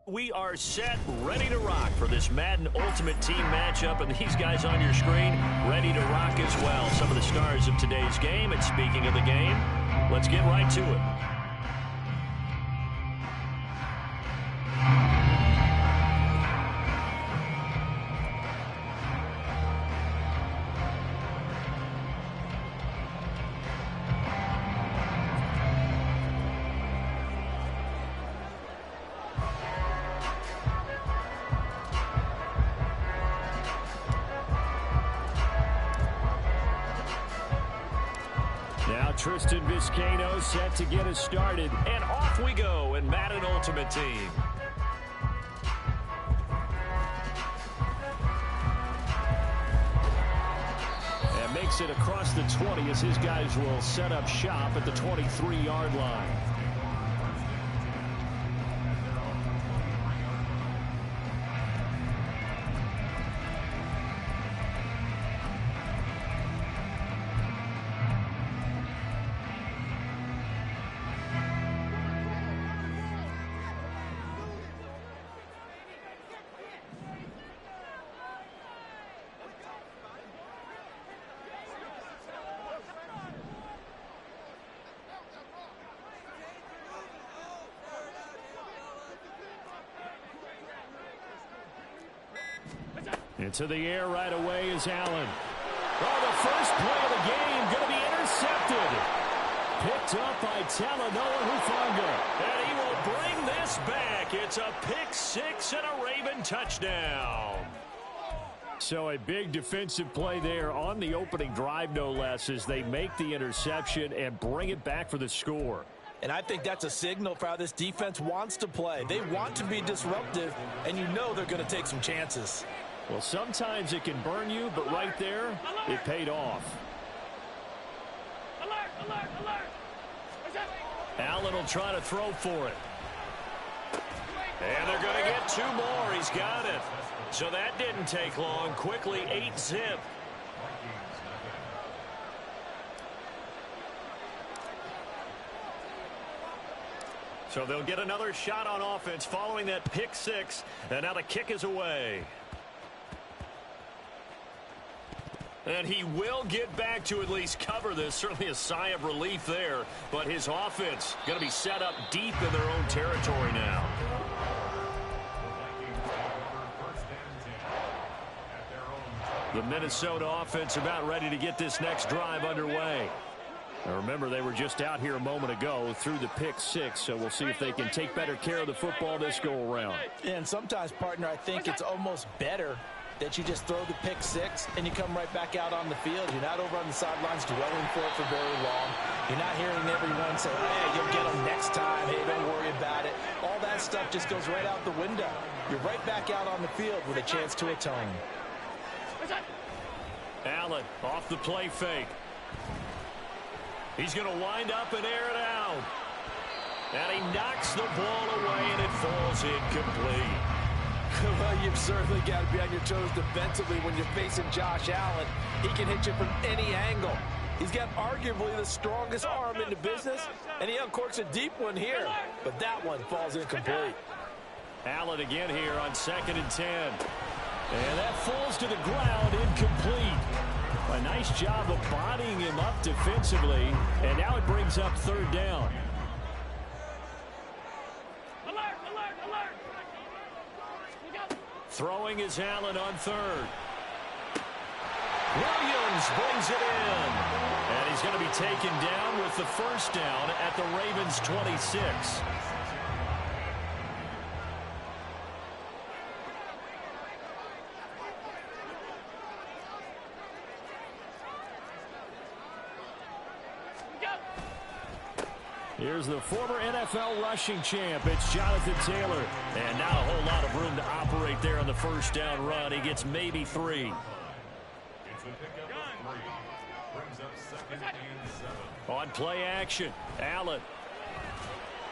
We are set, ready to rock for this Madden Ultimate Team matchup, and these guys on your screen ready to rock as well. Some of the stars of today's game, and speaking of the game, let's get right to it. Tristan Vizcaino set to get us started. And off we go in Madden Ultimate Team. And makes it across the 20 as his guys will set up shop at the 23-yard line. Into the air right away is Allen. Oh, the first play of the game going to be intercepted. Picked up by Talanoa Hufanga. And he will bring this back. It's a pick six and a Raven touchdown. So a big defensive play there on the opening drive, no less, as they make the interception and bring it back for the score. And I think that's a signal for how this defense wants to play. They want to be disruptive, and you know they're going to take some chances. Well, sometimes it can burn you, but right there, it paid off. Alert, alert, alert. Allen will try to throw for it. And they're going to get two more. He's got it. So that didn't take long. Quickly, 8-zip. So they'll get another shot on offense following that pick six. And now the kick is away. And he will get back to at least cover this. Certainly a sigh of relief there. But his offense going to be set up deep in their own territory now. The Minnesota offense about ready to get this next drive underway. Now remember, they were just out here a moment ago through the pick six, so we'll see if they can take better care of the football this go-around. And sometimes, partner, I think it's almost better that you just throw the pick six and you come right back out on the field. You're not over on the sidelines dwelling for it for very long. You're not hearing everyone say, hey, you'll get them next time. Hey, don't worry about it. All that stuff just goes right out the window. You're right back out on the field with a chance to atone. Allen off the play fake. He's going to wind up and air it out. And he knocks the ball away, and it falls incomplete. Well, you've certainly got to be on your toes defensively when you're facing Josh Allen. He can hit you from any angle. He's got arguably the strongest arm in the business, and he uncorks a deep one here. But that one falls incomplete. Allen again here on 2nd and 10. And that falls to the ground, incomplete. A nice job of bodying him up defensively, and now it brings up 3rd down. Alert, alert, alert. Throwing is Allen on 3rd. Williams brings it in. And he's going to be taken down with the 1st down at the Ravens' 26. Here's the former NFL rushing champ. It's Jonathan Taylor. And not a whole lot of room to operate there on the 1st down run. He gets maybe 3. It's a pickup of 3. Brings up 2nd and 7. On play action, Allen.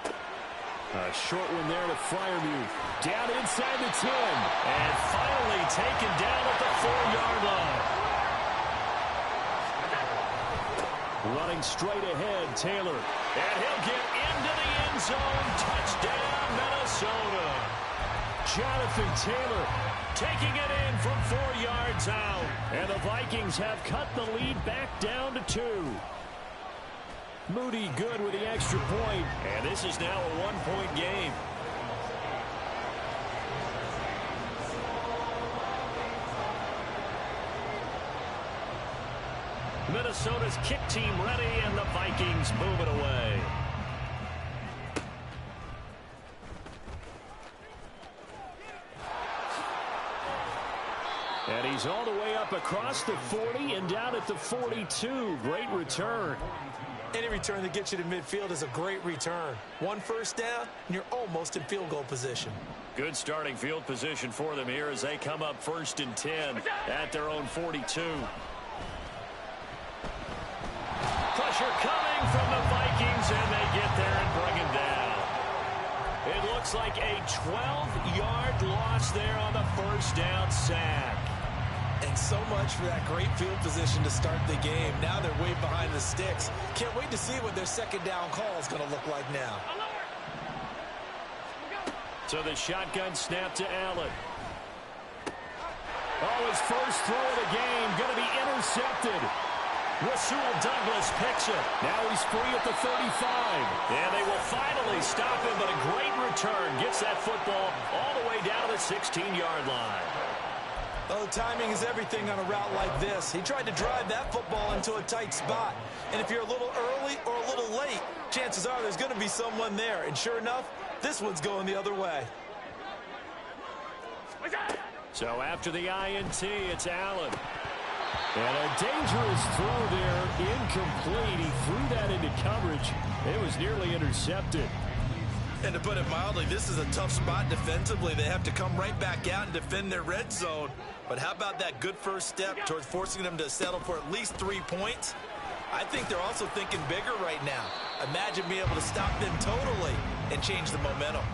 A short one there to Freiermuth. Down inside the 10. And finally taken down at the 4-yard line. Running straight ahead, Taylor. And he'll get into the end zone. Touchdown, Minnesota. Jonathan Taylor taking it in from 4 yards out. And the Vikings have cut the lead back down to 2. Moody good with the extra point. And this is now a one-point game. Minnesota's kick team ready, and the Vikings move it away. And he's all the way up across the 40 and down at the 42. Great return. Any return that gets you to midfield is a great return. 1 first down, and you're almost in field goal position. Good starting field position for them here as they come up 1st and 10 at their own 42. Pressure coming from the Vikings, and they get there and bring him down. It looks like a 12-yard loss there on the first down sack. And so much for that great field position to start the game. Now they're way behind the sticks. Can't wait to see what their second down call is going to look like now. So the shotgun snap to Allen. Oh, his first throw of the game going to be intercepted. Rasul Douglas picks it. Now he's free at the 35. And they will finally stop him, but a great return gets that football all the way down to the 16-yard line. Oh, timing is everything on a route like this. He tried to drive that football into a tight spot. And if you're a little early or a little late, chances are there's going to be someone there. And sure enough, this one's going the other way. So after the INT, it's Allen. And a dangerous throw there, incomplete. He threw that into coverage. It was nearly intercepted. And to put it mildly, this is a tough spot defensively. They have to come right back out and defend their red zone. But how about that good first step towards forcing them to settle for at least 3 points? I think they're also thinking bigger right now. Imagine being able to stop them totally and change the momentum.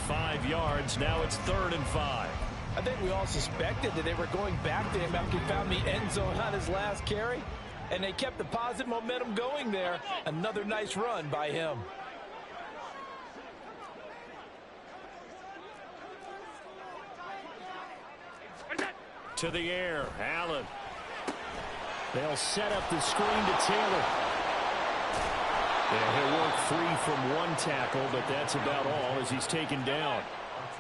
5 yards, now it's 3rd and 5. I think we all suspected that they were going back to him after he found the end zone on his last carry. And they kept the positive momentum going there. Another nice run by him. To the air, Allen. They'll set up the screen to Taylor. And he'll work free from 1 tackle, but that's about all as he's taken down.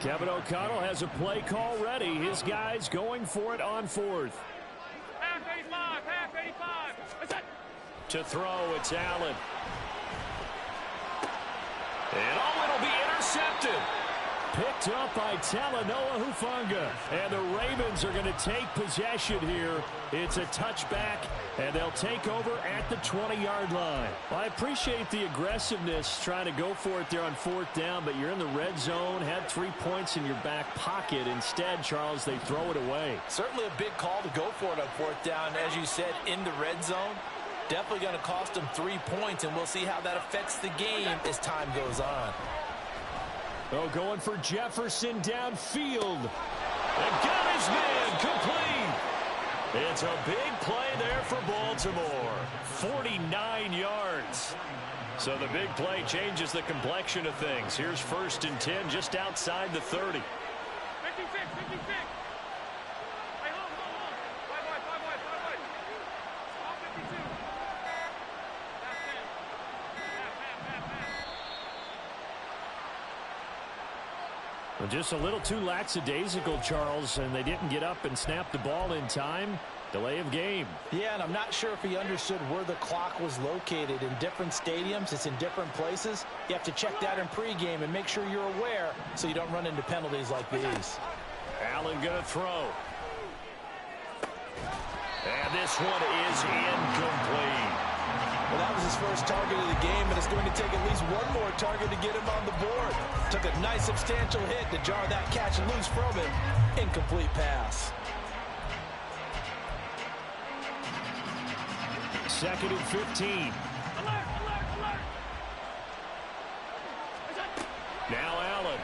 Kevin O'Connell has a play call ready. His guys going for it on 4th. Half 85, half 85. To throw, it's Allen. And it'll be intercepted. Picked up by Talanoa Hufanga. And the Ravens are going to take possession here. It's a touchback, and they'll take over at the 20-yard line. Well, I appreciate the aggressiveness trying to go for it there on 4th down, but you're in the red zone, had 3 points in your back pocket. Instead, Charles, they throw it away. Certainly a big call to go for it on 4th down, as you said, in the red zone. Definitely going to cost them 3 points, and we'll see how that affects the game as time goes on. Oh, going for Jefferson downfield. And got his man complete. It's a big play there for Baltimore. 49 yards. So the big play changes the complexion of things. Here's 1st and 10 just outside the 30. 56, 56. Hey, hold. 5 wide. All 52. Half 10. Half. Well, just a little too lackadaisical, Charles, and they didn't get up and snap the ball in time. Delay of game. Yeah, and I'm not sure if he understood where the clock was located. In different stadiums, it's in different places. You have to check that in pregame and make sure you're aware so you don't run into penalties like these. Allen going to throw. And this one is incomplete. Well, that was his first target of the game, and it's going to take at least one more target to get him on the board. Took a nice substantial hit to jar that catch loose from him. Incomplete pass. 2nd and 15. Alert. Now Allen.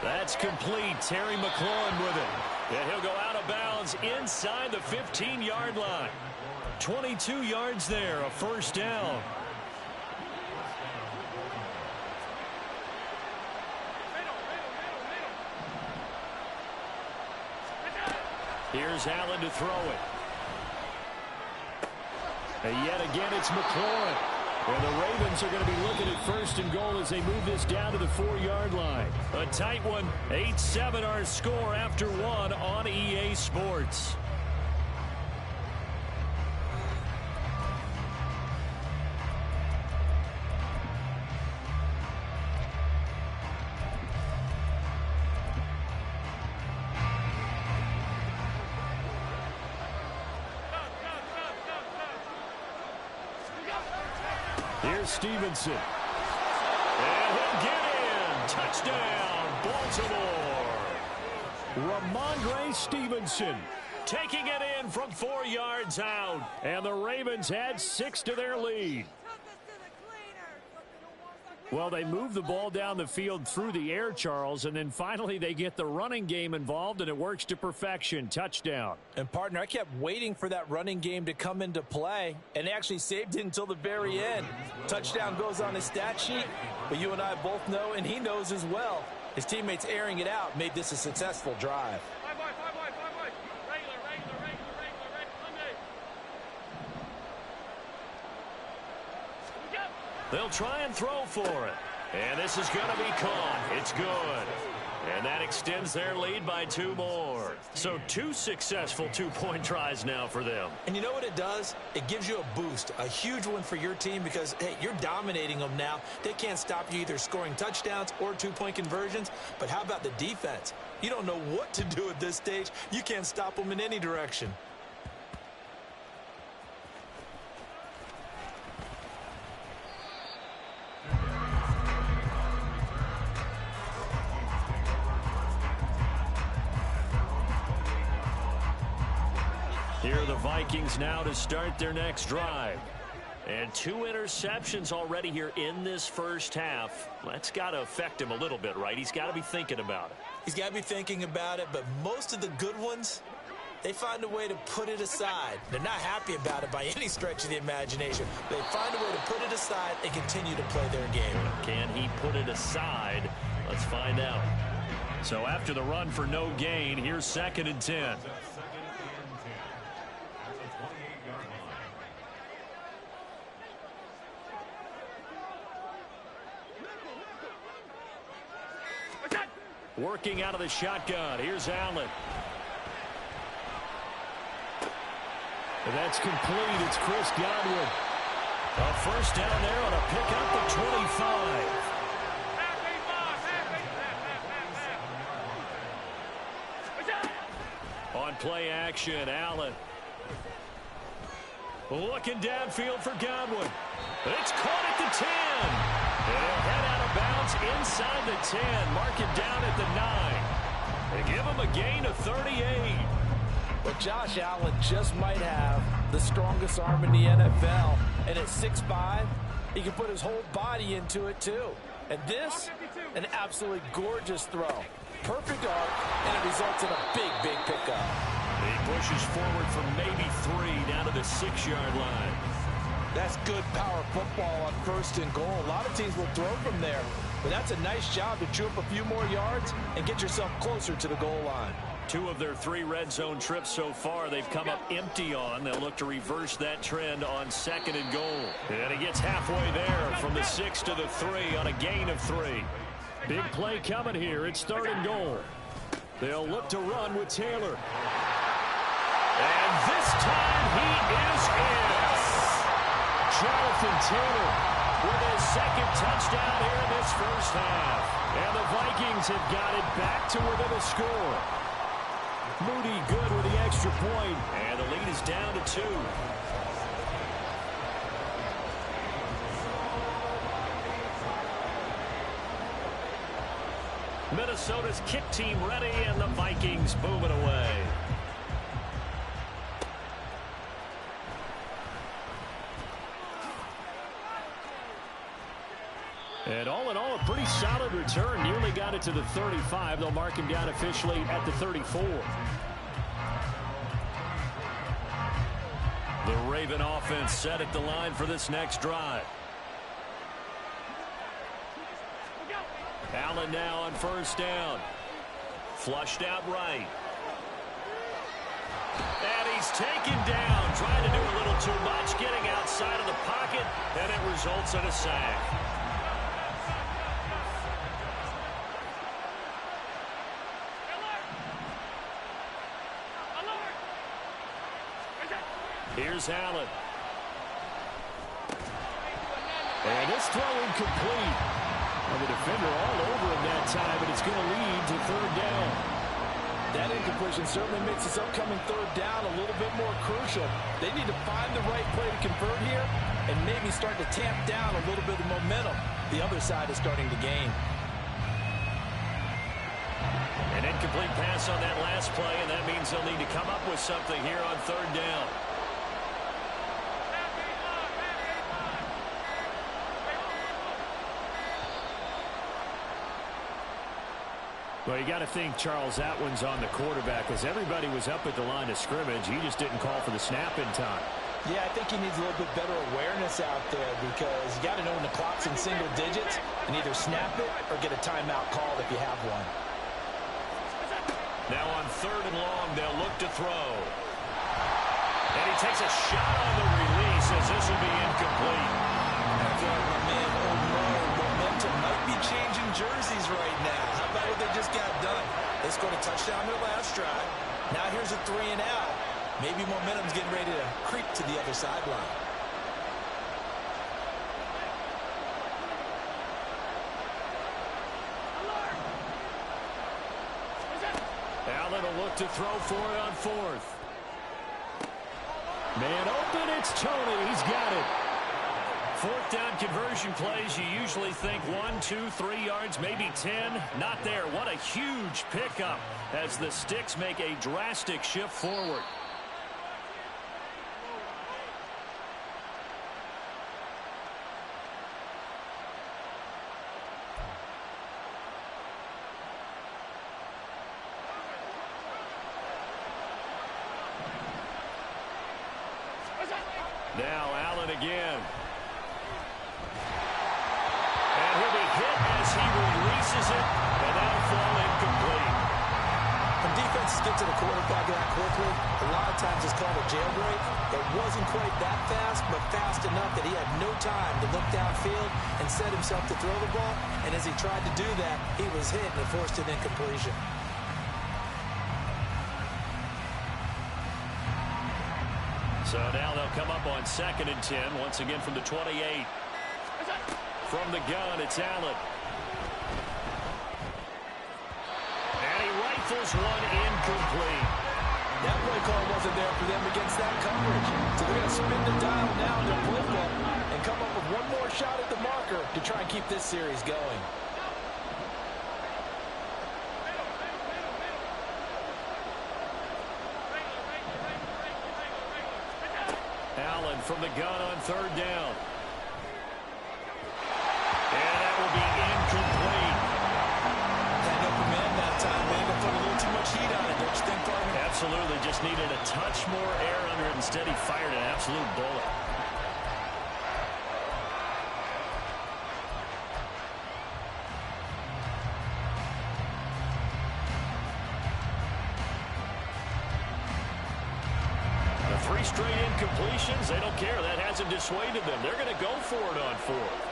That's complete. Terry McLaurin with it. And he'll go out of bounds inside the 15-yard line. 22 yards there, a 1st down. Here's Allen to throw it. And yet again, it's McLaurin. And the Ravens are going to be looking at 1st and goal as they move this down to the 4-yard line. A tight one. 8-7 our score after 1 on EA Sports. Here's Stevenson. And he'll get in. Touchdown, Baltimore. Ramondre Stevenson taking it in from 4 yards out. And the Ravens add 6 to their lead. Well, they move the ball down the field through the air, Charles, and then finally they get the running game involved, and it works to perfection. Touchdown. And, partner, I kept waiting for that running game to come into play, and they actually saved it until the very end. Touchdown goes on his stat sheet, but you and I both know, and he knows as well, his teammates airing it out made this a successful drive. They'll try and throw for it. And this is going to be caught. It's good. And that extends their lead by 2 more. So 2 successful 2-point tries now for them. And you know what it does? It gives you a boost, a huge one for your team because, hey, you're dominating them now. They can't stop you either scoring touchdowns or 2-point conversions. But how about the defense? You don't know what to do at this stage. You can't stop them in any direction. Here are the Vikings now to start their next drive. And 2 interceptions already here in this first half. That's got to affect him a little bit, right? He's got to be thinking about it. He's got to be thinking about it, but most of the good ones, they find a way to put it aside. They're not happy about it by any stretch of the imagination. They find a way to put it aside and continue to play their game. Can he put it aside? Let's find out. So after the run for no gain, here's 2nd and 10. Working out of the shotgun. Here's Allen. And that's complete. It's Chris Godwin. A first down there on a pick up the 25. On play action, Allen. Looking downfield for Godwin. It's caught at the 10. And he'll head out of bounds inside the 10. Mark it down at the 9. They give him a gain of 38. But Josh Allen just might have the strongest arm in the NFL. And at 6'5", he can put his whole body into it too. And this, an absolutely gorgeous throw. Perfect arc, and it results in a big, big pickup. He pushes forward from maybe 3 down to the 6-yard line. That's good power football on 1st and goal. A lot of teams will throw from there, but that's a nice job to chew up a few more yards and get yourself closer to the goal line. 2 of their 3 red zone trips so far they've come up empty on. They'll look to reverse that trend on 2nd and goal. And he gets halfway there from the 6 to the 3 on a gain of 3. Big play coming here. It's 3rd and goal. They'll look to run with Taylor. And this time he is in. Jonathan Taylor with his 2nd touchdown here in this first half. And the Vikings have got it back to within a score. Moody good with the extra point. And the lead is down to 2. Minnesota's kick team ready, and the Vikings moving away. And all in all, a pretty solid return. Nearly got it to the 35. They'll mark him down officially at the 34. The Raven offense set at the line for this next drive. Allen now on 1st down. Flushed out right. And he's taken down, trying to do a little too much, getting outside of the pocket, and it results in a sack. Here's Allen. And this throw incomplete. And the defender all over him that time, and it's going to lead to third down. That incompletion certainly makes this upcoming third down a little bit more crucial. They need to find the right play to convert here and maybe start to tamp down a little bit of momentum the other side is starting to gain. An incomplete pass on that last play, and that means they'll need to come up with something here on third down. Well, you got to think, Charles, that one's on the quarterback, as everybody was up at the line of scrimmage. He just didn't call for the snap in time. Yeah, I think he needs a little bit better awareness out there because you got to know when the clock's in single digits and either snap it or get a timeout called if you have one. Now on third and long, they'll look to throw. And he takes a shot on the release as this will be incomplete. I feel like my man, momentum might be changing jerseys right now. How about what they just got done? They scored a touchdown their last drive. Now here's a 3-and-out. Maybe momentum's getting ready to creep to the other sideline. Allen will look to throw for it on fourth. Man open, it's Tony. He's got it. Fourth down conversion plays, you usually think 1, 2, 3 yards, maybe 10. Not there. What a huge pickup as the Sticks make a drastic shift forward. Now Allen again. And he'll be hit as he releases it, and that'll fall incomplete. When defenses get to the quarterback that quickly, a lot of times it's called a jailbreak. It wasn't quite that fast, but fast enough that he had no time to look downfield and set himself to throw the ball. And as he tried to do that, he was hit and it forced an incompletion. So now they'll come up on 2nd and 10, once again from the 28. From the gun, it's Allen. And he rifles one incomplete. That play call wasn't there for them against that coverage. So they're going to spin the dial now in their playbook and come up with one more shot at the marker to try and keep this series going. Allen from the gun on third down. And that will be incomplete. Had open man that time, man. They put a little too much heat on it, don't you think, partner? Absolutely. Just needed a touch more air under it. Instead, he fired an absolute bullet. Three straight incompletions. They don't care. That hasn't dissuaded them. They're going to go for it on fourth.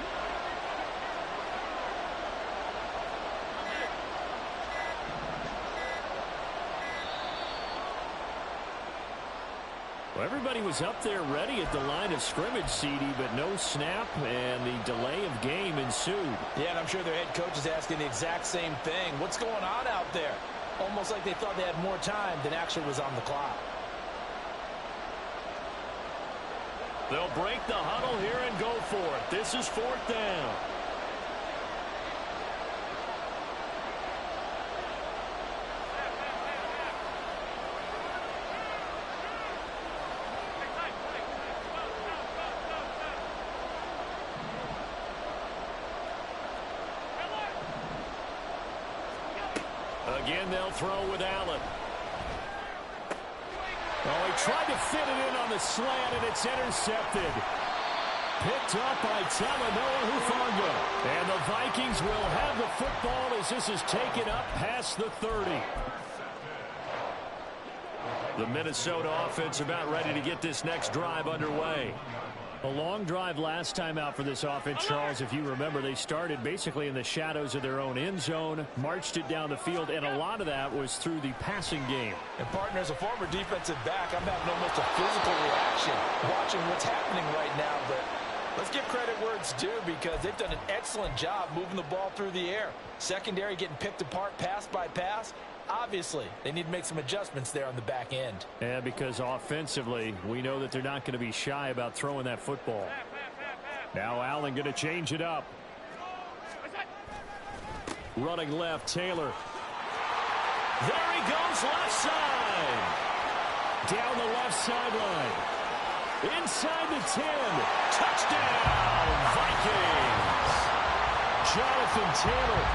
Well, everybody was up there ready at the line of scrimmage, CD, but no snap, and the delay of game ensued. Yeah, and I'm sure their head coach is asking the exact same thing. What's going on out there? Almost like they thought they had more time than actually was on the clock. They'll break the huddle here and go for it. This is fourth down. Again, they'll throw with Allen. Oh, he tried to fit it in on the slant, and it's intercepted. Picked up by Talanoa Hufanga. And the Vikings will have the football as this is taken up past the 30. The Minnesota offense about ready to get this next drive underway. A long drive last time out for this offense, Charles. If you remember, they started basically in the shadows of their own end zone, marched it down the field, and a lot of that was through the passing game. And, partner, as a former defensive back, I'm having almost a physical reaction watching what's happening right now. But let's give credit where it's due, because they've done an excellent job moving the ball through the air. Secondary getting picked apart pass by pass. Obviously, they need to make some adjustments there on the back end. Yeah, because offensively, we know that they're not going to be shy about throwing that football. Now Allen going to change it up. Running left, Taylor. There he goes, left side. Down the left sideline. Inside the 10. Touchdown, Vikings. Jonathan Taylor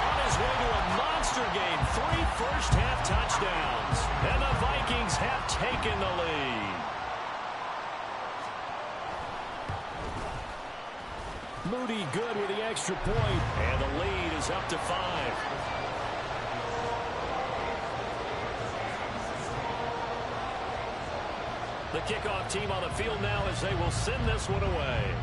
on his way to a monster game. 3 first-half touchdowns. And the Vikings have taken the lead. Moody good with the extra point. And the lead is up to 5. The kickoff team on the field now as they will send this one away.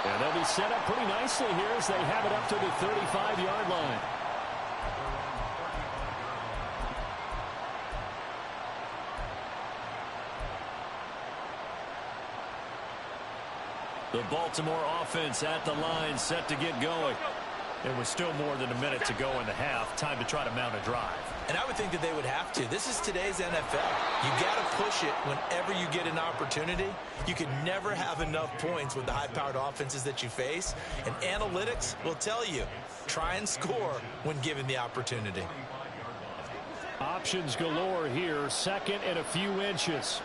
And they'll be set up pretty nicely here as they have it up to the 35-yard line. The Baltimore offense at the line, set to get going. It was still more than a minute to go in the half. Time to try to mount a drive. And I would think that they would have to. This is today's NFL. You got to push it whenever you get an opportunity. You can never have enough points with the high-powered offenses that you face. And analytics will tell you, try and score when given the opportunity. Options galore here. Second and a few inches.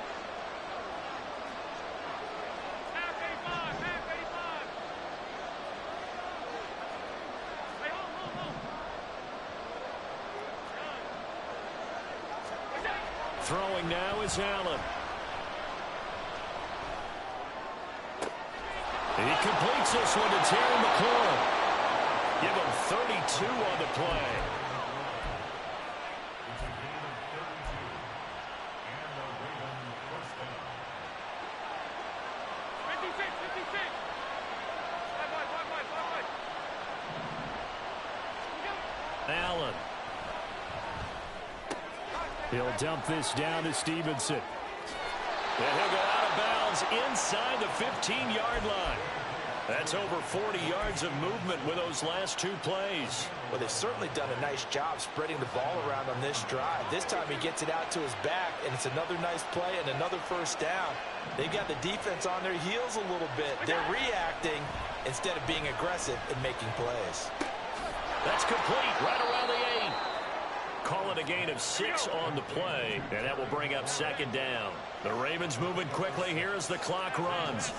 Throwing now is Allen. He completes this one to Terry McLaurin. Give him 32 on the play. Allen. He'll dump this down to Stevenson. And he'll go out of bounds inside the 15-yard line. That's over 40 yards of movement with those last 2 plays. Well, they've certainly done a nice job spreading the ball around on this drive. This time he gets it out to his back, and it's another nice play and another first down. They've got the defense on their heels a little bit. They're reacting instead of being aggressive and making plays. That's complete right around the 8. Call it a gain of 6 on the play, and that will bring up second down. The Ravens moving quickly here as the clock runs.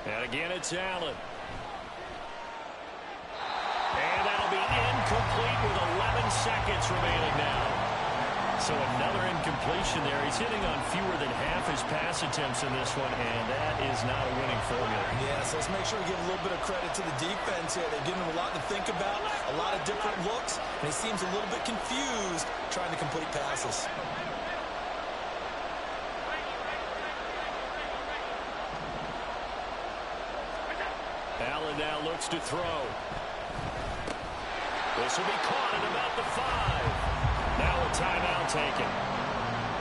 And again, it's Allen. And that'll be incomplete with 11 seconds remaining now. So another incompletion there. He's hitting on fewer than half his pass attempts in this one, and that is not a winning formula. Yes, let's make sure we give a little bit of credit to the defense here. They've given him a lot to think about, a lot of different looks, and he seems a little bit confused trying to complete passes. Allen now looks to throw. This will be caught at about the 5. Now a timeout taken.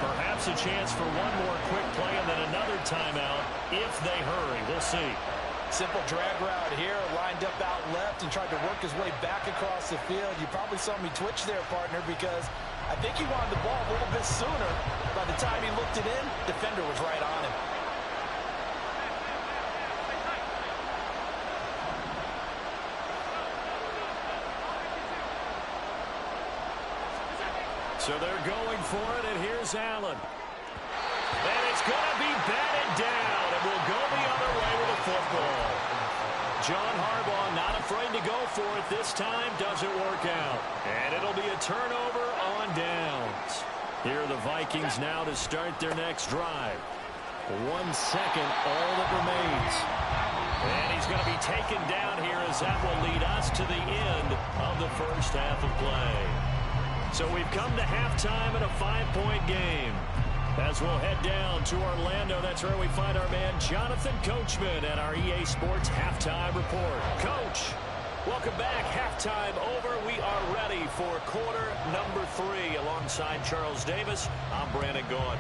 Perhaps a chance for one more quick play and then another timeout if they hurry. We'll see. Simple drag route here, lined up out left and tried to work his way back across the field. You probably saw me twitch there, partner, because I think he wanted the ball a little bit sooner. By the time he looked it in, defender was right on him. So they're going for it, and here's Allen. And it's going to be batted down, and we'll go the other way with the football. John Harbaugh not afraid to go for it this time. Doesn't work out. And it'll be a turnover on downs. Here are the Vikings now to start their next drive. 1 second, all that remains. And he's going to be taken down here as that will lead us to the end of the first half of play. So we've come to halftime in a 5-point game. As we'll head down to Orlando, that's where we find our man Jonathan Coachman at our EA Sports Halftime Report. Coach, welcome back. Halftime over. We are ready for quarter number 3. Alongside Charles Davis, I'm Brandon Gaudin.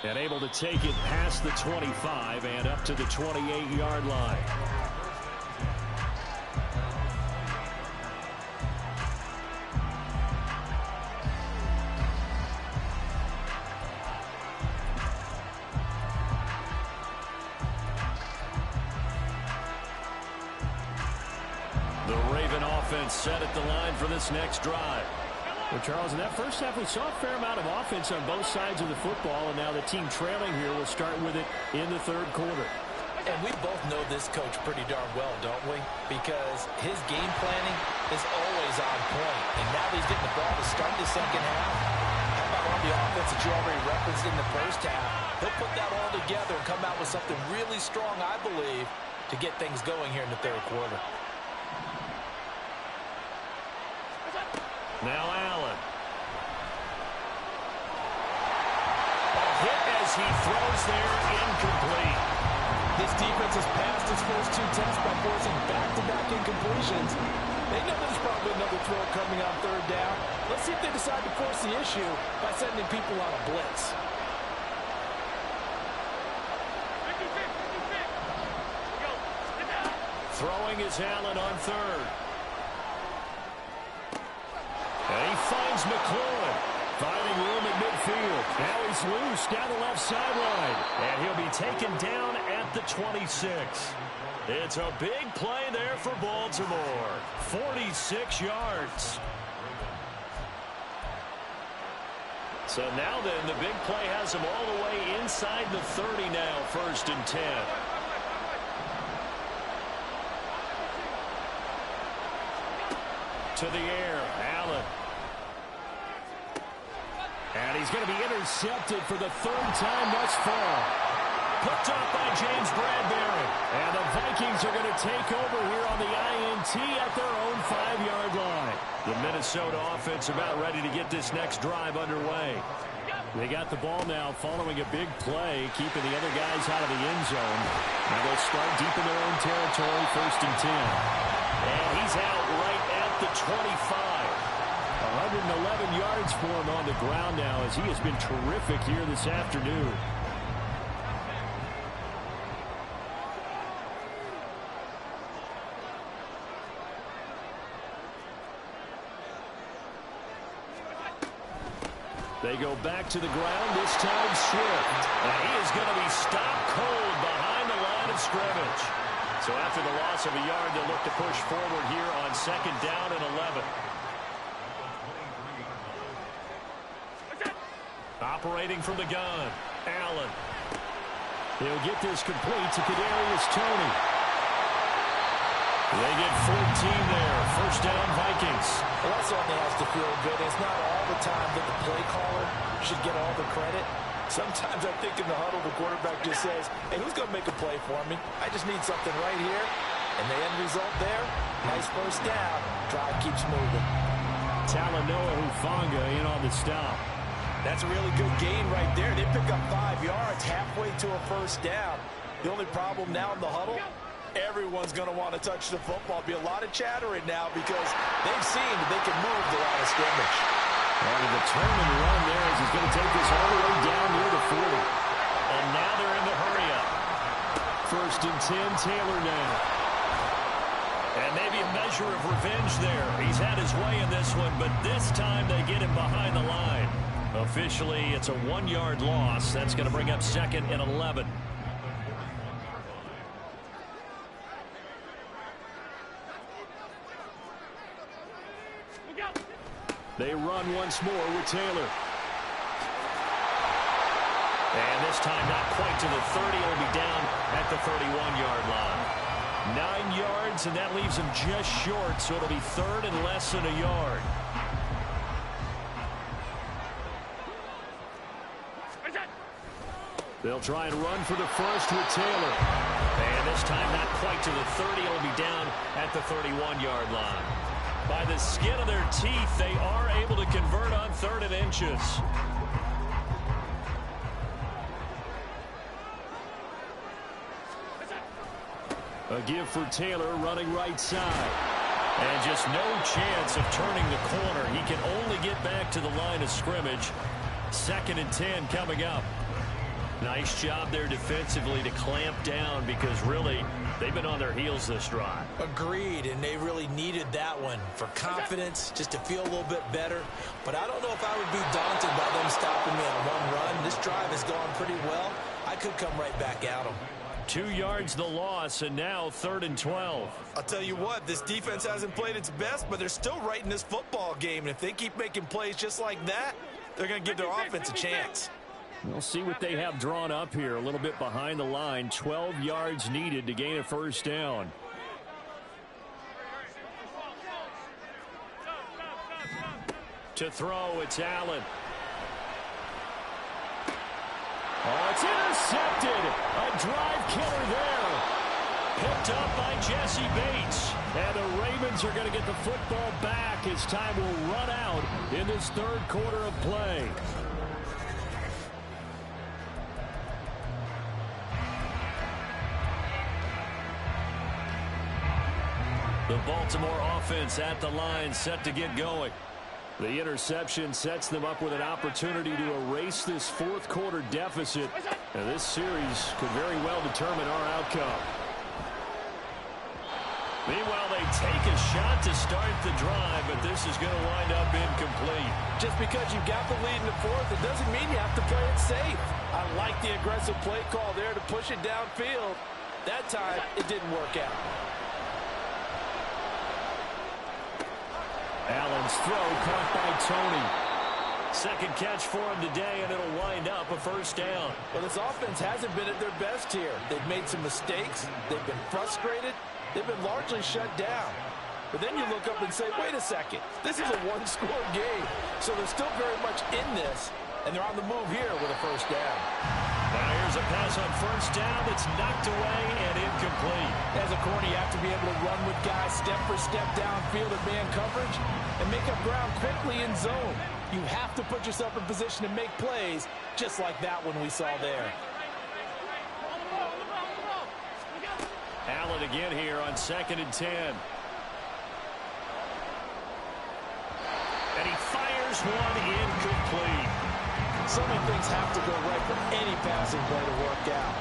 And able to take it past the 25 and up to the 28-yard line. The Raven offense set at the line for this next drive. Well, Charles, in that first half, we saw a fair amount of offense on both sides of the football, and now the team trailing here will start with it in the third quarter. And we both know this coach pretty darn well, don't we? Because his game planning is always on point. And now that he's getting the ball to start the second half, how about on the offense that you already referenced in the first half? He'll put that all together and come out with something really strong, I believe, to get things going here in the third quarter. Now Allen. A hit as he throws there, incomplete. This defense has passed its first 2 tests by forcing back-to-back incompletions. They know there's probably another throw coming on third down. Let's see if they decide to force the issue by sending people on a blitz. 56, 56. Go. Get down. Throwing is Allen on third. And he finds McLaurin, finding room at midfield. Now he's loose down the left sideline. And he'll be taken down at the 26. It's a big play there for Baltimore. 46 yards. So now then, the big play has him all the way inside the 30 now, 1st and 10. To the air, Allen. And he's going to be intercepted for the 3rd time thus far. Picked up by James Bradbury. And the Vikings are going to take over here on the INT at their own 5-yard line. The Minnesota offense about ready to get this next drive underway. They got the ball now following a big play, keeping the other guys out of the end zone. Now they'll start deep in their own territory, 1st and 10. And he's out right at the 25. 111 yards for him on the ground now as he has been terrific here this afternoon. They go back to the ground, this time Swift. And he is going to be stopped cold behind the line of scrimmage. So after the loss of a yard, they'll look to push forward here on 2nd down and 11. Operating from the gun, Allen. He'll get this complete to Kadarius Toney. They get 14 there. 1st down, Vikings. Well, that certainly has to feel good. It's not all the time that the play caller should get all the credit. Sometimes I think in the huddle, the quarterback just says, hey, who's going to make a play for me? I just need something right here. And the end result there, nice 1st down. Drive keeps moving. Talanoa Hufanga in on the stop. That's a really good gain right there. They pick up 5 yards halfway to a 1st down. The only problem now in the huddle, everyone's going to want to touch the football. Be a lot of chattering now because they've seen that they can move the line of scrimmage. And a determined run there as he's going to take this all the way down near the 40. And now they're in the hurry up. 1st and 10, Taylor now. And maybe a measure of revenge there. He's had his way in this one, but this time they get him behind the line. Officially, it's a 1-yard loss. That's going to bring up 2nd and 11. They run once more with Taylor. And this time not quite to the 30. It'll be down at the 31-yard line. 9 yards, and that leaves him just short, so it'll be third and less than a yard. They'll try and run for the first with Taylor. And this time not quite to the 30. It'll be down at the 31-yard line. By the skin of their teeth, they are able to convert on 3rd and inches. A give for Taylor running right side. And just no chance of turning the corner. He can only get back to the line of scrimmage. 2nd and 10 coming up. Nice job there defensively to clamp down because really they've been on their heels this drive. Agreed, and they really needed that one for confidence, just to feel a little bit better. But I don't know if I would be daunted by them stopping me on one run. This drive has gone pretty well. I could come right back at them. 2 yards the loss, and now 3rd and 12. I'll tell you what, this defense hasn't played its best, but they're still right in this football game. And if they keep making plays just like that, they're going to give their offense a chance. We'll see what they have drawn up here. A little bit behind the line. 12 yards needed to gain a first down. To throw, it's Allen. Oh, it's intercepted. A drive killer there. Picked up by Jesse Bates. And the Ravens are going to get the football back as time will run out in this 3rd quarter of play. The Baltimore offense at the line, set to get going. The interception sets them up with an opportunity to erase this 4th quarter deficit. And this series could very well determine our outcome. Meanwhile, they take a shot to start the drive, but this is going to wind up incomplete. Just because you've got the lead in the 4th, it doesn't mean you have to play it safe. I like the aggressive play call there to push it downfield. That time, it didn't work out. Allen's throw caught by Tony. 2nd catch for him today, and it'll wind up a first down. Well, this offense hasn't been at their best here. They've made some mistakes. They've been frustrated. They've been largely shut down. But then you look up and say, wait a second, this is a one-score game. So they're still very much in this, and they're on the move here with a first down. Now here's a pass on first down that's knocked away and incomplete. As a corner, you have to be able to run with guys step for step downfield in man coverage and make up ground quickly in zone. You have to put yourself in position to make plays just like that one we saw there. Allen again here on 2nd and 10. And he fires one incomplete. So many things have to go right for any passing play to work out.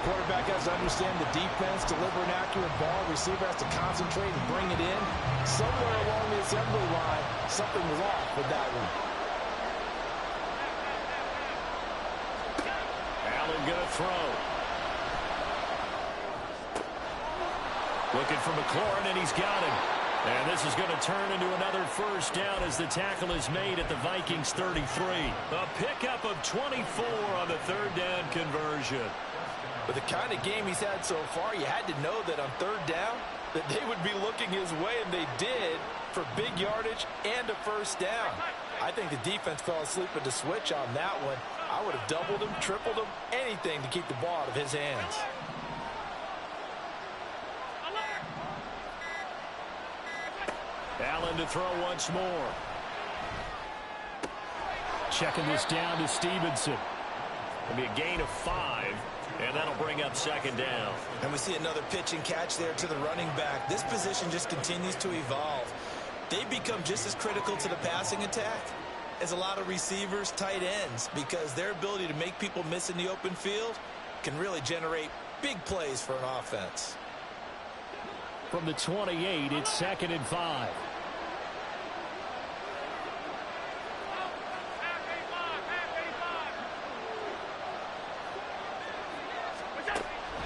Quarterback has to understand the defense, deliver an accurate ball. Receiver has to concentrate and bring it in. Somewhere along the assembly line, something was off with that one. Allen going to throw. Looking for McLaurin, and he's got him. And this is going to turn into another first down as the tackle is made at the Vikings 33. A pickup of 24 on the 3rd down conversion. With the kind of game he's had so far, you had to know that on 3rd down that they would be looking his way, and they did, for big yardage and a first down. I think the defense fell asleep at the switch on that one. I would have doubled him, tripled him, anything to keep the ball out of his hands. Allen to throw once more. Checking this down to Stevenson. It'll be a gain of 5, and that'll bring up 2nd down. And we see another pitch and catch there to the running back. This position just continues to evolve. They become just as critical to the passing attack as a lot of receivers, tight ends, because their ability to make people miss in the open field can really generate big plays for an offense. From the 28, it's 2nd and 5.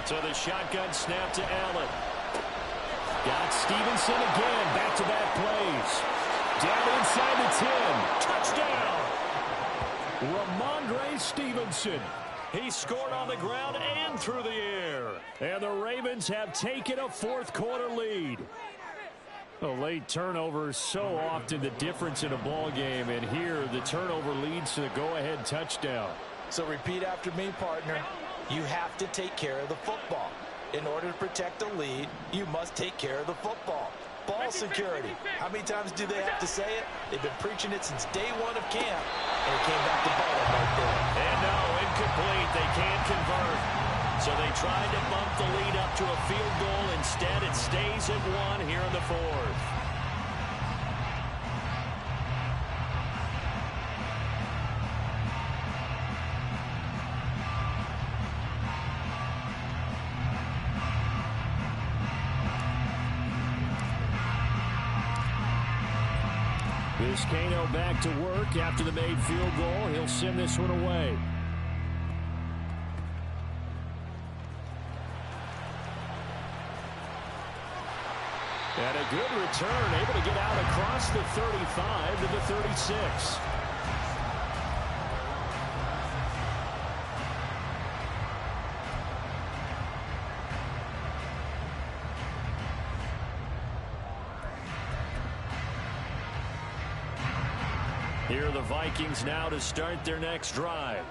So the shotgun snap to Allen. Got Stevenson again. Back-to-back plays. Down inside the 10. Touchdown. Ramondre Stevenson. He scored on the ground and through the air. And the Ravens have taken a fourth-quarter lead. A late turnover is so often the difference in a ball game, and here the turnover leads to the go-ahead touchdown. So repeat after me, partner. You have to take care of the football. In order to protect a lead, you must take care of the football. Ball security. How many times do they have to say it? They've been preaching it since day one of camp, and it came back to bite them right there. And no, incomplete. They can't convert. So they tried to bump the lead up to a field goal. Instead, it stays at 1 here in the fourth. Vizcaino back to work after the made field goal. He'll send this one away. And a good return, able to get out across the 35 to the 36. Here are the Vikings now to start their next drive.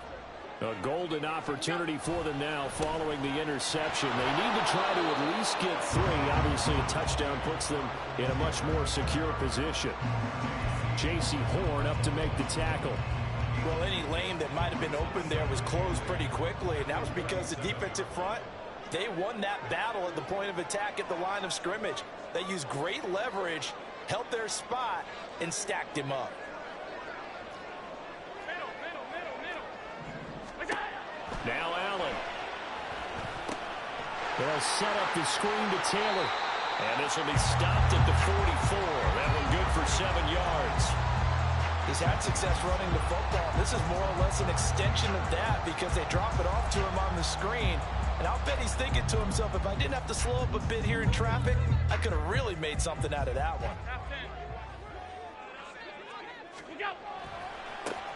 A golden opportunity for them now following the interception. They need to try to at least get 3. Obviously, a touchdown puts them in a much more secure position. J.C. Horn up to make the tackle. Well, any lane that might have been open there was closed pretty quickly, and that was because the defensive front, they won that battle at the point of attack at the line of scrimmage. They used great leverage, held their spot, and stacked him up. Now Allen. They'll set up the screen to Taylor. And this will be stopped at the 44. That one good for 7 yards. He's had success running the football. This is more or less an extension of that because they drop it off to him on the screen. And I'll bet he's thinking to himself, if I didn't have to slow up a bit here in traffic, I could have really made something out of that one.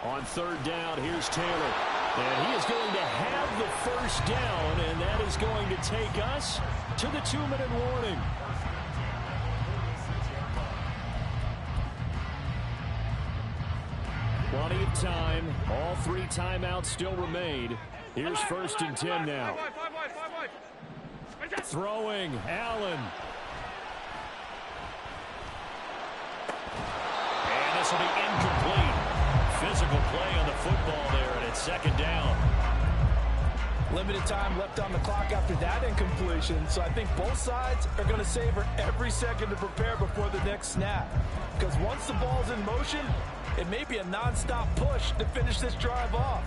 On third down, here's Taylor. And he is going to have the first down, and that is going to take us to the 2-minute warning. Plenty of time. All 3 timeouts still remain. Here's 1st and 10 now. Throwing, Allen. And this will be incomplete. Physical play on the football there, and it's 2nd down. Limited time left on the clock after that incompletion, so I think both sides are going to savor every second to prepare before the next snap. Because once the ball's in motion, it may be a nonstop push to finish this drive off.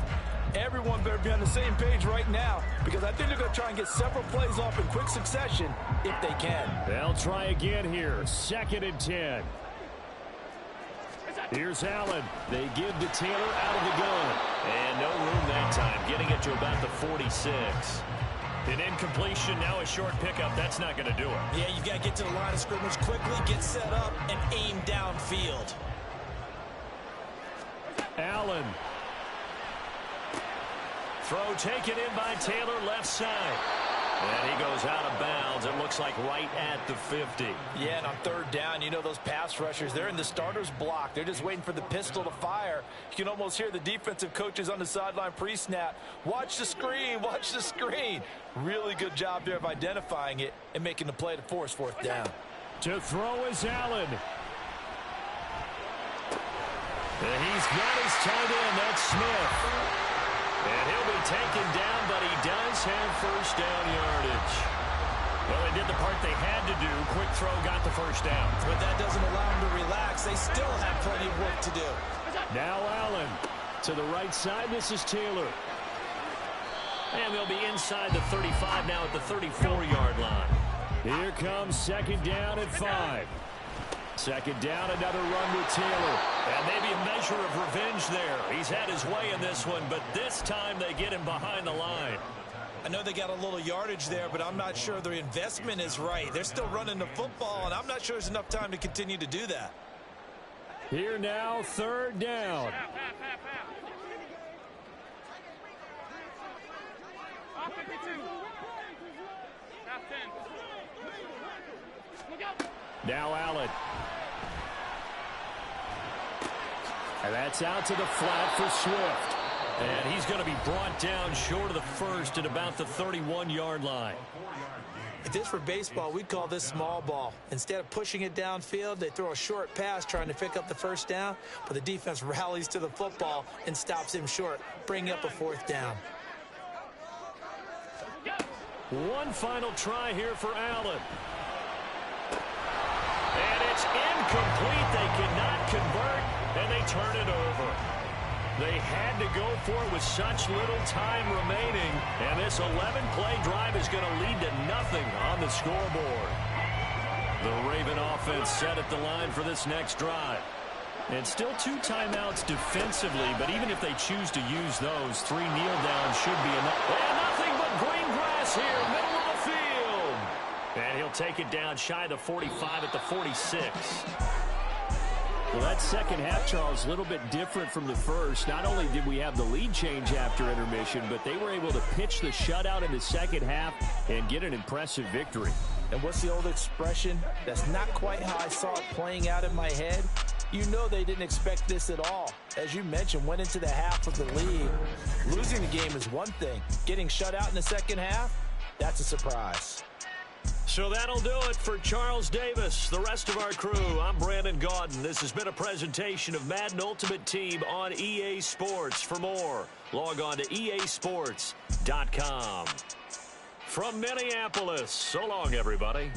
Everyone better be on the same page right now, because I think they're going to try and get several plays off in quick succession if they can. They'll try again here. 2nd and 10. Here's Allen. They give to Taylor out of the gun. And no room that time, getting it to about the 46. An incompletion, now a short pickup. That's not going to do it. Yeah, you've got to get to the line of scrimmage quickly, get set up, and aim downfield. Allen. Throw taken in by Taylor, left side. And he goes out of bounds. It looks like right at the 50. Yeah, and on third down, you know those pass rushers, they're in the starter's block. They're just waiting for the pistol to fire. You can almost hear the defensive coaches on the sideline pre-snap. Watch the screen, watch the screen. Really good job there of identifying it and making the play to force 4th down. To throw is Allen. And he's got his tight end, that's Smith. And he'll be taken down, but he does have 1st down yardage. Well, they did the part they had to do. Quick throw got the 1st down. But that doesn't allow them to relax. They still have plenty of work to do. Now Allen. To the right side, this is Taylor. And they'll be inside the 35 now at the 34-yard line. Here comes 2nd down at 5. 2nd down, another run with Taylor. And maybe a measure of revenge there. He's had his way in this one, but this time they get him behind the line. I know they got a little yardage there, but I'm not sure their investment is right. They're still running the football, and I'm not sure there's enough time to continue to do that. Here now, 3rd down. Top 52. Top 10. Look out. Now Allen. And that's out to the flat for Swift. And he's going to be brought down short of the first at about the 31-yard line. If this were baseball, we'd call this small ball. Instead of pushing it downfield, they throw a short pass trying to pick up the first down, but the defense rallies to the football and stops him short, bringing up a fourth down. One final try here for Allen. And it's incomplete. They cannot convert, and they turn it over. They had to go for it with such little time remaining, and this 11-play drive is going to lead to nothing on the scoreboard. The Raven offense set at the line for this next drive. And still 2 timeouts defensively, but even if they choose to use those, 3 kneel downs should be enough. And nothing but green grass here, middle of the field. And he'll take it down shy of the 45 at the 46. Well, that second half, Charles, a little bit different from the first. Not only did we have the lead change after intermission, but they were able to pitch the shutout in the second half and get an impressive victory. And what's the old expression? That's not quite how I saw it playing out in my head. You know they didn't expect this at all. As you mentioned, went into the half of the lead. Losing the game is one thing. Getting shut out in the second half, that's a surprise. So that'll do it for Charles Davis, the rest of our crew. I'm Brandon Gaudin. This has been a presentation of Madden Ultimate Team on EA Sports. For more, log on to easports.com. From Minneapolis, so long, everybody.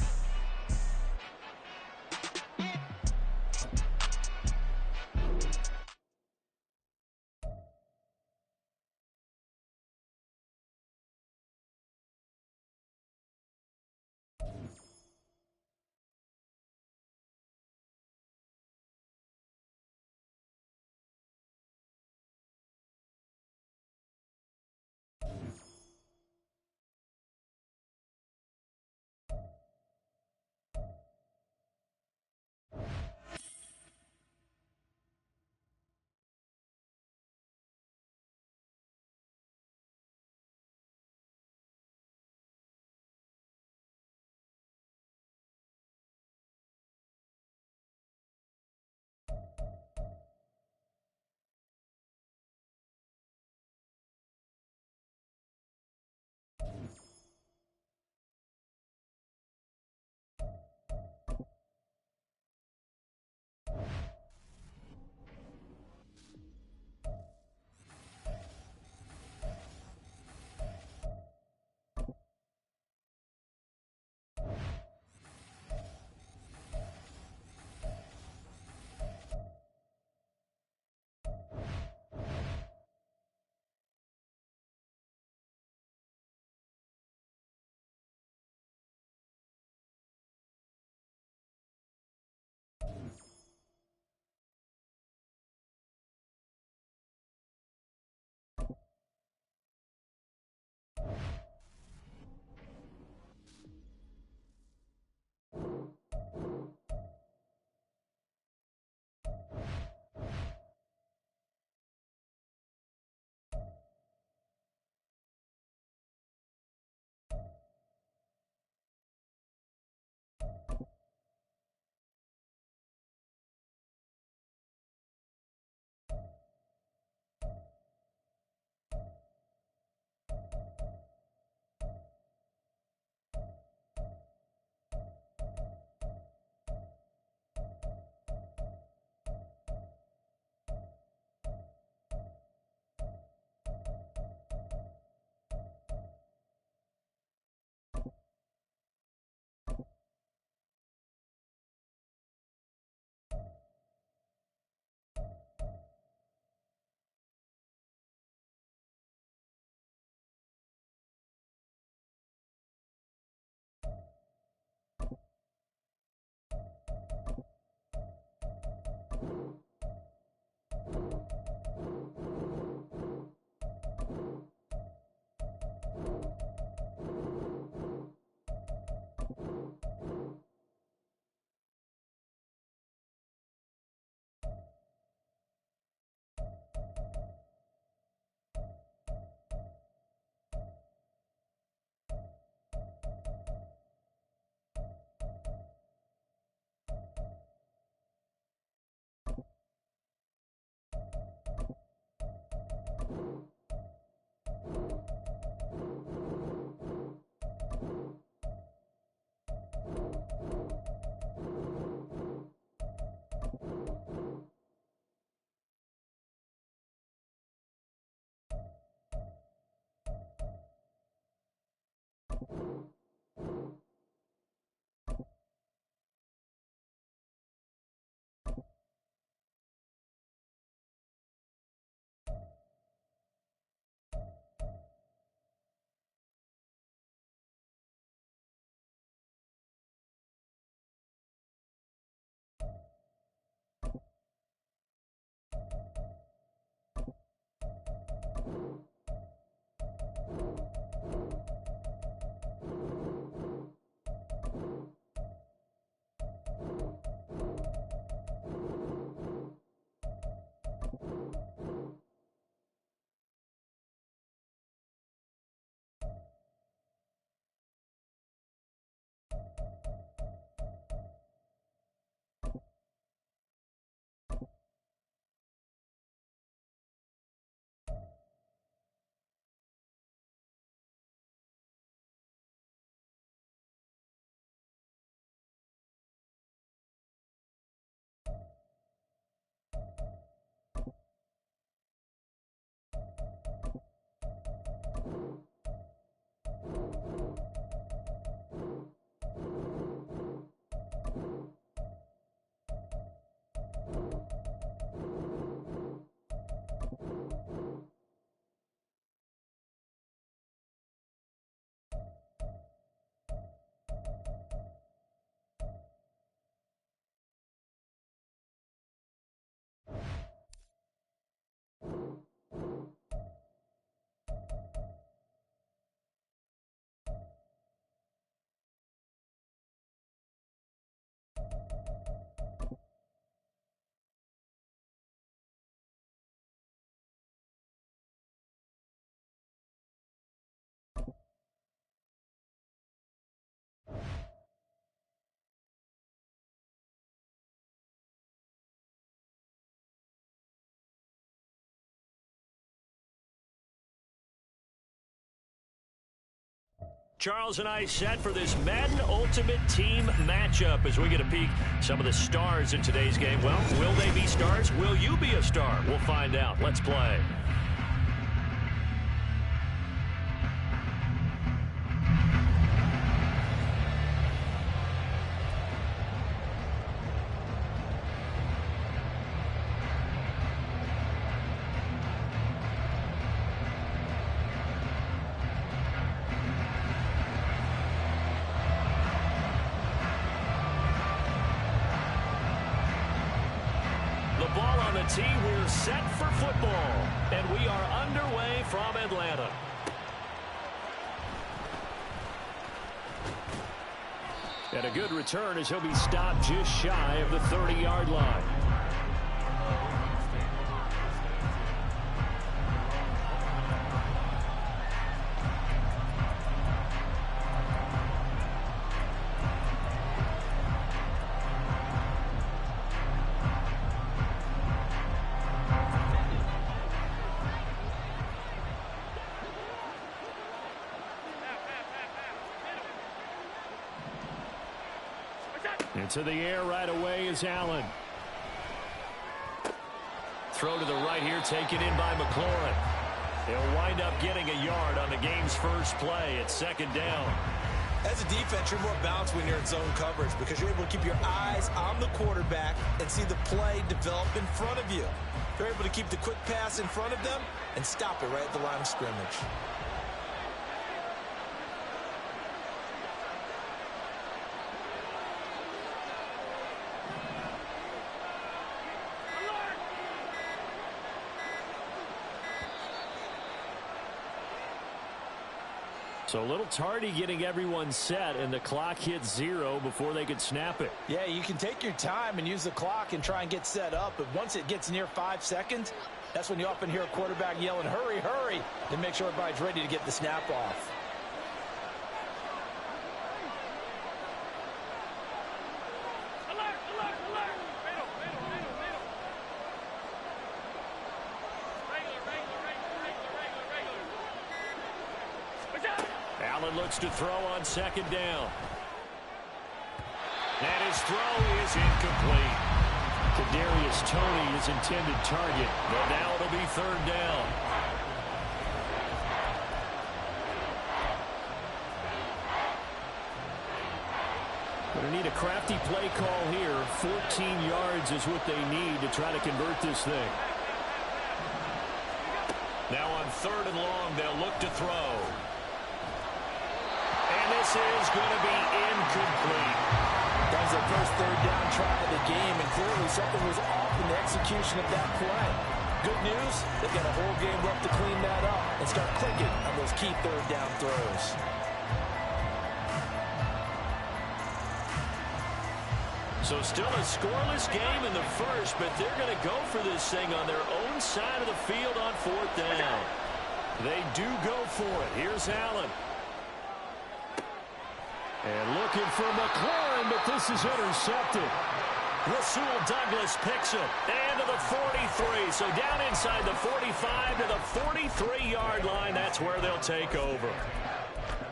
Charles and I set for this Madden Ultimate Team matchup as we get a peek some of the stars in today's game. Well, will they be stars? Will you be a star? We'll find out. Let's play. Ball on the tee. We're set for football, and we are underway from Atlanta. And a good return as he'll be stopped just shy of the 30-yard line. Into the air right away is Allen. Throw to the right here, taken in by McLaurin. He'll wind up getting a yard on the game's first play at second down. As a defense, you're more balanced when you're in zone coverage because you're able to keep your eyes on the quarterback and see the play develop in front of you. You're able to keep the quick pass in front of them and stop it right at the line of scrimmage. So a little tardy getting everyone set, and the clock hits 0 before they could snap it. Yeah, you can take your time and use the clock and try and get set up, but once it gets near 5 seconds, that's when you often hear a quarterback yelling, hurry, hurry, to make sure everybody's ready to get the snap off. Allen looks to throw on second down. And his throw is incomplete. Kadarius Toney, his intended target. But now it'll be third down. Going to need a crafty play call here. 14 yards is what they need to try to convert this thing. Now on third and long, they'll look to throw. And this is going to be incomplete. That was the first third down try of the game, and clearly something was off in the execution of that play. Good news, they've got a whole game left to clean that up and start clicking on those key third down throws. So still a scoreless game in the first, but they're going to go for this thing on their own side of the field on fourth down. They do go for it. Here's Allen. And looking for McLaurin, but this is intercepted. Rasul Douglas picks it. And to the 43. So down inside the 45 to the 43-yard line. That's where they'll take over.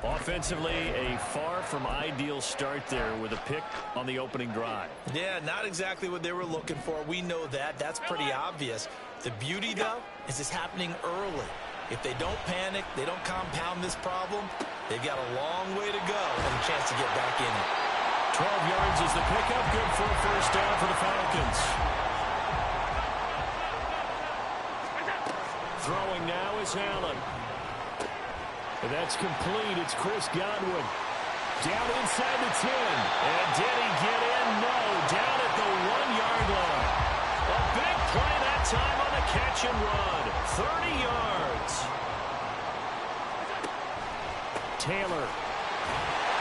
Offensively, a far from ideal start there with a pick on the opening drive. Yeah, not exactly what they were looking for. We know that. That's pretty obvious. The beauty, though, is it's happening early. If they don't panic, they don't compound this problem, they've got a long way to go and a chance to get back in it. 12 yards is the pickup. Good for a first down for the Falcons. Throwing now is Allen. And that's complete. It's Chris Godwin. Down inside the 10. And did he get in? No. Down at the 1-yard line. A big play that time on the catch and run. 30 yards. Taylor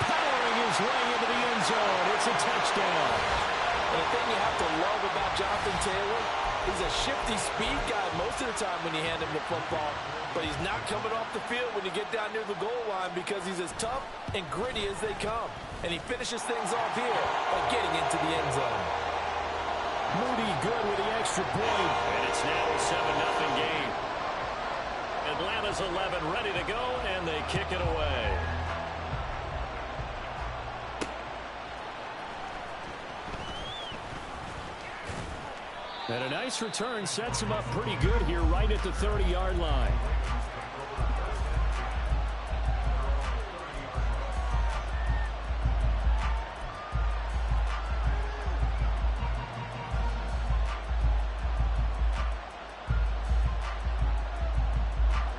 powering his way into the end zone. It's a touchdown. And the thing you have to love about Jonathan Taylor, he's a shifty speed guy most of the time when you hand him the football. But he's not coming off the field when you get down near the goal line because he's as tough and gritty as they come. And he finishes things off here by getting into the end zone. Moody good with the extra point. And it's now a 7-0 game. Atlanta's 11 ready to go, and they kick it away. And a nice return sets him up pretty good here right at the 30-yard line.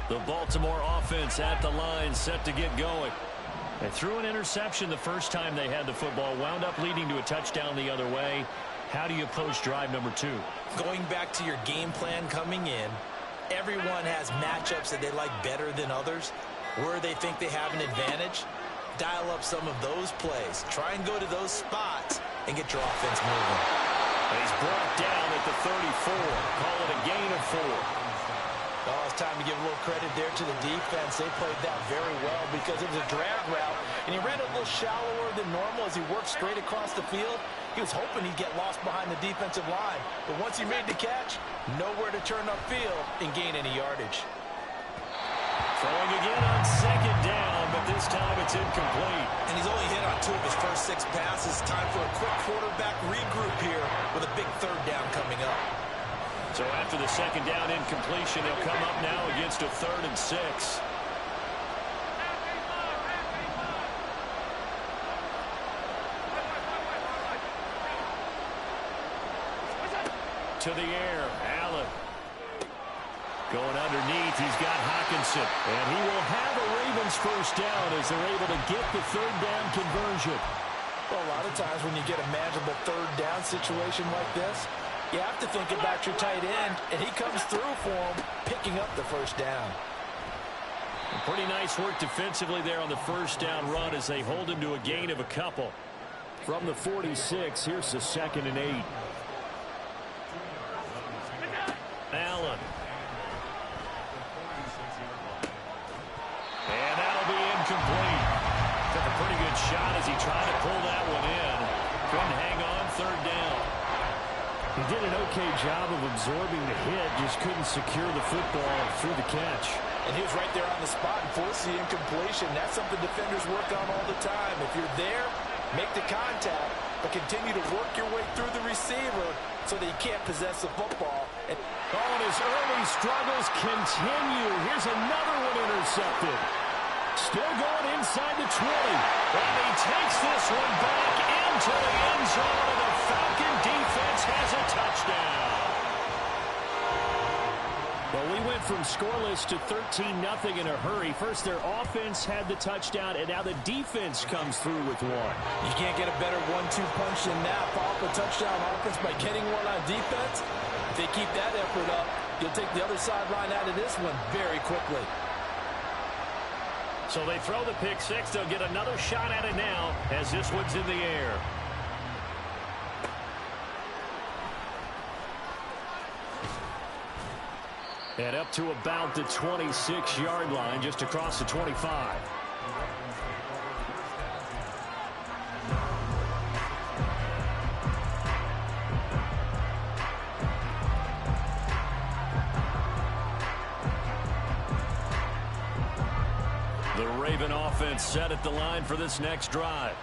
The Baltimore offense at the line, set to get going. They threw an interception the first time they had the football, wound up leading to a touchdown the other way. How do you approach drive number 2? Going back to your game plan coming in, everyone has matchups that they like better than others. Where they think they have an advantage, dial up some of those plays. Try and go to those spots and get your offense moving. And he's brought down at the 34. Call it a gain of 4. Oh, it's time to give a little credit there to the defense. They played that very well because it was a drag route, and he ran a little shallower than normal as he worked straight across the field. He was hoping he'd get lost behind the defensive line, but once he made the catch, nowhere to turn upfield and gain any yardage. Throwing again on second down, but this time it's incomplete. And he's only hit on 2 of his first 6 passes. Time for a quick quarterback regroup here with a big third down coming up. So after the second down incompletion, they'll come up now against a 3rd and 6. To the air, Allen. Going underneath, he's got Hockenson. And he will have a Ravens first down as they're able to get the 3rd down conversion. Well, a lot of times when you get a manageable 3rd down situation like this, you have to think about your tight end, and he comes through for him, picking up the first down. Pretty nice work defensively there on the first down run as they hold him to a gain of a couple. From the 46, here's the 2nd and 8. Allen. And that'll be incomplete. Took a pretty good shot as he tried to pull that one in. Couldn't hang on 3rd down. He did an okay job of absorbing the hit, just couldn't secure the football through the catch. And he was right there on the spot and forced the incompletion. That's something defenders work on all the time. If you're there, make the contact, but continue to work your way through the receiver so that you can't possess the football. And his early struggles continue. Here's another one intercepted. Still going inside the 20. And he takes this one back into the end zone, and the Falcon defense has a touchdown. Well, we went from scoreless to 13-0 in a hurry. First, their offense had the touchdown, and now the defense comes through with one. You can't get a better 1-2 punch than that. Follow up a touchdown offense by getting one on defense. If they keep that effort up, You'll take the other sideline out of this one very quickly. So they throw the pick six. They'll get another shot at it now as this one's in the air. And up to about the 26-yard line, just across the 25. The Raven offense set at the line for this next drive.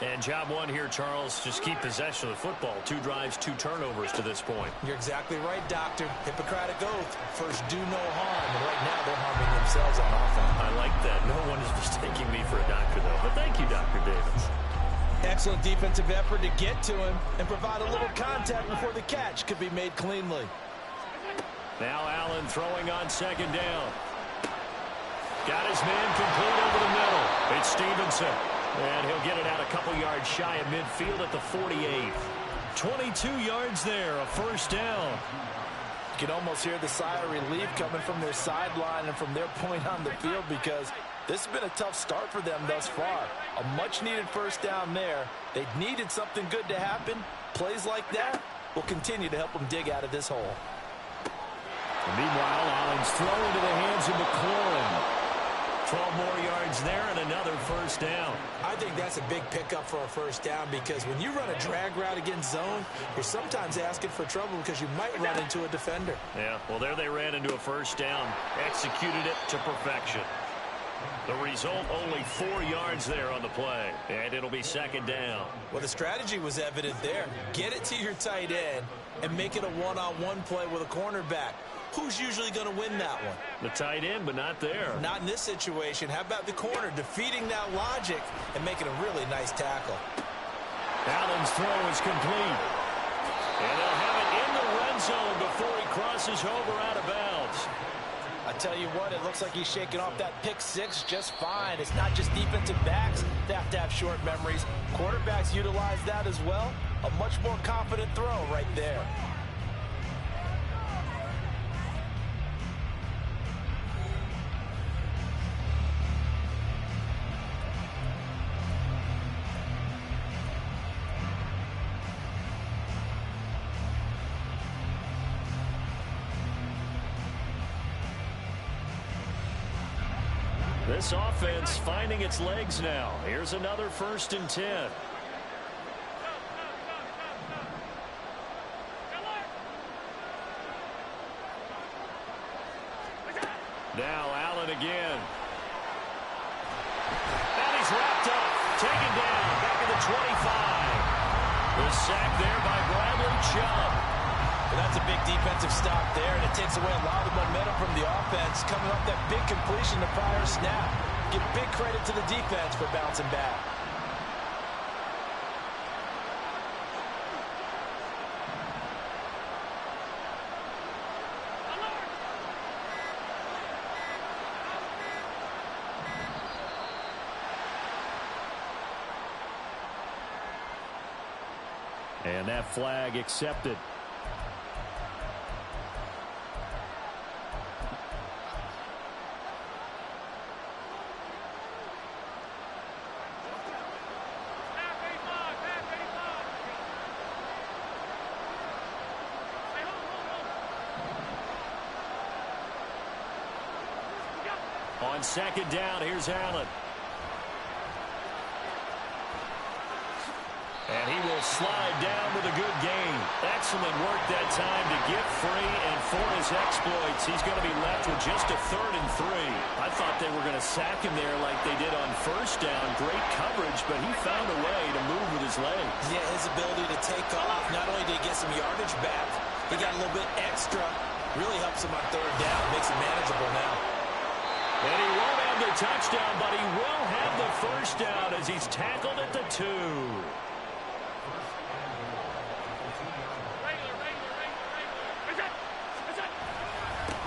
And job one here, Charles, just keep possession of the football. 2 drives, 2 turnovers to this point. You're exactly right, Doctor. Hippocratic oath. First, do no harm. And right now, they're harming themselves on offense. I like that. No one is mistaking me for a doctor, though. But thank you, Dr. Davis. Excellent defensive effort to get to him and provide a little contact before the catch could be made cleanly. Now Allen throwing on second down. Got his man complete over the middle. It's Stevenson. And he'll get it out a couple yards shy of midfield at the 48. 22 yards there, a first down. You can almost hear the sigh of relief coming from their sideline and from their point on the field because this has been a tough start for them thus far. A much-needed first down there. They needed something good to happen. Plays like that will continue to help them dig out of this hole. And meanwhile, Allen's throw into the hands of McLaurin. 12 more yards there and another first down. I think that's a big pickup for a first down because when you run a drag route against zone, you're sometimes asking for trouble because you might run into a defender. Yeah, well, there they ran into a first down. Executed it to perfection. The result, only 4 yards there on the play. And it'll be second down. Well, the strategy was evident there. Get it to your tight end and make it a one-on-one play with a cornerback. Who's usually going to win that one? The tight end, but not there. Not in this situation. How about the corner defeating that logic and making a really nice tackle? Allen's throw is complete. And they'll have it in the red zone before he crosses over out of bounds. I tell you what, it looks like he's shaking off that pick six just fine. It's not just defensive backs that have to have short memories. Quarterbacks utilize that as well. A much more confident throw right there. This offense finding its legs now. Here's another 1st and 10. Now Allen again. And he's wrapped up. Taken down. Back at the 25. The sack there by Bradley Chubb. Well, that's a big defensive stop there, and it takes away a lot of the momentum from the offense. Coming up that big completion the prior snap. Give big credit to the defense for bouncing back. And that flag accepted. On second down, here's Allen. And he will slide down with a good gain. Excellent work that time to get free, and for his exploits, he's going to be left with just a 3rd and 3. I thought they were going to sack him there like they did on first down. Great coverage, but he found a way to move with his legs. Yeah, his ability to take off. Not only did he get some yardage back, he got a little bit extra. Really helps him on 3rd down. Makes it manageable now. And he won't have the touchdown, but he will have the first down as he's tackled at the 2.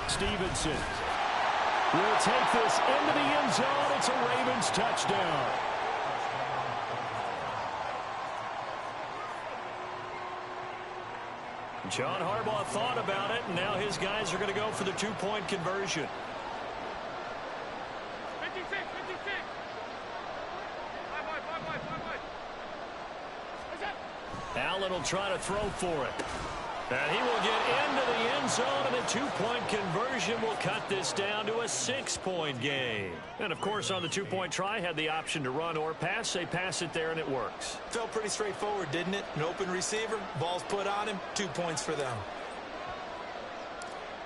Stevenson will take this into the end zone. It's a Ravens touchdown. John Harbaugh thought about it, and now his guys are going to go for the two-point conversion. 56, 56. 5 wide, 5 wide, 5 wide. What's up? Allen will try to throw for it. And he will get into the end zone, and a two-point conversion will cut this down to a 6-point game. And, of course, on the two-point try, had the option to run or pass. They pass it there, and it works. Felt pretty straightforward, didn't it? An open receiver, ball's put on him, 2 points for them.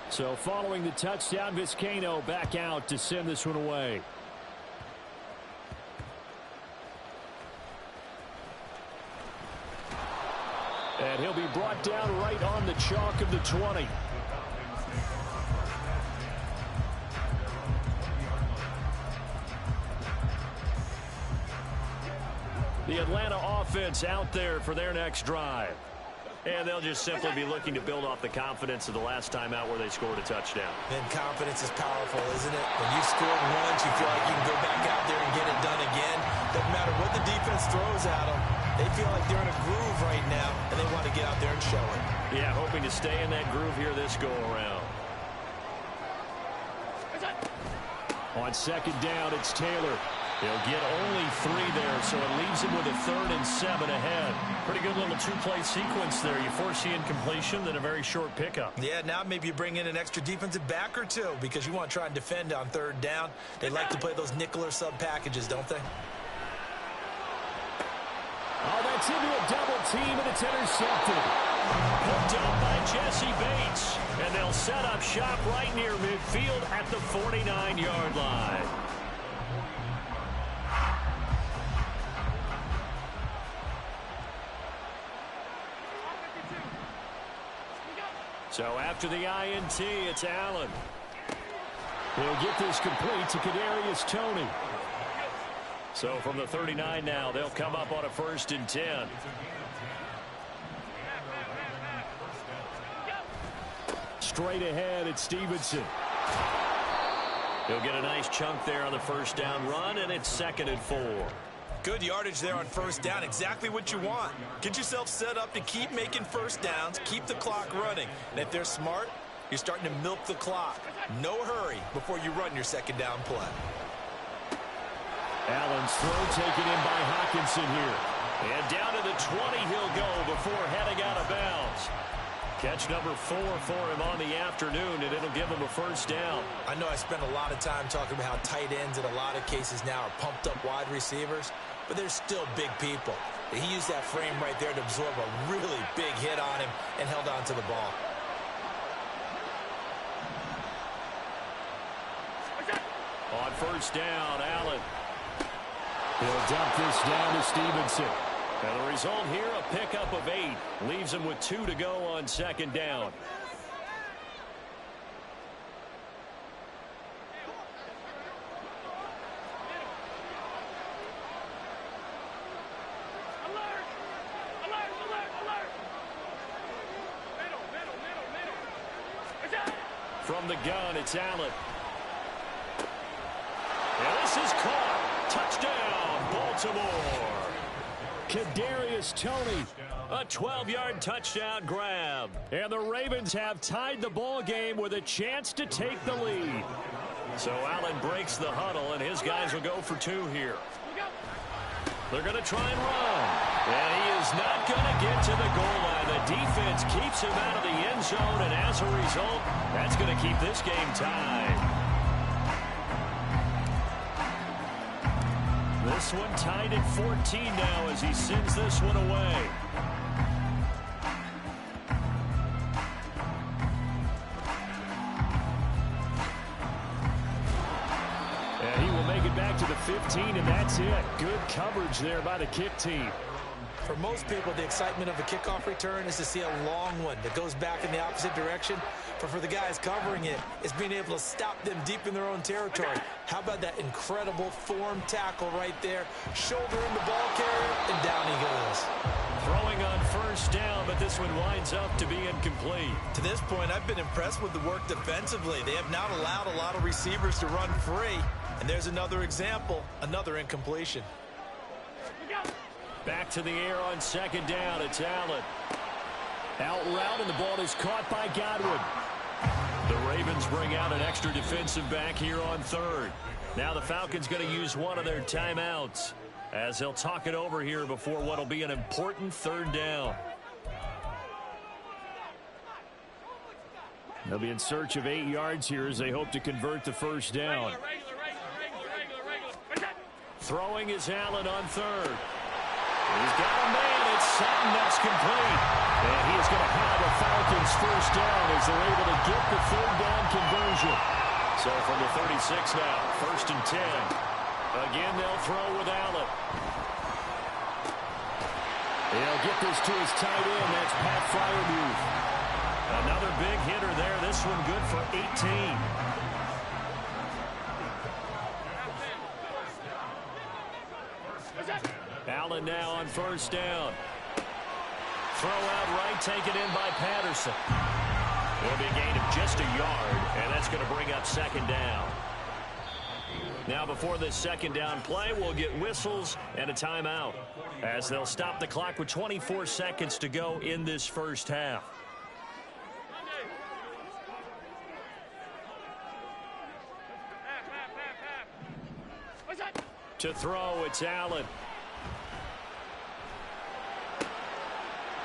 So following the touchdown, Vizcaino back out to send this one away. And he'll be brought down right on the chalk of the 20. The Atlanta offense out there for their next drive. And they'll just simply be looking to build off the confidence of the last time out where they scored a touchdown. And confidence is powerful, isn't it? When you scored once, you feel like you can go back out there and get it done again. Doesn't matter what the defense throws at them. They feel like they're in a groove right now, and they want to get out there and show it. Yeah, hoping to stay in that groove here this go-around. On second down, it's Taylor. He'll get only 3 there, so it leaves him with a 3rd and 7 ahead. Pretty good little two-play sequence there. You foresee incompletion, then a very short pickup. Yeah, now maybe you bring in an extra defensive back or two because you want to try and defend on 3rd down. They like to play those nickel or sub packages, don't they? Oh, that's into a double team, and it's intercepted. Hooked up by Jesse Bates. And they'll set up shop right near midfield at the 49-yard line. So after the INT, it's Allen. He'll get this complete to Kadarius Toney. So from the 39 now, they'll come up on a 1st and 10. Straight ahead, it's Stevenson. He'll get a nice chunk there on the 1st down run, and it's 2nd and 4. Good yardage there on 1st down. Exactly what you want. Get yourself set up to keep making 1st downs, keep the clock running. And if they're smart, you're starting to milk the clock. No hurry before you run your 2nd down play. Allen's throw taken in by Hockenson here. And down to the 20 he'll go before heading out of bounds. Catch number 4 for him on the afternoon, and it'll give him a 1st down. I know I spent a lot of time talking about how tight ends in a lot of cases now are pumped up wide receivers, but they're still big people. He used that frame right there to absorb a really big hit on him and held on to the ball. On 1st down, Allen. He'll dump this down to Stevenson. And the result here, a pickup of 8. Leaves him with 2 to go on 2nd down. From the gun, it's Allen. And this is caught. Touchdown, Baltimore. Kadarius Toney, a 12-yard touchdown grab. And the Ravens have tied the ball game with a chance to take the lead. So Allen breaks the huddle, and his guys will go for 2 here. They're going to try and run. And he is not going to get to the goal line. The defense keeps him out of the end zone, and as a result, that's going to keep this game tied. This one tied at 14 now as he sends this one away. And he will make it back to the 15, and that's it. Good coverage there by the kick team. For most people, the excitement of a kickoff return is to see a long one that goes back in the opposite direction. But for the guys covering it, it's being able to stop them deep in their own territory. How about that incredible form tackle right there? Shoulder in the ball carrier, and down he goes. Throwing on 1st down, but this one winds up to be incomplete. To this point, I've been impressed with the work defensively. They have not allowed a lot of receivers to run free. And there's another example, another incompletion. Back to the air on 2nd down. It's Allen. Out route, and the ball is caught by Godwin. The Ravens bring out an extra defensive back here on third. Now the Falcons going to use one of their timeouts as they'll talk it over here before what will be an important third down. They'll be in search of 8 yards here as they hope to convert the first down. Throwing is Allen on third. He's got a man. It's Sutton. That's complete. And he is going to have a Falcons first down as they're able to get the third down conversion. So from the 36 now, 1st and 10. Again, they'll throw with Allen. He'll get this to his tight end. That's Pat Freiermuth. Another big hitter there. This one good for 18. Allen now on first down. Throw out right, taken in by Patterson. It'll be a gain of just a yard, and that's going to bring up second down. Now before this second down play, we'll get whistles and a timeout as they'll stop the clock with 24 seconds to go in this first half. To throw, it's Allen.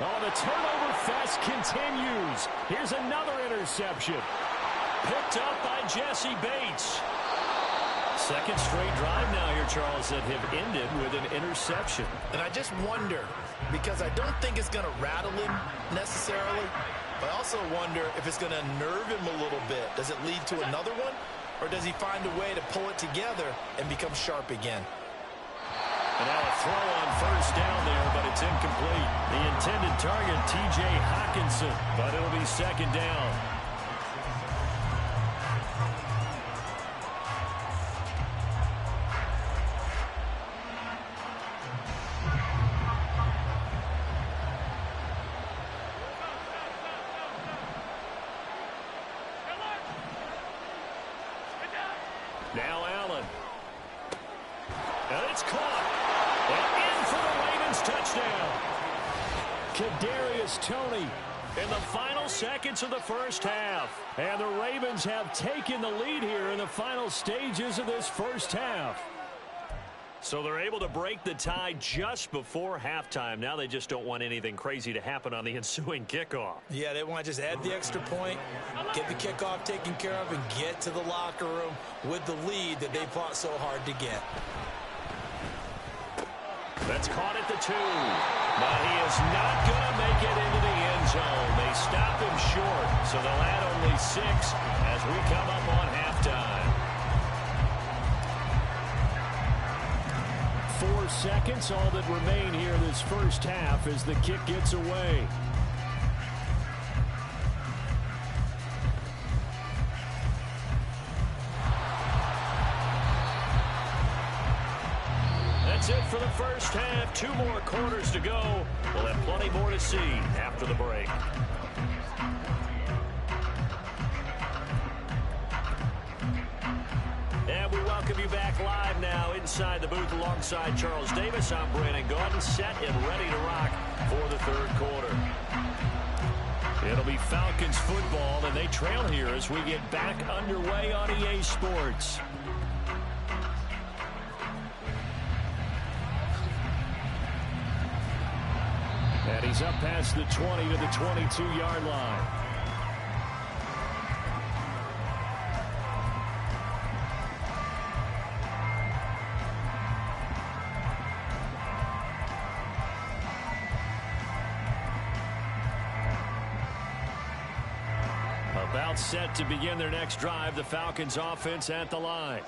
Oh, the turnover fest continues. Here's another interception. Picked up by Jesse Bates. Second straight drive now here, Charles, that have ended with an interception. And I just wonder, because I don't think it's going to rattle him necessarily, but I also wonder if it's going to nerve him a little bit. Does it lead to another one? Or does he find a way to pull it together and become sharp again? And now a throw on first down there, but it's incomplete. The intended target, T.J. Hockenson, but it'll be second down. Now Allen. And it's caught. And in for the Ravens touchdown. Kadarius Toney In the final seconds of the first half. and the Ravens have taken the lead here in the final stages of this first half. So they're able to break the tie just before halftime. Now they just don't want anything crazy to happen on the ensuing kickoff. Yeah, they want to just add the extra point, get the kickoff taken care of, and get to the locker room with the lead that they fought so hard to get. That's caught at the 2. But he is not going to make it into the end zone. They stop him short, so they'll add only 6 as we come up on halftime. 4 seconds, all that remain here this first half as the kick gets away. That's it for the first half. 2 more quarters to go. We'll have plenty more to see after the break. And we welcome you back live now inside the booth alongside Charles Davis. I'm Brandon Gaudin, set and ready to rock for the third quarter. It'll be Falcons football, and they trail here as we get back underway on EA Sports. And he's up past the 20 to the 22-yard line. About set to begin their next drive, the Falcons offense at the line.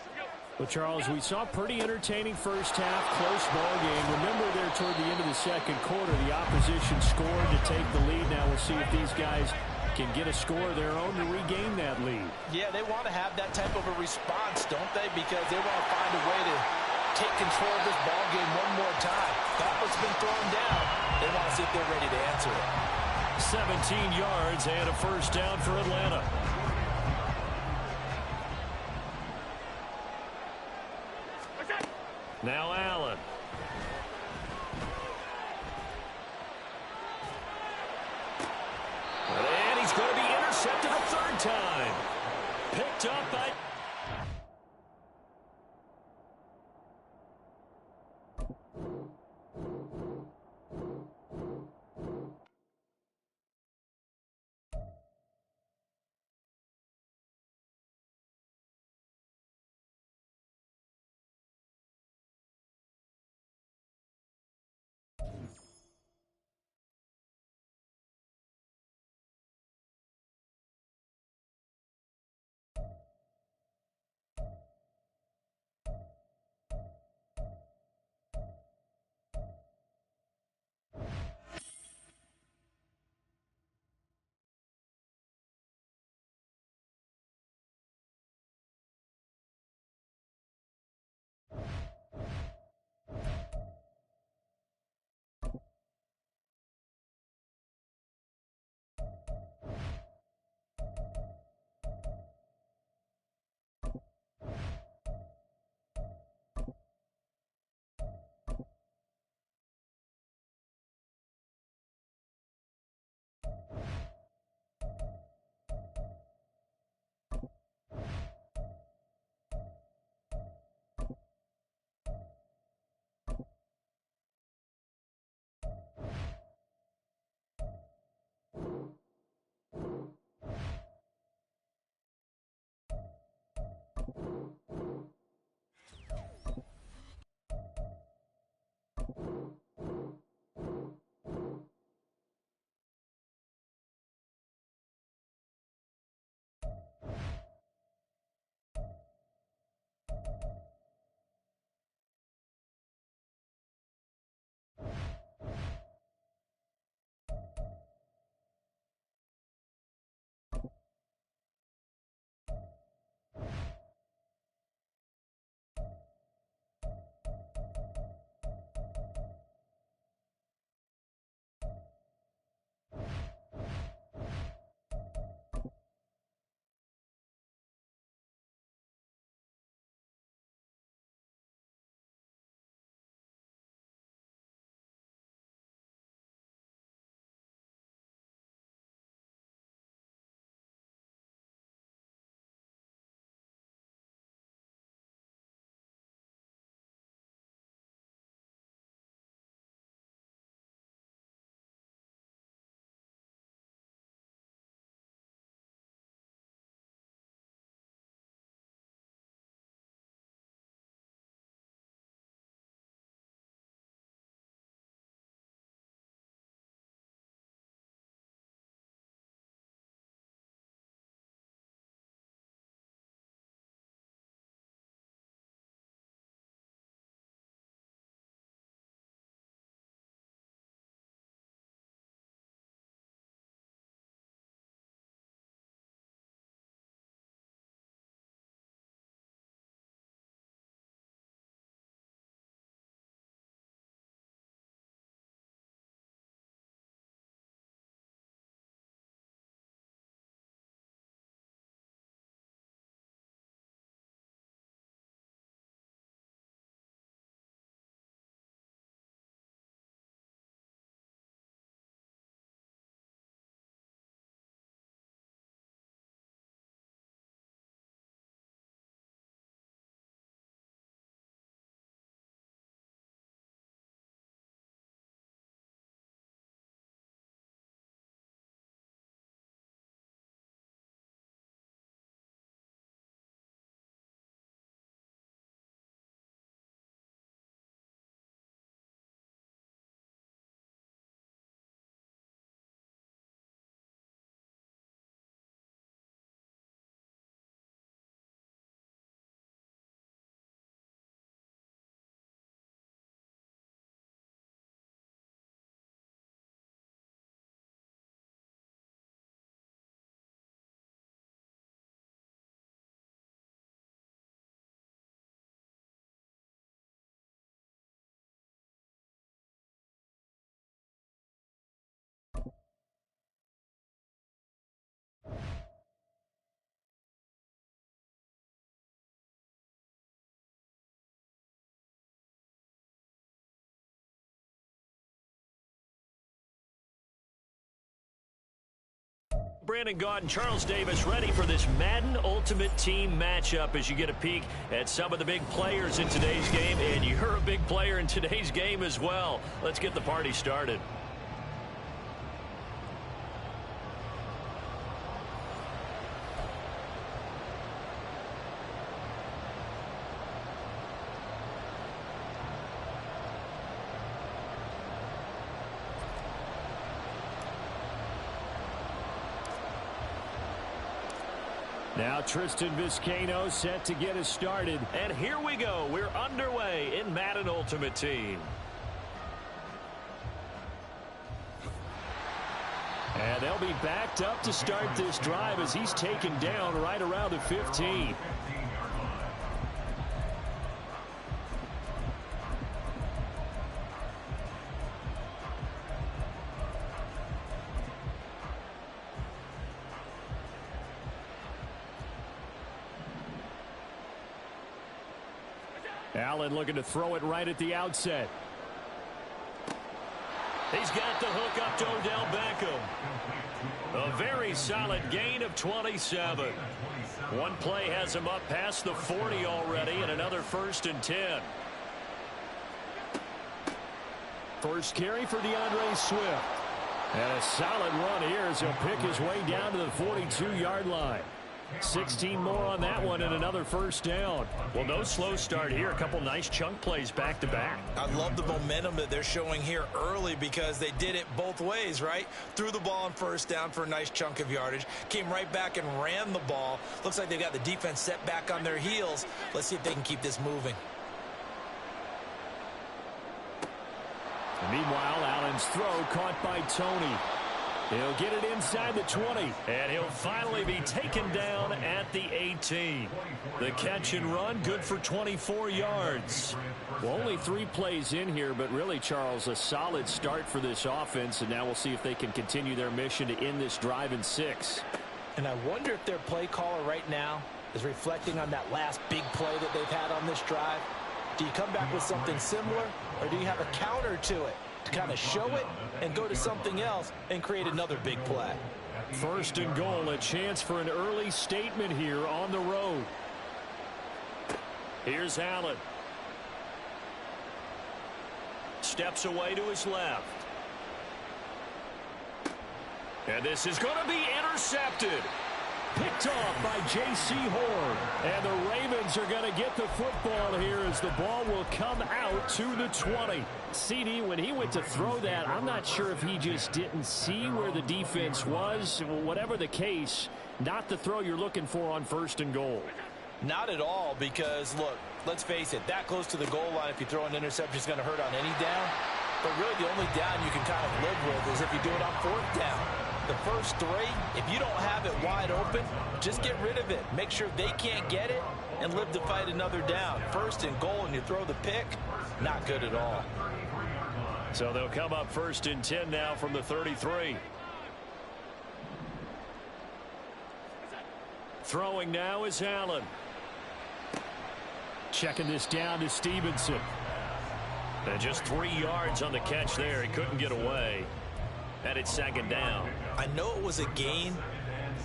Well, Charles, we saw a pretty entertaining first half, close ball game. Remember there toward the end of the second quarter, the opposition scored to take the lead. Now we'll see if these guys can get a score of their own to regain that lead. Yeah, they want to have that type of a response, don't they? Because they want to find a way to take control of this ball game one more time. Got what's been thrown down. They want to see if they're ready to answer it. 17 yards and a first down for Atlanta. Now Allen. picked up by... Brandon Gaud and Charles Davis ready for this Madden Ultimate Team matchup as you get a peek at some of the big players in today's game. And you're a big player in today's game as well. Let's get the party started. Now Tristan Vizcaino set to get us started. And here we go. We're underway in Madden Ultimate Team. And they'll be backed up to start this drive as he's taken down right around the 15. Allen looking to throw it right at the outset. He's got the hook up to Odell Beckham. A very solid gain of 27. One play has him up past the 40 already, and another 1st and 10. First carry for DeAndre Swift. And a solid run here as he'll pick his way down to the 42-yard line. 16 more on that one and another 1st down. Well, no slow start here. A couple nice chunk plays back to back. I love the momentum that they're showing here early because they did it both ways, right? Threw the ball on 1st down for a nice chunk of yardage. Came right back and ran the ball. Looks like they got the defense set back on their heels. Let's see if they can keep this moving. And meanwhile, Allen's throw caught by Tony. He'll get it inside the 20. And he'll finally be taken down at the 18. The catch and run, good for 24 yards. Well, only 3 plays in here, but really, Charles, a solid start for this offense. And now we'll see if they can continue their mission to end this drive in 6. And I wonder if their play caller right now is reflecting on that last big play that they've had on this drive. Do you come back with something similar, or do you have a counter to it to kind of show it and go to something else and create another big play? 1st and goal, a chance for an early statement here on the road. Here's Allen. Steps away to his left. And this is going to be intercepted. Picked off by J.C. Horn. And the Ravens are going to get the football here as the ball will come out to the 20. CD, when he went to throw that, I'm not sure if he just didn't see where the defense was. Whatever the case, not the throw you're looking for on 1st and goal. Not at all, because, look, let's face it, that close to the goal line, if you throw an interception, is going to hurt on any down. But really, the only down you can kind of live with is if you do it on 4th down. The first 3, if you don't have it wide open, just get rid of it. Make sure they can't get it and live to fight another down. 1st and goal and you throw the pick, not good at all. So they'll come up 1st and 10 now from the 33. Throwing now is Allen. Checking this down to Stevenson. And just 3 yards on the catch there. He couldn't get away. And it's 2nd down. I know it was a gain,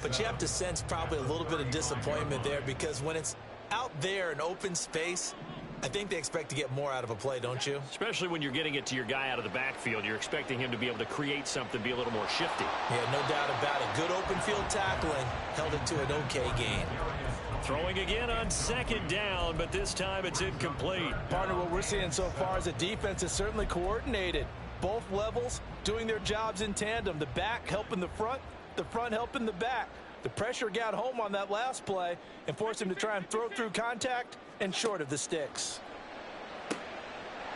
but you have to sense probably a little bit of disappointment there because when it's out there in open space, I think they expect to get more out of a play, don't you? Especially when you're getting it to your guy out of the backfield. You're expecting him to be able to create something, be a little more shifty. Yeah, no doubt about it. Good open field tackling. Held it to an okay gain. Throwing again on 2nd down, but this time it's incomplete. Partner, what we're seeing so far is a defense is certainly coordinated. Both levels doing their jobs in tandem. The back helping the front helping the back. The pressure got home on that last play and forced him to try and throw through contact and short of the sticks.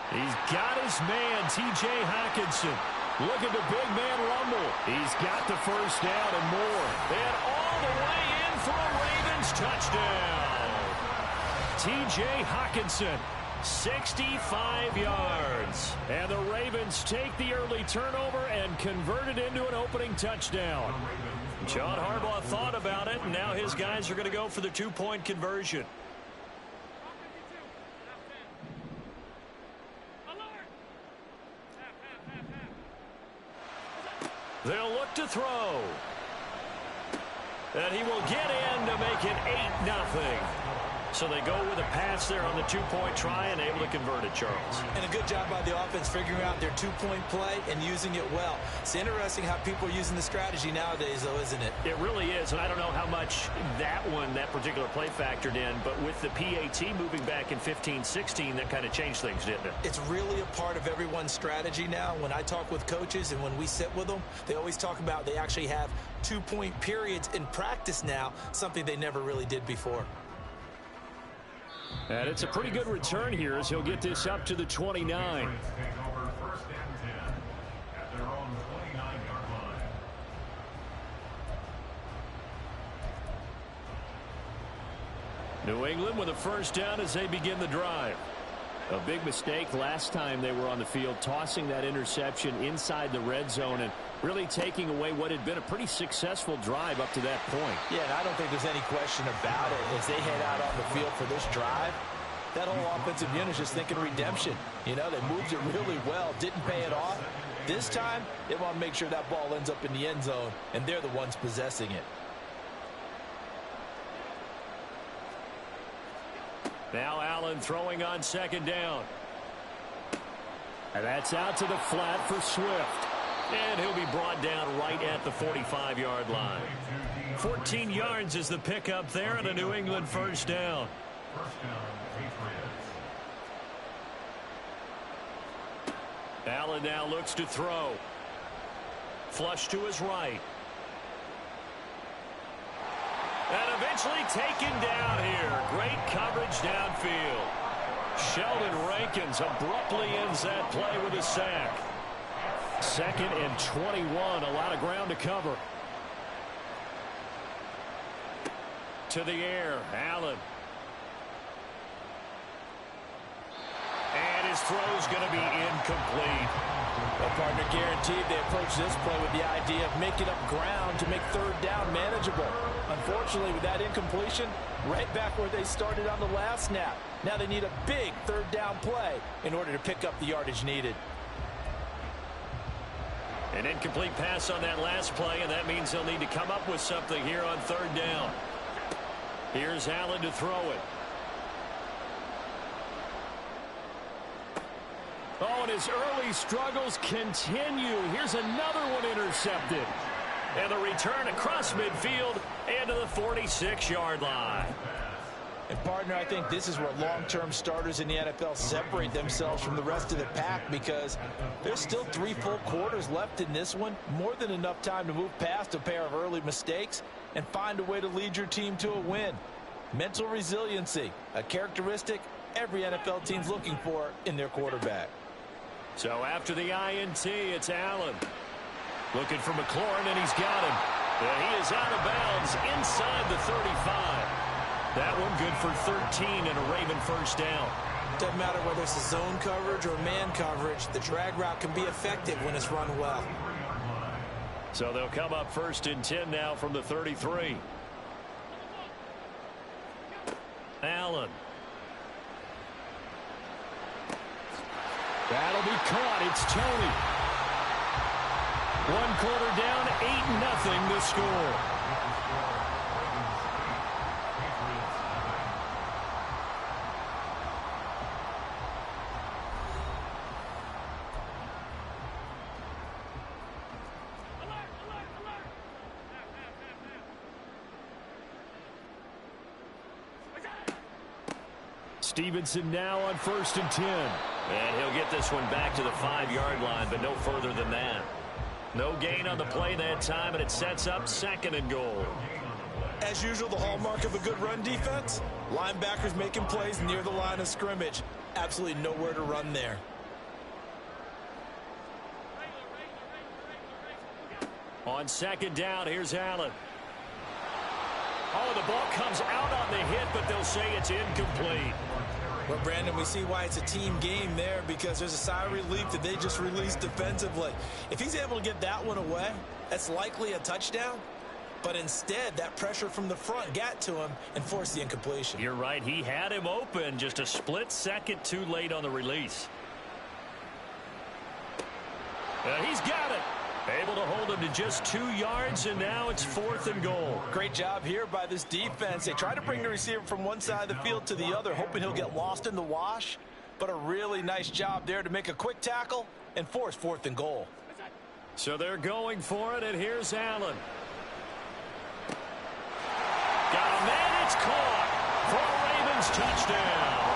He's got his man, T.J. Hockenson. Look at the big man rumble. He's got the 1st down and more. And all the way in for a Ravens touchdown. T.J. Hockenson, 65 yards. And the Ravens take the early turnover and convert it into an opening touchdown. John Harbaugh thought about it, and now his guys are going to go for the 2-point conversion. They'll look to throw. And he will get in to make it 8-0. So they go with a pass there on the two-point try and able to convert it, Charles. And a good job by the offense figuring out their two-point play and using it well. It's interesting how people are using the strategy nowadays, though, isn't it? It really is, and I don't know how much that particular play factored in, but with the PAT moving back in 15-16, that kind of changed things, didn't it? It's really a part of everyone's strategy now. When I talk with coaches and when we sit with them, they always talk about they actually have two-point periods in practice now, something they never really did before. And it's a pretty good return here as he'll get this up to the 29. Take over first and 10 at their own 29-yard line. New England with a first down as they begin the drive. A big mistake last time they were on the field, tossing that interception inside the red zone and really taking away what had been a pretty successful drive up to that point. Yeah, and I don't think there's any question about it. As they head out on the field for this drive, that whole offensive unit is just thinking redemption. You know, they moved it really well, didn't pay it off. This time, they want to make sure that ball ends up in the end zone, and they're the ones possessing it. Now Allen throwing on second down. And that's out to the flat for Swift. And he'll be brought down right at the 45-yard line. 14 yards is the pickup there and a New England first down. First down, Patriots. Allen now looks to throw. Flush to his right. And eventually taken down here. Great coverage downfield. Sheldon Rankins abruptly ends that play with a sack. 2nd and 21. A lot of ground to cover. To the air. Allen. And his throw's going to be incomplete. Well, partner, guaranteed they approach this play with the idea of making up ground to make third down manageable. Unfortunately, with that incompletion, right back where they started on the last snap. Now they need a big third down play in order to pick up the yardage needed. An incomplete pass on that last play, and that means they'll need to come up with something here on third down. Here's Allen to throw it. Oh, and his early struggles continue. Here's another one intercepted. And the return across midfield and to the 46-yard line. And, partner, I think this is where long-term starters in the NFL separate themselves from the rest of the pack because there's still 3 full quarters left in this one. More than enough time to move past a pair of early mistakes and find a way to lead your team to a win. Mental resiliency, a characteristic every NFL team's looking for in their quarterback. So after the INT, it's Allen. Looking for McLaurin, and he's got him. And he is out of bounds inside the 35. That one good for 13 and a Raven first down. Doesn't matter whether it's a zone coverage or man coverage, the drag route can be effective when it's run well. So they'll come up 1st and 10 now from the 33. Allen. That'll be caught. It's Tony. 1 quarter down, 8-0 the score. Stevenson now on 1st and 10. And he'll get this one back to the 5-yard line, but no further than that. No gain on the play that time, and it sets up 2nd and goal. As usual, the hallmark of a good run defense, linebackers making plays near the line of scrimmage. Absolutely nowhere to run there. On 2nd down, here's Allen. Oh, the ball comes out on the hit, but they'll say it's incomplete. Well, Brandon, we see why it's a team game there because there's a sigh of relief that they just released defensively. If he's able to get that one away, that's likely a touchdown. But instead, that pressure from the front got to him and forced the incompletion. You're right. He had him open, just a split second too late on the release. He's got it. Able to hold him to just 2 yards, and now it's 4th and goal. Great job here by this defense. They try to bring the receiver from one side of the field to the other, hoping he'll get lost in the wash. But a really nice job there to make a quick tackle and force 4th and goal. So they're going for it, and here's Allen. Got him, and it's caught for a Ravens touchdown.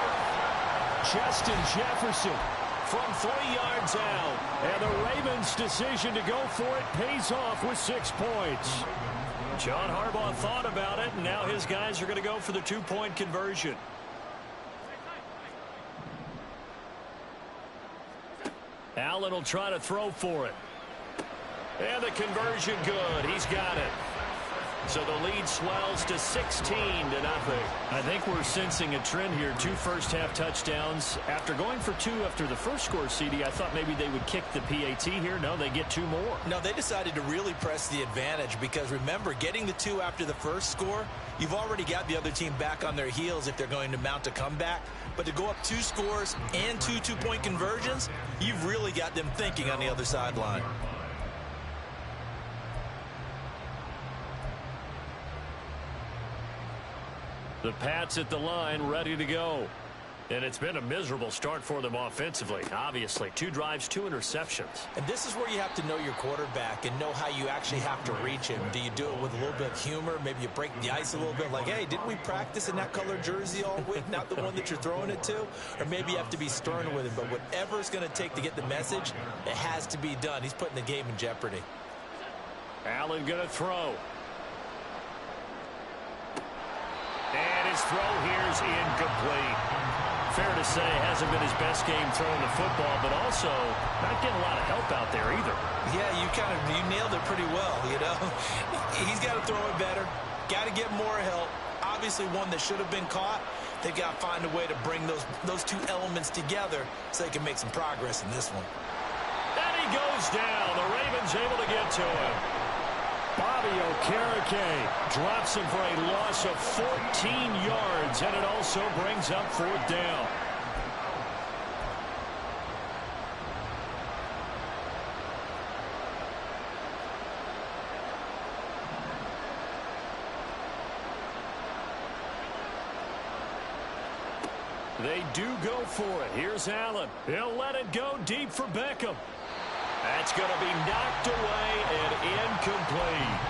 Justin Jefferson from 3 yards out. And the Ravens' decision to go for it pays off with 6 points. John Harbaugh thought about it, and now his guys are going to go for the 2-point conversion. Allen will try to throw for it. And the conversion good. He's got it. So the lead swells to 16-0. I think we're sensing a trend here. 2 first-half touchdowns. After going for 2 after the first score, CD, I thought maybe they would kick the PAT here. No, they get 2 more. No, they decided to really press the advantage because, remember, getting the 2 after the first score, you've already got the other team back on their heels if they're going to mount a comeback. But to go up 2 scores and 2 2-point conversions, you've really got them thinking on the other sideline. The Pats at the line, ready to go. And it's been a miserable start for them offensively, obviously. 2 drives, 2 interceptions. And this is where you have to know your quarterback and know how you actually have to reach him. Do you do it with a little bit of humor? Maybe you break the ice a little bit, like, hey, didn't we practice in that color jersey all week, not the one that you're throwing it to? Or maybe you have to be stern with him. But whatever it's going to take to get the message, it has to be done. He's putting the game in jeopardy. Allen going to throw. And his throw here's incomplete. Fair to say, hasn't been his best game throwing the football, but also not getting a lot of help out there either. Yeah, you nailed it pretty well, you know. He's got to throw it better. Got to get more help. Obviously one that should have been caught. They've got to find a way to bring those 2 elements together so they can make some progress in this one. And he goes down. The Ravens able to get to him. Bobby Okereke drops him for a loss of 14 yards, and it also brings up 4th down. They do go for it. Here's Allen. He'll let it go deep for Beckham. That's going to be knocked away and incomplete.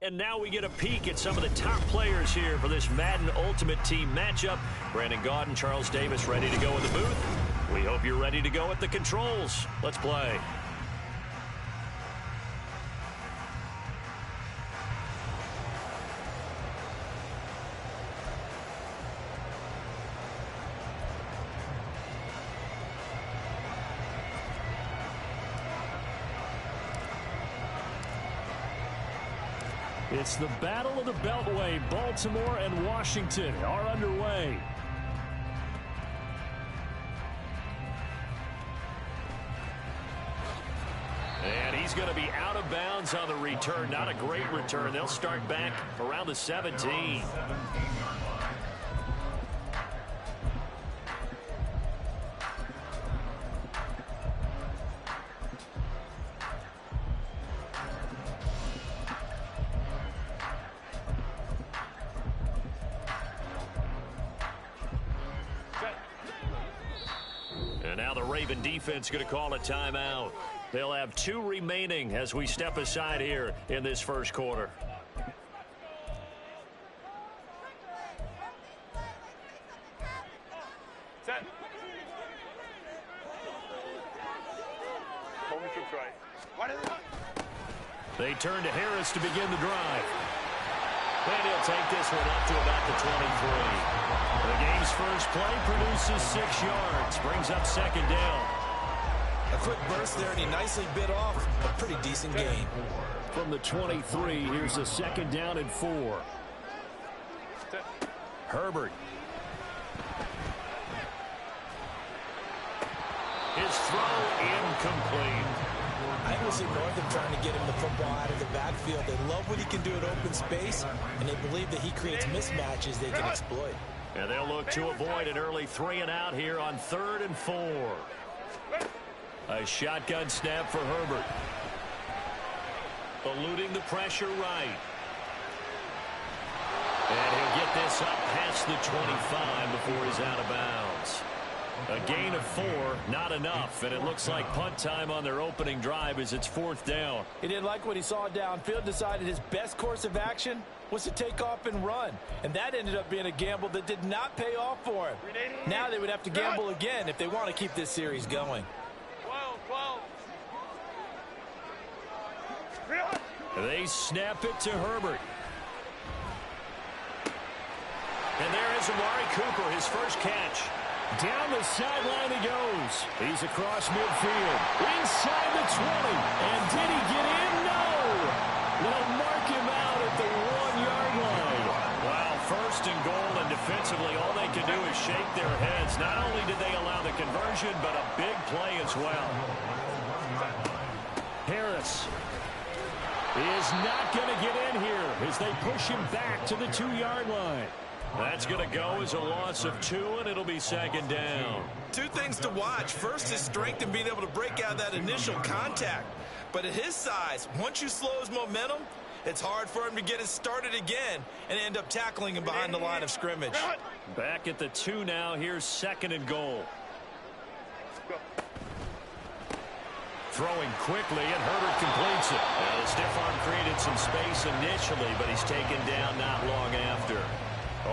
And now we get a peek at some of the top players here for this Madden Ultimate Team matchup. Brandon Gaudin, Charles Davis ready to go in the booth. We hope you're ready to go at the controls. Let's play. It's the Battle of the Beltway. Baltimore and Washington are underway. And he's going to be out of bounds on the return. Not a great return. They'll start back around the 17. And now the Raven defense going to call a timeout. They'll have 2 remaining as we step aside here in this first quarter. Set. Hold me to right. Why did They turn to Harris to begin the drive. And he'll take this one up to about the 23. The game's first play produces 6 yards. Brings up second down. A quick burst there, and he nicely bit off a pretty decent gain. From the 23, here's a second down and 4. Herbert. His throw incomplete. I think we'll see more of them trying to get him the football out of the backfield. They love what he can do at open space, and they believe that he creates mismatches they can exploit. And they'll look to avoid an early 3 and out here on 3rd and 4. A shotgun snap for Herbert. Eluding the pressure right. And he'll get this up past the 25 before he's out of bounds. A gain of 4, not enough, and it looks like punt time on their opening drive as it's 4th down. He didn't like what he saw downfield, decided his best course of action was to take off and run. And that ended up being a gamble that did not pay off for him. Now they would have to gamble again if they want to keep this series going. 12. They snap it to Herbert. And there is Amari Cooper, his first catch. Down the sideline he goes. He's across midfield. Inside the 20. And did he get in? No. They'll mark him out at the 1-yard line. Wow, 1st and goal, and defensively all they can do is shake their heads. Not only did they allow the conversion, but a big play as well. Harris is not going to get in here as they push him back to the 2-yard line. That's going to go as a loss of 2, and it'll be second down. 2 things to watch. First, his strength in being able to break out that initial contact. But at his size, once you slow his momentum, it's hard for him to get it started again and end up tackling him behind the line of scrimmage. Back at the 2 now. Here's 2nd and goal. Throwing quickly, and Herbert completes it. Now, the stiff arm created some space initially, but he's taken down not long after.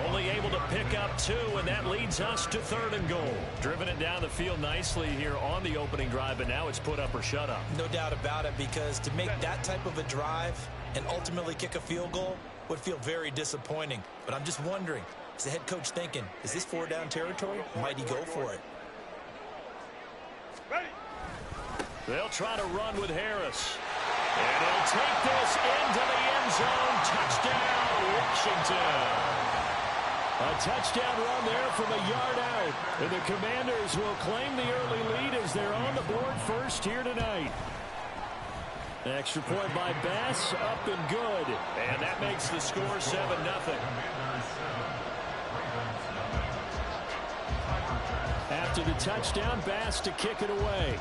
Only able to pick up 2, and that leads us to 3rd and goal. Driven it down the field nicely here on the opening drive, but now it's put up or shut up. No doubt about it, because to make that type of a drive and ultimately kick a field goal would feel very disappointing. But I'm just wondering, is the head coach thinking, is this 4-down territory? Might he go for it? They'll try to run with Harris. And he'll take this into the end zone. Touchdown, Washington. A touchdown run there from a yard out. And the Commanders will claim the early lead as they're on the board first here tonight. Extra point by Bass, up and good. And that makes the score 7-0. After the touchdown, Bass to kick it away.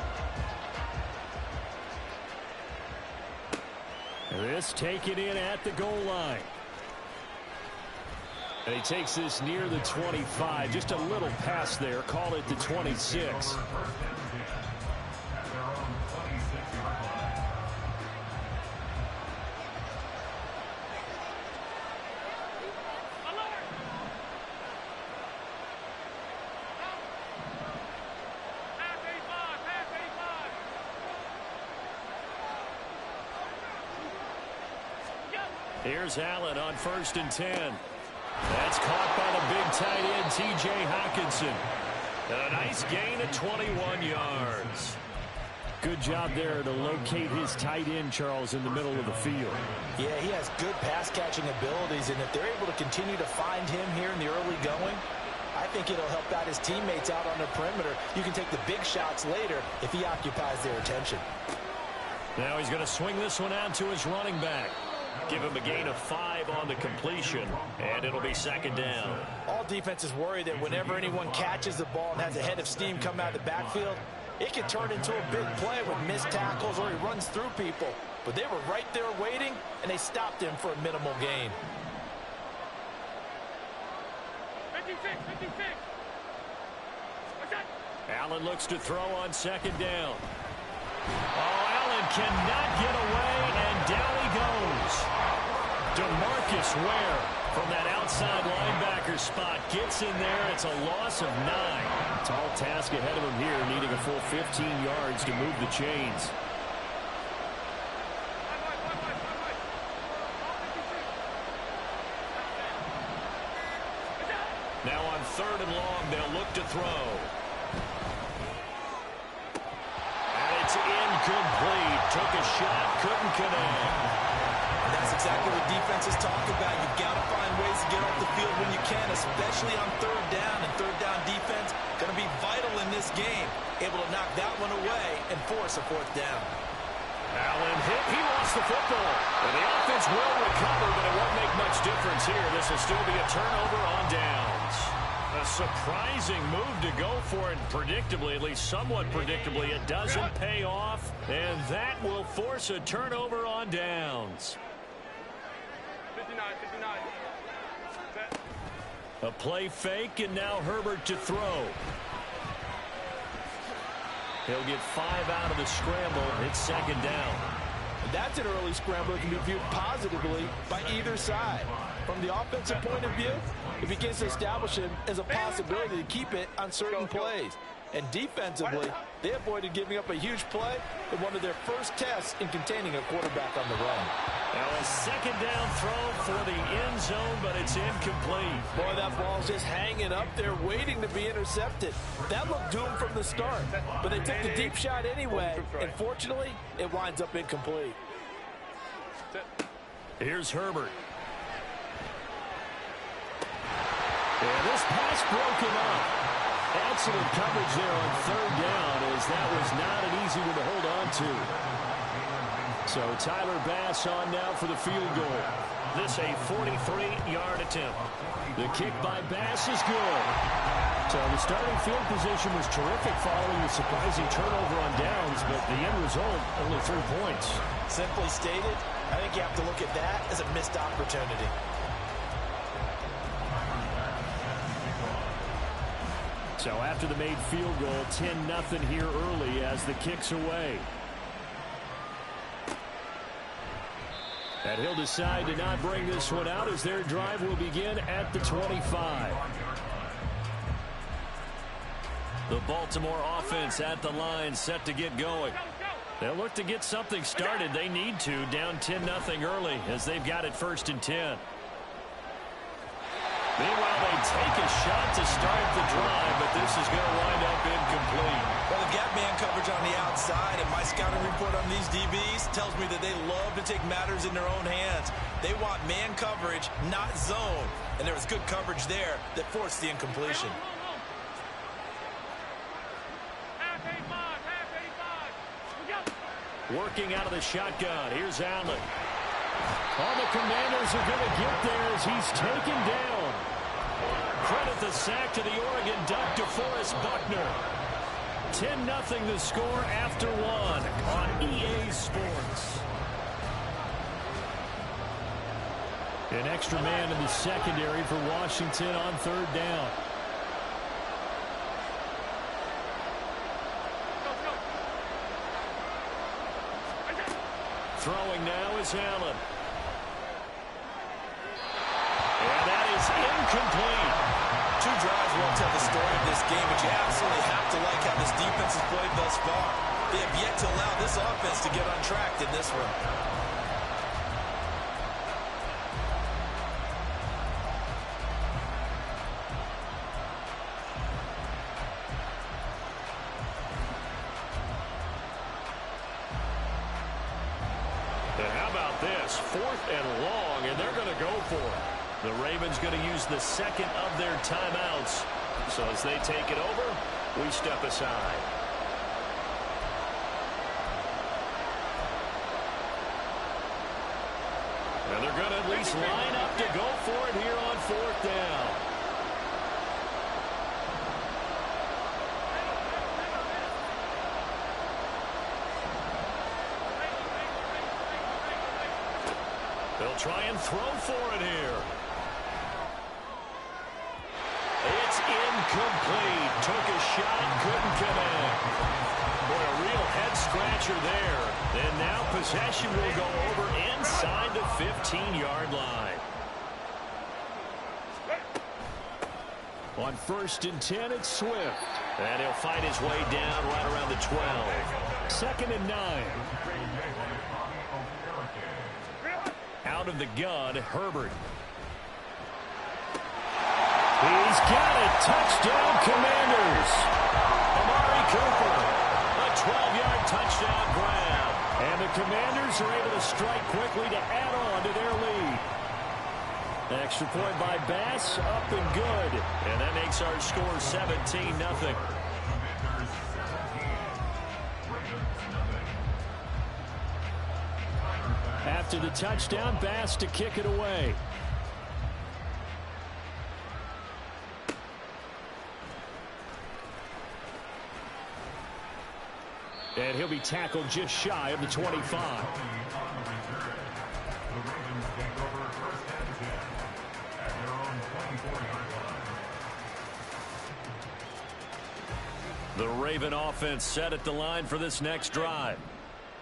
This taken in at the goal line. And he takes this near the 25. Just a little pass there. Call it the 26. Here's Allen on 1st and 10. That's caught by the big tight end, T.J. Hockenson. A nice gain of 21 yards. Good job there to locate his tight end, Charles, in the middle of the field. Yeah, he has good pass-catching abilities, and if they're able to continue to find him here in the early going, I think it'll help out his teammates out on the perimeter. You can take the big shots later if he occupies their attention. Now he's going to swing this one out to his running back. Give him a gain of 5 on the completion, and it'll be 2nd down. All defenses worry that whenever anyone catches the ball and has a head of steam come out of the backfield, it can turn into a big play with missed tackles or he runs through people. But they were right there waiting, and they stopped him for a minimal gain. 56. Allen looks to throw on 2nd down. Oh, Allen cannot get away, and down he goes. DeMarcus Ware from that outside linebacker spot gets in there. It's a loss of 9. Tall task ahead of him here, needing a full 15 yards to move the chains. Now on 3rd and long, they'll look to throw. And it's incomplete. Took a shot, couldn't connect. And that's exactly what defenses talk about. You've got to find ways to get off the field when you can, especially on 3rd down. And 3rd down defense going to be vital in this game. Able to knock that one away and force a 4th down. Allen hit. He lost the football. And the offense will recover, but it won't make much difference here. This will still be a turnover on downs. A surprising move to go for it. Predictably, at least somewhat predictably, it doesn't pay off. And that will force a turnover on downs. 59. A play fake, and now Herbert to throw. He'll get 5 out of the scramble. It's 2nd down. That's an early scramble that can be viewed positively by either side. From the offensive point of view, it begins to establish him as a possibility to keep it on certain plays. And defensively, they avoided giving up a huge play in one of their first tests in containing a quarterback on the run. Now a 2nd down throw for the end zone, but it's incomplete. Boy, that ball's just hanging up there waiting to be intercepted. That looked doomed from the start, but they took the deep shot anyway, and fortunately, it winds up incomplete. Here's Herbert. And this pass broken up. Excellent coverage there on 3rd down, as that was not an easy one to hold on to. So Tyler Bass on now for the field goal. This a 43-yard attempt. The kick by Bass is good. So the starting field position was terrific following the surprising turnover on downs, but the end result, only 3 points. Simply stated, I think you have to look at that as a missed opportunity. So after the made field goal, 10-0 here early as the kick's away. And he'll decide to not bring this one out as their drive will begin at the 25. The Baltimore offense at the line, set to get going. They'll look to get something started. They need to, down 10-0 early as they've got it 1st and 10. Meanwhile, they take a shot to start the drive, but this is going to wind up incomplete. Well, they've got man coverage on the outside, and my scouting report on these DBs tells me that they love to take matters in their own hands. They want man coverage, not zone. And there was good coverage there that forced the incompletion. Half 85. Working out of the shotgun. Here's Allen. All the Commanders are going to get there as he's taken down. Credit the sack to the Oregon Duck, DeForest Buckner. 10-0 the score after 1 on EA Sports. An extra man in the secondary for Washington on 3rd down. Throwing now is Allen. And that is incomplete. 2 drives won't tell the story of this game, but you absolutely have to like how this defense has played thus far. They have yet to allow this offense to get on track in this one. this? 4th and long, and they're going to go for it. The Ravens going to use the second of their timeouts. So as they take it over, we step aside. And they're going to at least line up to go for it here on 4th down. They'll try and throw for it here. It's incomplete. Took a shot, couldn't connect. Boy, a real head-scratcher there. And now possession will go over inside the 15-yard line. On 1st and 10, it's Swift. And he'll fight his way down right around the 12. 2nd and 9. Out of the gun, Herbert. He's got it. Touchdown, Commanders. Amari Cooper. A 12-yard touchdown grab. And the Commanders are able to strike quickly to add on to their lead. Extra point by Bass, up and good. And that makes our score 17-0. After the touchdown, Bass to kick it away. And he'll be tackled just shy of the 25. The Raven offense set at the line for this next drive.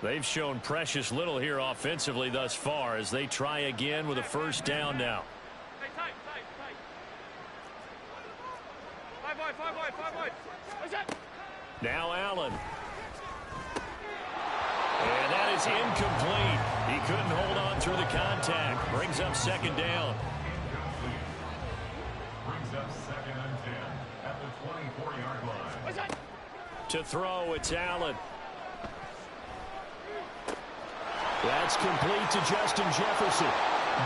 They've shown precious little here offensively thus far as they try again with a 1st down now. Hey, tight. 5 wide. What's that? Now Allen. And that is incomplete. He couldn't hold on through the contact. Brings up 2nd down. Brings up 2nd and 10 at the 24-yard line. What's that? To throw, it's Allen. That's complete to Justin Jefferson.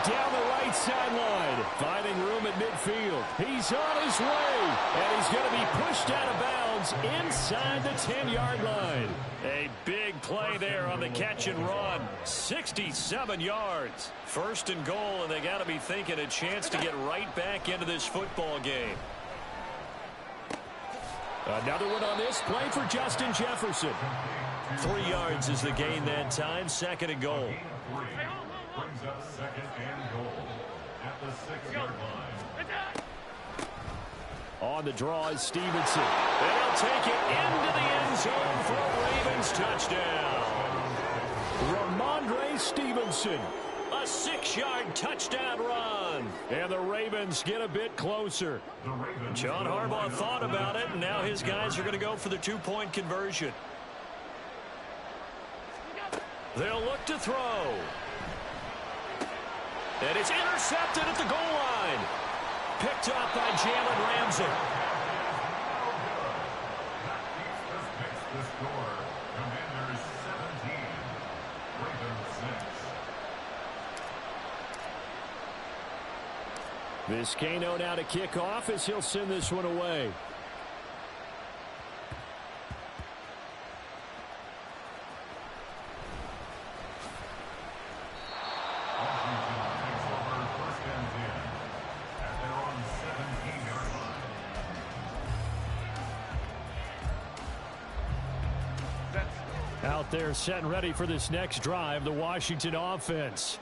Down the right sideline. Finding room at midfield. He's on his way. And he's going to be pushed out of bounds inside the 10-yard line. A big play there on the catch and run. 67 yards. 1st and goal, and they got to be thinking a chance to get right back into this football game. Another one on this play for Justin Jefferson. 3 yards is the gain that time. 2nd and goal. Brings up 2nd and goal at the 6-yard line. On the draw is Stevenson. They'll take it into the end zone for a Ravens touchdown. Ramondre Stevenson. A 6-yard touchdown run. And the Ravens get a bit closer. John Harbaugh thought about it, and now his guys are going to go for the 2-point conversion. They'll look to throw. And it's intercepted at the goal line. Picked up by Jalen Ramsey. Commanders 17, Ravens 6. Vizcaino now to kick off as he'll send this one away. Out there set and ready for this next drive, the Washington offense.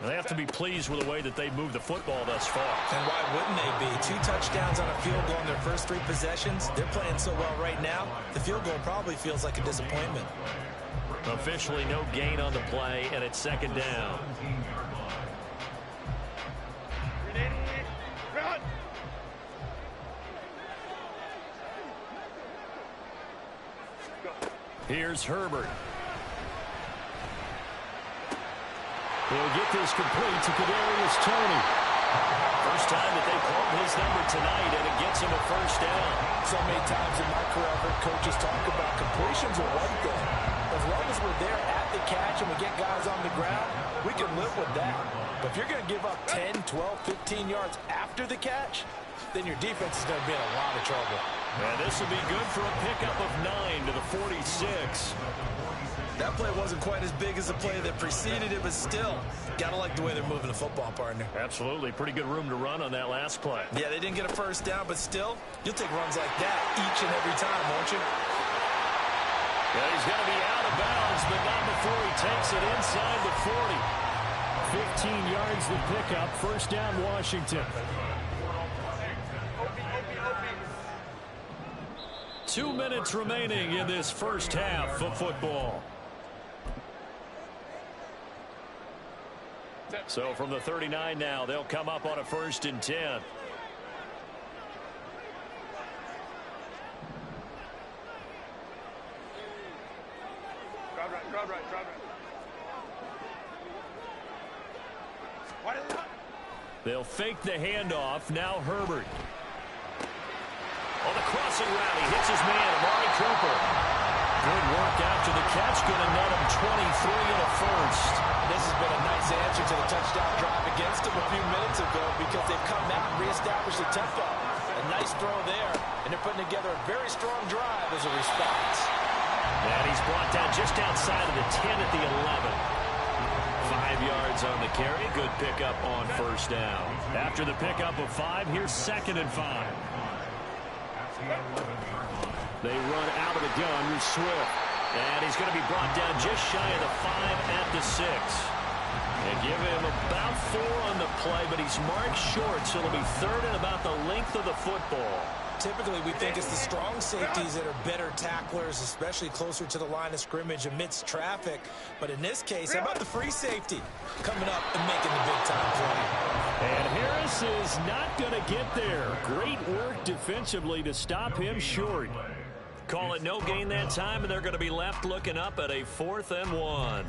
They have to be pleased with the way that they moved the football thus far. And why wouldn't they be? 2 touchdowns on a field goal in their first 3 possessions. They're playing so well right now, the field goal probably feels like a disappointment. Officially no gain on the play, and it's 2nd down. Here's Herbert. He'll get this complete to Kadarius Toney. First time that they called his number tonight, and it gets him a 1st down. So many times in my career, I've heard coaches talk about completions are one thing. As long as we're there at the the catch and we get guys on the ground, we can live with that. But if you're going to give up 10, 12, 15 yards after the catch, then your defense is going to be in a lot of trouble. And this will be good for a pickup of 9 to the 46. That play wasn't quite as big as the play that preceded it, but still, got to like the way they're moving the football, partner. Absolutely. Pretty good room to run on that last play. Yeah, they didn't get a first down, but still, you'll take runs like that each and every time, won't you? Yeah, he's going to be out of bounds, but not before he takes it inside the 40. 15 yards the pickup. First down, Washington. 2 minutes remaining in this first half of football. So from the 39 now, they'll come up on a 1st and 10. Grab right. They'll fake the handoff. Now Herbert. On the crossing route, he hits his man, Amari Cooper. Good work after the catch. Going to net him 23 and a first. This has been a nice answer to the touchdown drive against them a few minutes ago because they've come out and reestablished the tempo. A nice throw there, and they're putting together a very strong drive as a response. And he's brought down just outside of the 10 at the 11. 5 yards on the carry. Good pickup on first down. After the pickup of 5, here's 2nd and 5. They run out of the gun with Swift. And he's going to be brought down just shy of the 5 at the 6. They give him about 4 on the play, but he's marked short, so it'll be 3rd and about the length of the football. Typically, we think it's the strong safeties that are better tacklers, especially closer to the line of scrimmage amidst traffic. But in this case, how about the free safety coming up and making the big-time play? And Harris is not going to get there. Great work defensively to stop him short. Call it no gain that time, and they're going to be left looking up at a 4th and 1.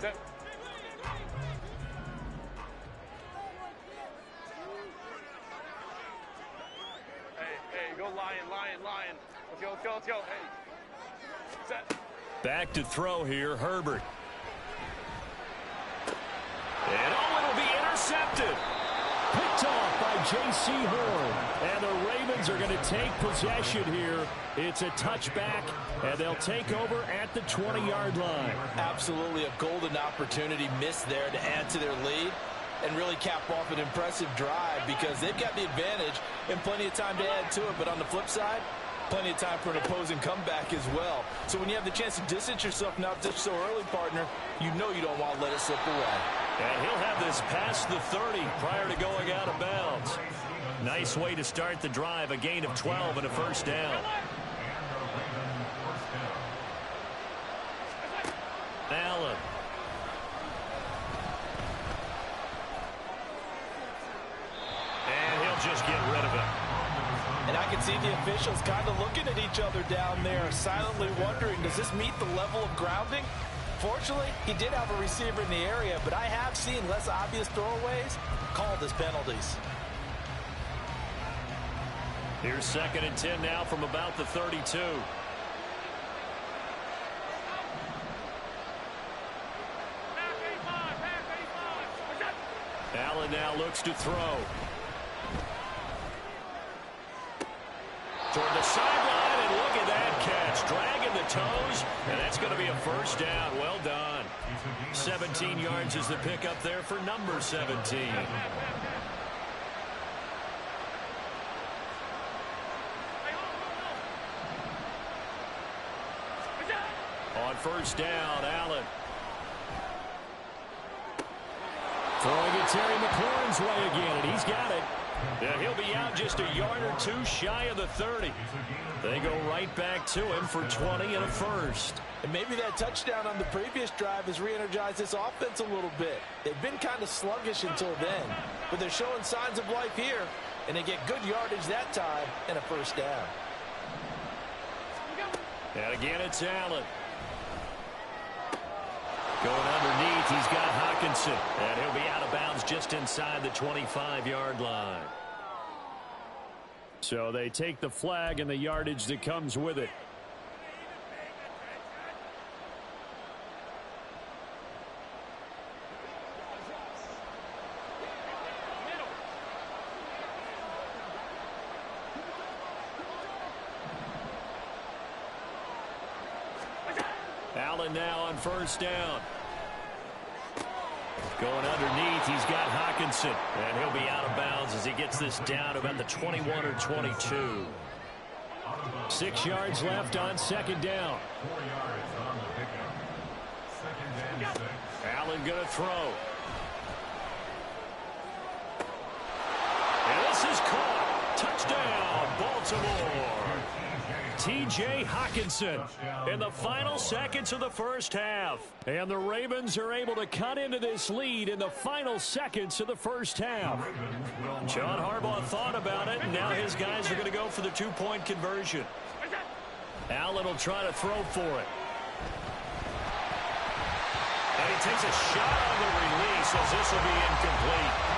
Hey, go lion. Let's go. Hey. Set. Back to throw here, Herbert. And it'll be intercepted. Picked off by J.C. Horn. And the Ravens are going to take possession here. It's a touchback, and they'll take over at the 20-yard line. Absolutely a golden opportunity missed there to add to their lead and really cap off an impressive drive because they've got the advantage and plenty of time to add to it. But on the flip side, plenty of time for an opposing comeback as well. So when you have the chance to distance yourself now just so early, partner, you know you don't want to let it slip away. And he'll have this past the 30 prior to going out of bounds. Nice way to start the drive, a gain of 12 and a first down. Allen. And he'll just get rid of it. And I can see the officials kind of looking at each other down there, silently wondering, does this meet the level of grounding? Fortunately, he did have a receiver in the area, but I have seen less obvious throwaways called as penalties. Here's 2nd and 10 now from about the 32. Allen now looks to throw. Toward the sideline, and look at that catch. Dragging the toes, and that's going to be a first down. Well done. 17 yards is the pickup there for number 17. On first down, Allen. Throwing it Terry McLaurin's way again, and he's got it. Yeah, he'll be out just a yard or two shy of the 30. They go right back to him for 20 and a first. And maybe that touchdown on the previous drive has re-energized this offense a little bit. They've been kind of sluggish until then, but they're showing signs of life here, and they get good yardage that time and a first down. And again, it's Allen. Going underneath, he's got Hockenson, and he'll be out of bounds just inside the 25-yard line. So they take the flag and the yardage that comes with it. Allen now on first down. Going underneath, he's got Hockenson. And he'll be out of bounds as he gets this down about the 21 or 22. 6 yards left on second down. 4 yards on the pickup. Second and 6. Allen going to throw. And this is caught. Touchdown, Baltimore. T.J. Hockenson in the final seconds of the first half. And the Ravens are able to cut into this lead in the final seconds of the first half. John Harbaugh thought about it, and now his guys are going to go for the two-point conversion. Allen will try to throw for it. And he takes a shot on the release as this will be incomplete.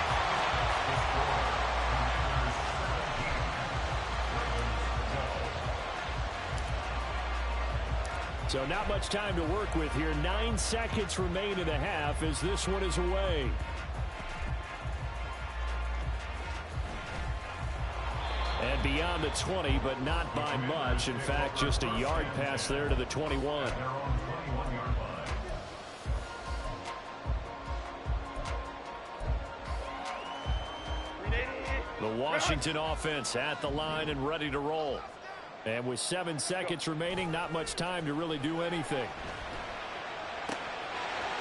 So not much time to work with here. 9 seconds remain in the half as this one is away. And beyond the 20, but not by much. In fact, just a yard pass there to the 21. The Washington offense at the line and ready to roll. And with 7 seconds remaining, not much time to really do anything.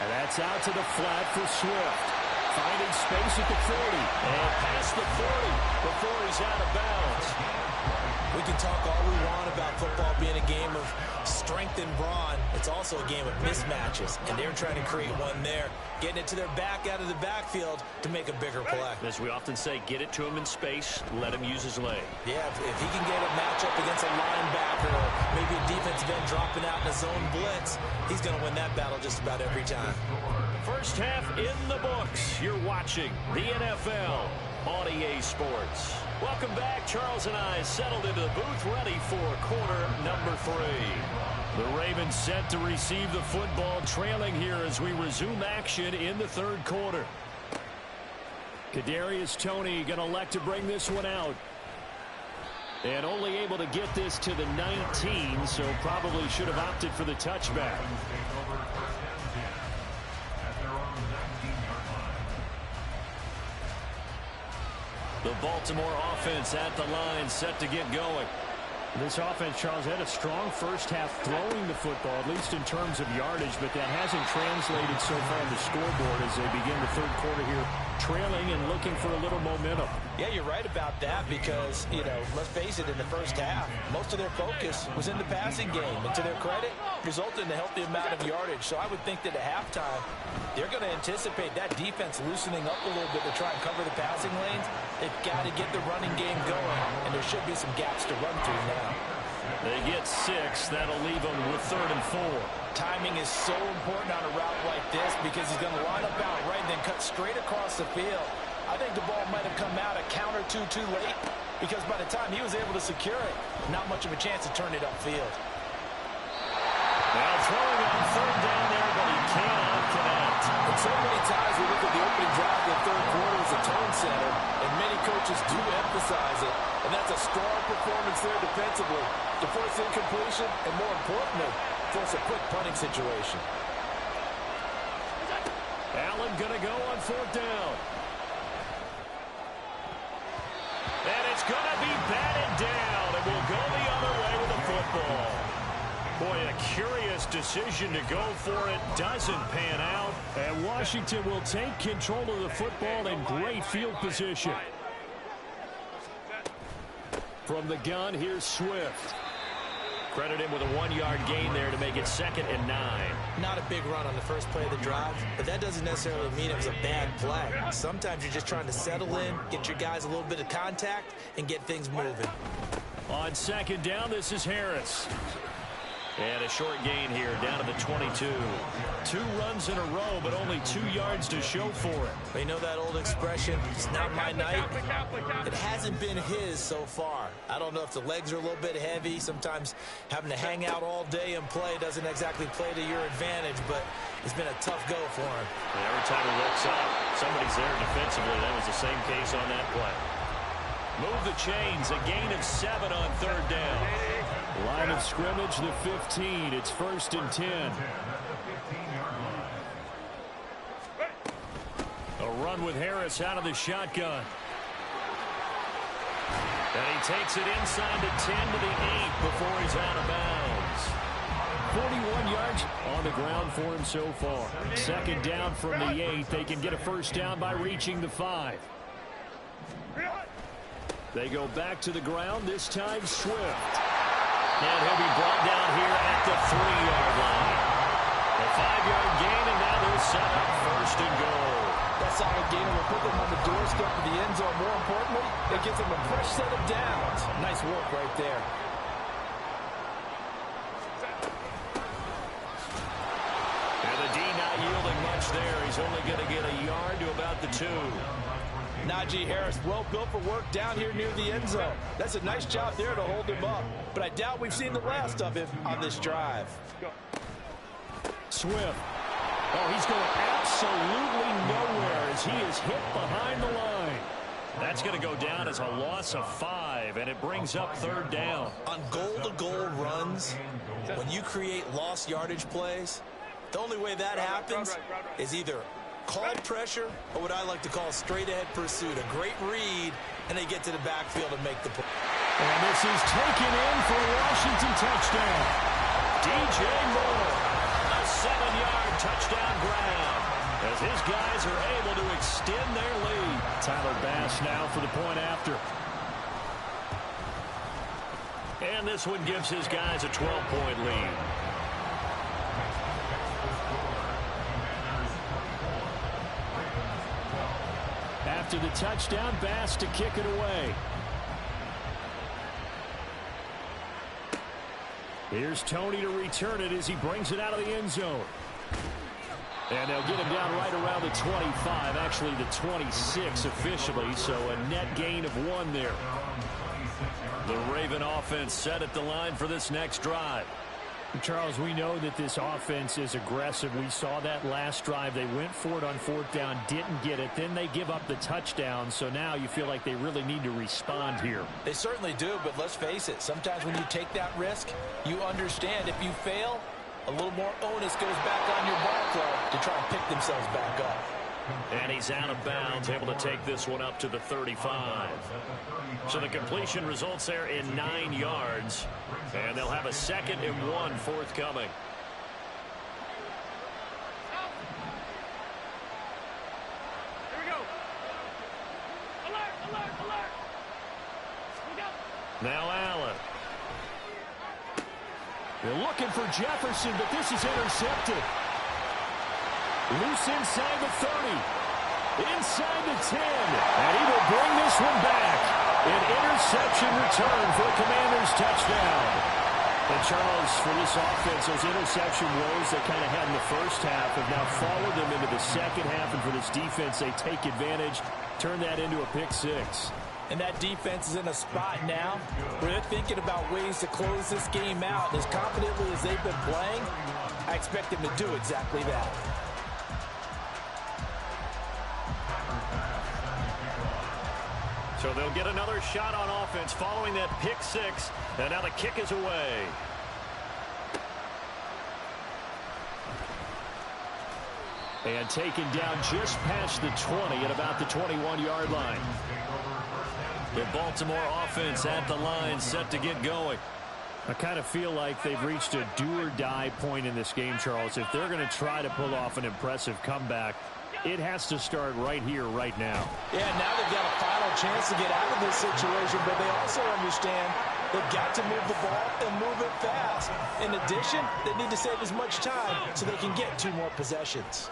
And that's out to the flat for Swift. Finding space at the 40. And past the 40 before he's out of bounds. We can talk all we want about football being a game of strength and brawn. It's also a game of mismatches, and they're trying to create one there, getting it to their back out of the backfield to make a bigger play. As we often say, get it to him in space, let him use his leg. Yeah, if he can get a matchup against a linebacker or maybe a defensive end dropping out in a zone blitz, he's going to win that battle just about every time. First half in the books. You're watching the NFL on EA Sports. Welcome back. Charles and I settled into the booth, ready for quarter number 3. The Ravens set to receive the football, trailing here as we resume action in the third quarter. Kadarius Toney going to elect to bring this one out. And only able to get this to the 19, so probably should have opted for the touchback. The Baltimore offense at the line, set to get going. This offense, Charles, had a strong first half throwing the football, at least in terms of yardage, but that hasn't translated so far on the scoreboard as they begin the third quarter here, trailing and looking for a little momentum. Yeah, you're right about that because, let's face it, in the first half, most of their focus was in the passing game. And to their credit, resulted in a healthy amount of yardage. So I would think that at halftime, they're going to anticipate that defense loosening up a little bit to try and cover the passing lanes. They've got to get the running game going, and there should be some gaps to run through now. They get 6. That'll leave them with 3rd and 4. Timing is so important on a route like this because he's going to line up out right and then cut straight across the field. I think the ball might have come out a count or two too late because by the time he was able to secure it, not much of a chance to turn it upfield. Now throwing on 3rd down there, but he cannot connect. And so many times we look at the opening drive of the third quarter as a tone setter, and many coaches do emphasize it. And that's a strong performance there defensively to force incompletion and, more importantly, force a quick punting situation. Allen going to go on 4th down. And it's going to be batted down, and we'll go the other way with the football. Boy, a curious decision to go for it. Doesn't pan out. And Washington will take control of the football in great field position. From the gun, here's Swift. Credit him with a 1-yard gain there to make it 2nd and 9. Not a big run on the first play of the drive, but that doesn't necessarily mean it was a bad play. Sometimes you're just trying to settle in, get your guys a little bit of contact, and get things moving. On 2nd down, this is Harris. And a short gain here, down to the 22. 2 runs in a row, but only 2 yards to show for it. Well, you know that old expression, it's not my night? It hasn't been his so far. I don't know if the legs are a little bit heavy. Sometimes having to hang out all day and play doesn't exactly play to your advantage, but it's been a tough go for him. And every time he looks up, somebody's there defensively. That was the same case on that play. Move the chains, a gain of 7 on 3rd down. Line of scrimmage, the 15. It's 1st and 10. A run with Harris out of the shotgun. And he takes it inside the 10 to the 8 before he's out of bounds. 41 yards on the ground for him so far. 2nd down from the 8. They can get a 1st down by reaching the 5. They go back to the ground, this time Swift. And he'll be brought down here at the 3-yard line. A 5-yard gain, and now they're set up 1st and goal. That solid gain will put them on the doorstep of the end zone. More importantly, it gives them a fresh set of downs. Nice work right there. And the D not yielding much there. He's only going to get a yard to about the 2. Najee Harris, well built for work down here near the end zone. That's a nice job there to hold him up. But I doubt we've seen the last of him on this drive. Swift. Oh, he's going absolutely nowhere as he is hit behind the line. That's going to go down as a loss of 5, and it brings up 3rd down. On goal-to-goal runs, when you create lost yardage plays, the only way that happens is either called pressure or what I like to call straight-ahead pursuit. A great read, and they get to the backfield and make the play. And this is taken in for a Washington touchdown. DJ Moore, a 7-yard touchdown grab as his guys are able to extend their lead. Tyler Bass now for the point after. And this one gives his guys a 12-point lead. After the touchdown, Bass to kick it away. Here's Tony to return it as he brings it out of the end zone. And they'll get him down right around the 25, actually the 26 officially, so a net gain of 1 there. The Raven offense set at the line for this next drive. Charles, we know that this offense is aggressive. We saw that last drive. They went for it on 4th down, didn't get it. Then they give up the touchdown. So now you feel like they really need to respond here. They certainly do, but let's face it. Sometimes when you take that risk, you understand if you fail, a little more onus goes back on your ball club to try and pick themselves back up. And he's out of bounds, able to take this one up to the 35. So the completion results there in 9 yards. And they'll have a 2nd and 1 forthcoming. Here we go. Alert, alert, alert. Look out. Now Allen. They're looking for Jefferson, but this is intercepted. Loose inside the 30. Inside the 10. And he will bring this one back. An interception return for the Commanders' touchdown. And Charles, for this offense, those interception woes they kind of had in the first half have now followed them into the second half. And for this defense, they take advantage, turn that into a pick 6. And that defense is in a spot now where they're thinking about ways to close this game out. As confidently as they've been playing, I expect them to do exactly that. So they'll get another shot on offense following that pick 6. And now the kick is away. And taken down just past the 20 at about the 21-yard line. The Baltimore offense at the line set to get going. I kind of feel like they've reached a do-or-die point in this game, Charles. If they're going to try to pull off an impressive comeback, it has to start right here, right now. Yeah, now they've got a final chance to get out of this situation, but they also understand they've got to move the ball and move it fast. In addition, they need to save as much time so they can get 2 more possessions.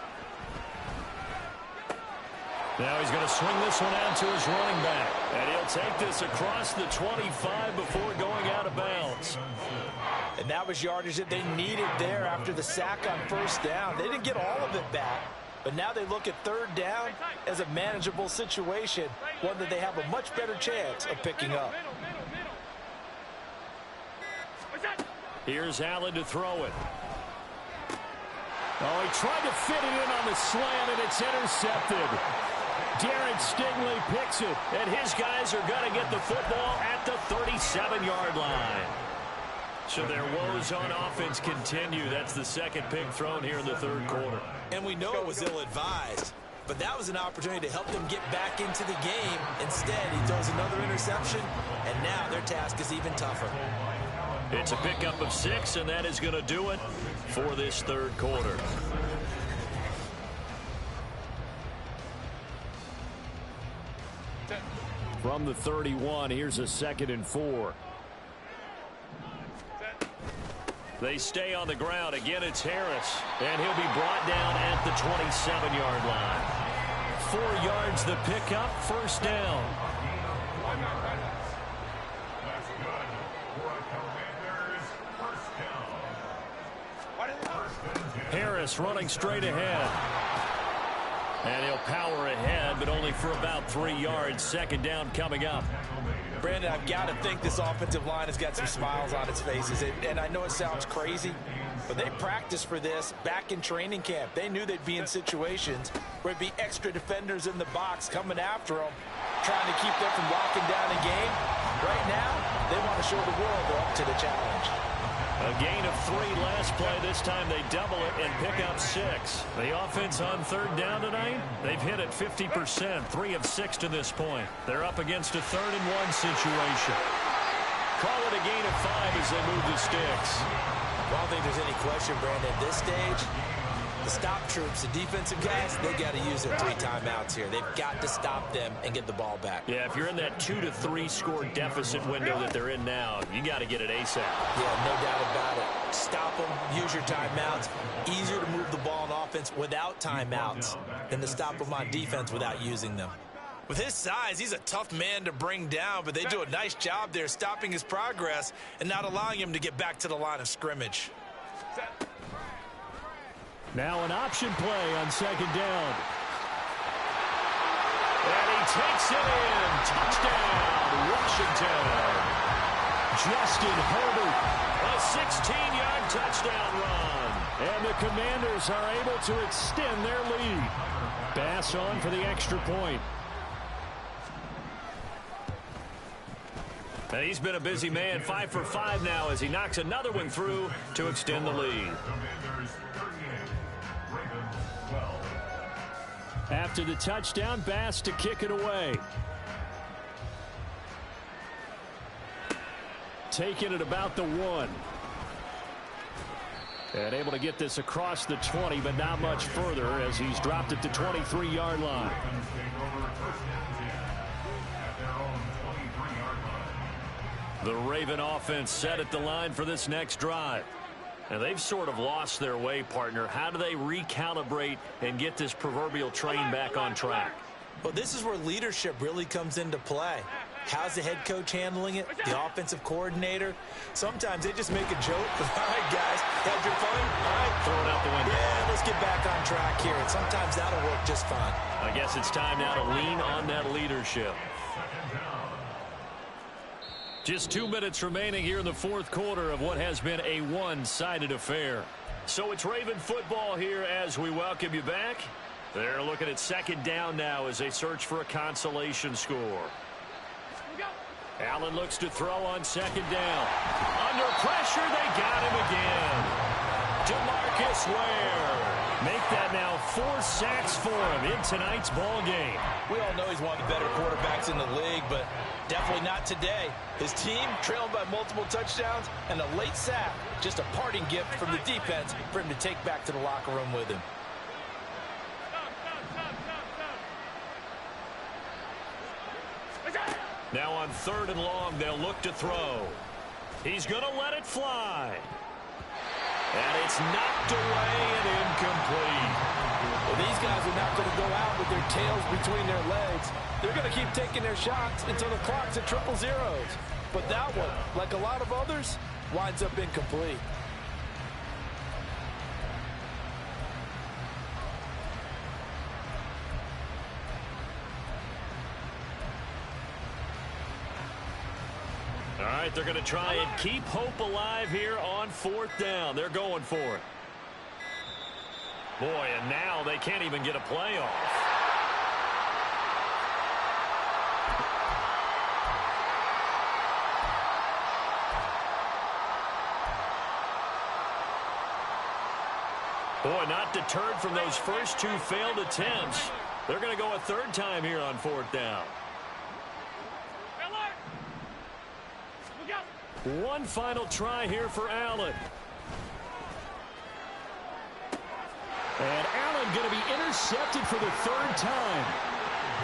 Now he's going to swing this one out to his running back. And he'll take this across the 25 before going out of bounds. And that was yardage that they needed there after the sack on 1st down. They didn't get all of it back. But now they look at 3rd down as a manageable situation, one that they have a much better chance of picking up. Here's Allen to throw it. Oh, he tried to fit it in on the slant, and it's intercepted. Darren Stingley picks it, and his guys are going to get the football at the 37-yard line. So their woes on offense continue. That's the second pick thrown here in the third quarter. And we know it was ill-advised, but that was an opportunity to help them get back into the game. Instead, he throws another interception, and now their task is even tougher. It's a pickup of 6, and that is going to do it for this third quarter. From the 31, here's a 2nd and 4. They stay on the ground. Again, it's Harris, and he'll be brought down at the 27-yard line. 4 yards the pickup, first down. Harris running straight ahead. And he'll power ahead, but only for about 3 yards. Second down coming up. Brandon, I've got to think this offensive line has got some smiles on its faces. And I know it sounds crazy, but they practiced for this back in training camp. They knew they'd be in situations where there'd be extra defenders in the box coming after them, trying to keep them from locking down a game. Right now, they want to show the world they're up to the challenge. A gain of 3 last play. This time they double it and pick up 6. The offense on third down tonight, they've hit it 50%, 3 of 6 to this point. They're up against a 3rd and 1 situation. Call it a gain of 5 as they move the sticks. I don't think there's any question, Brandon, at this stage, the stop troops, the defensive guys, they got to use their 3 timeouts here. They've got to stop them and get the ball back. Yeah, if you're in that 2 to 3 score deficit window that they're in now, you got to get it ASAP. Yeah, no doubt about it. Stop them, use your timeouts. Easier to move the ball on offense without timeouts than to stop them on defense without using them. With his size, he's a tough man to bring down, but they do a nice job there stopping his progress and not allowing him to get back to the line of scrimmage. Now an option play on 2nd down. And he takes it in. Touchdown, Washington. Justin Herbert, a 16-yard touchdown run. And the Commanders are able to extend their lead. Bass on for the extra point. And he's been a busy man, 5 for 5 now as he knocks another one through to extend the lead. After the touchdown, Bass to kick it away. Taking it about the 1. And able to get this across the 20, but not much further as he's dropped it to 23-yard line. The Raven offense set at the line for this next drive. And they've sort of lost their way, partner. How do they recalibrate and get this proverbial train back on track? Well, this is where leadership really comes into play. How's the head coach handling it? The offensive coordinator? Sometimes they just make a joke. All right, guys, had your fun? All right. Throw it out the window. Yeah, let's get back on track here. And sometimes that'll work just fine. I guess it's time now to lean on that leadership. Just 2 minutes remaining here in the fourth quarter of what has been a one-sided affair. So it's Raven football here as we welcome you back. They're looking at 2nd down now as they search for a consolation score. Allen looks to throw on 2nd down. Under pressure, they got him again. DeMarcus Ware. Make that now 4 sacks for him in tonight's ball game. We all know he's one of the better quarterbacks in the league, but definitely not today. His team trailing by multiple touchdowns and a late sack. Just a parting gift from the defense for him to take back to the locker room with him. Now on 3rd and long, they'll look to throw. He's going to let it fly. And it's knocked away and incomplete. Well, these guys are not going to go out with their tails between their legs. They're going to keep taking their shots until the clock's at 000. But that one, like a lot of others, winds up incomplete. All right, they're going to try and keep hope alive here on 4th down. They're going for it. Boy, and now they can't even get a play off. Boy, not deterred from those first two failed attempts. They're going to go a third time here on fourth down. One final try here for Allen. And Allen going to be intercepted for the third time.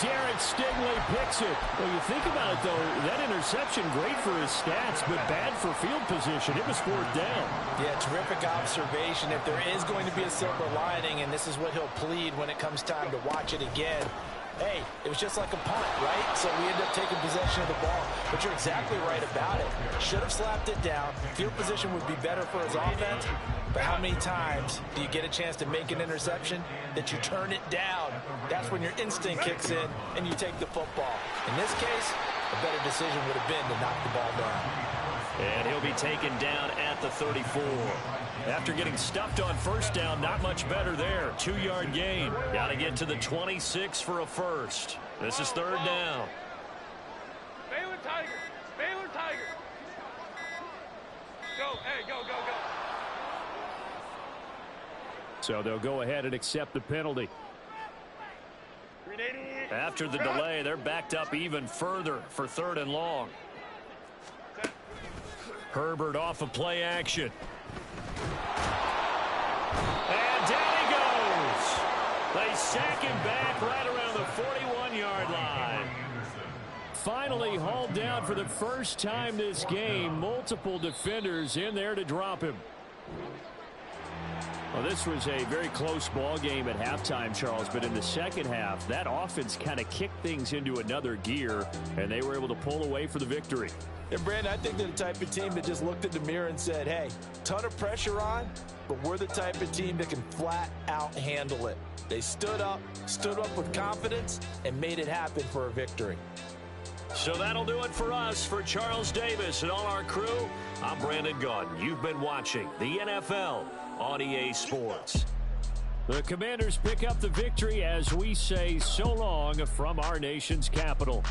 Derek Stingley picks it. Well, you think about it, though, that interception, great for his stats, but bad for field position. It was fourth down. Yeah, terrific observation. If there is going to be a silver lining, and this is what he'll plead when it comes time to watch it again, hey, it was just like a punt, right? So we end up taking possession of the ball. But you're exactly right about it. Should have slapped it down. Field position would be better for his offense. But how many times do you get a chance to make an interception that you turn it down? That's when your instinct kicks in and you take the football. In this case, a better decision would have been to knock the ball down. And he'll be taken down at the 34. After getting stuffed on first down, not much better there. 2-yard gain. Got to get to the 26 for a first. This is third down. Baylor Tigers. Baylor Tigers. Go. Hey, go, go, go. So they'll go ahead and accept the penalty. After the delay, they're backed up even further for third and long. Herbert off of play action. And down he goes. They sack him back right around the 41-yard line. Finally hauled down for the first time this game. Multiple defenders in there to drop him. Well, this was a very close ball game at halftime, Charles, but in the second half, that offense kind of kicked things into another gear, and they were able to pull away for the victory. And, Brandon, I think they're the type of team that just looked in the mirror and said, hey, ton of pressure on, but we're the type of team that can flat out handle it. They stood up with confidence, and made it happen for a victory. So that'll do it for us. For Charles Davis and all our crew, I'm Brandon Gaudin. You've been watching the NFL on EA Sports. The Commanders pick up the victory as we say so long from our nation's capital.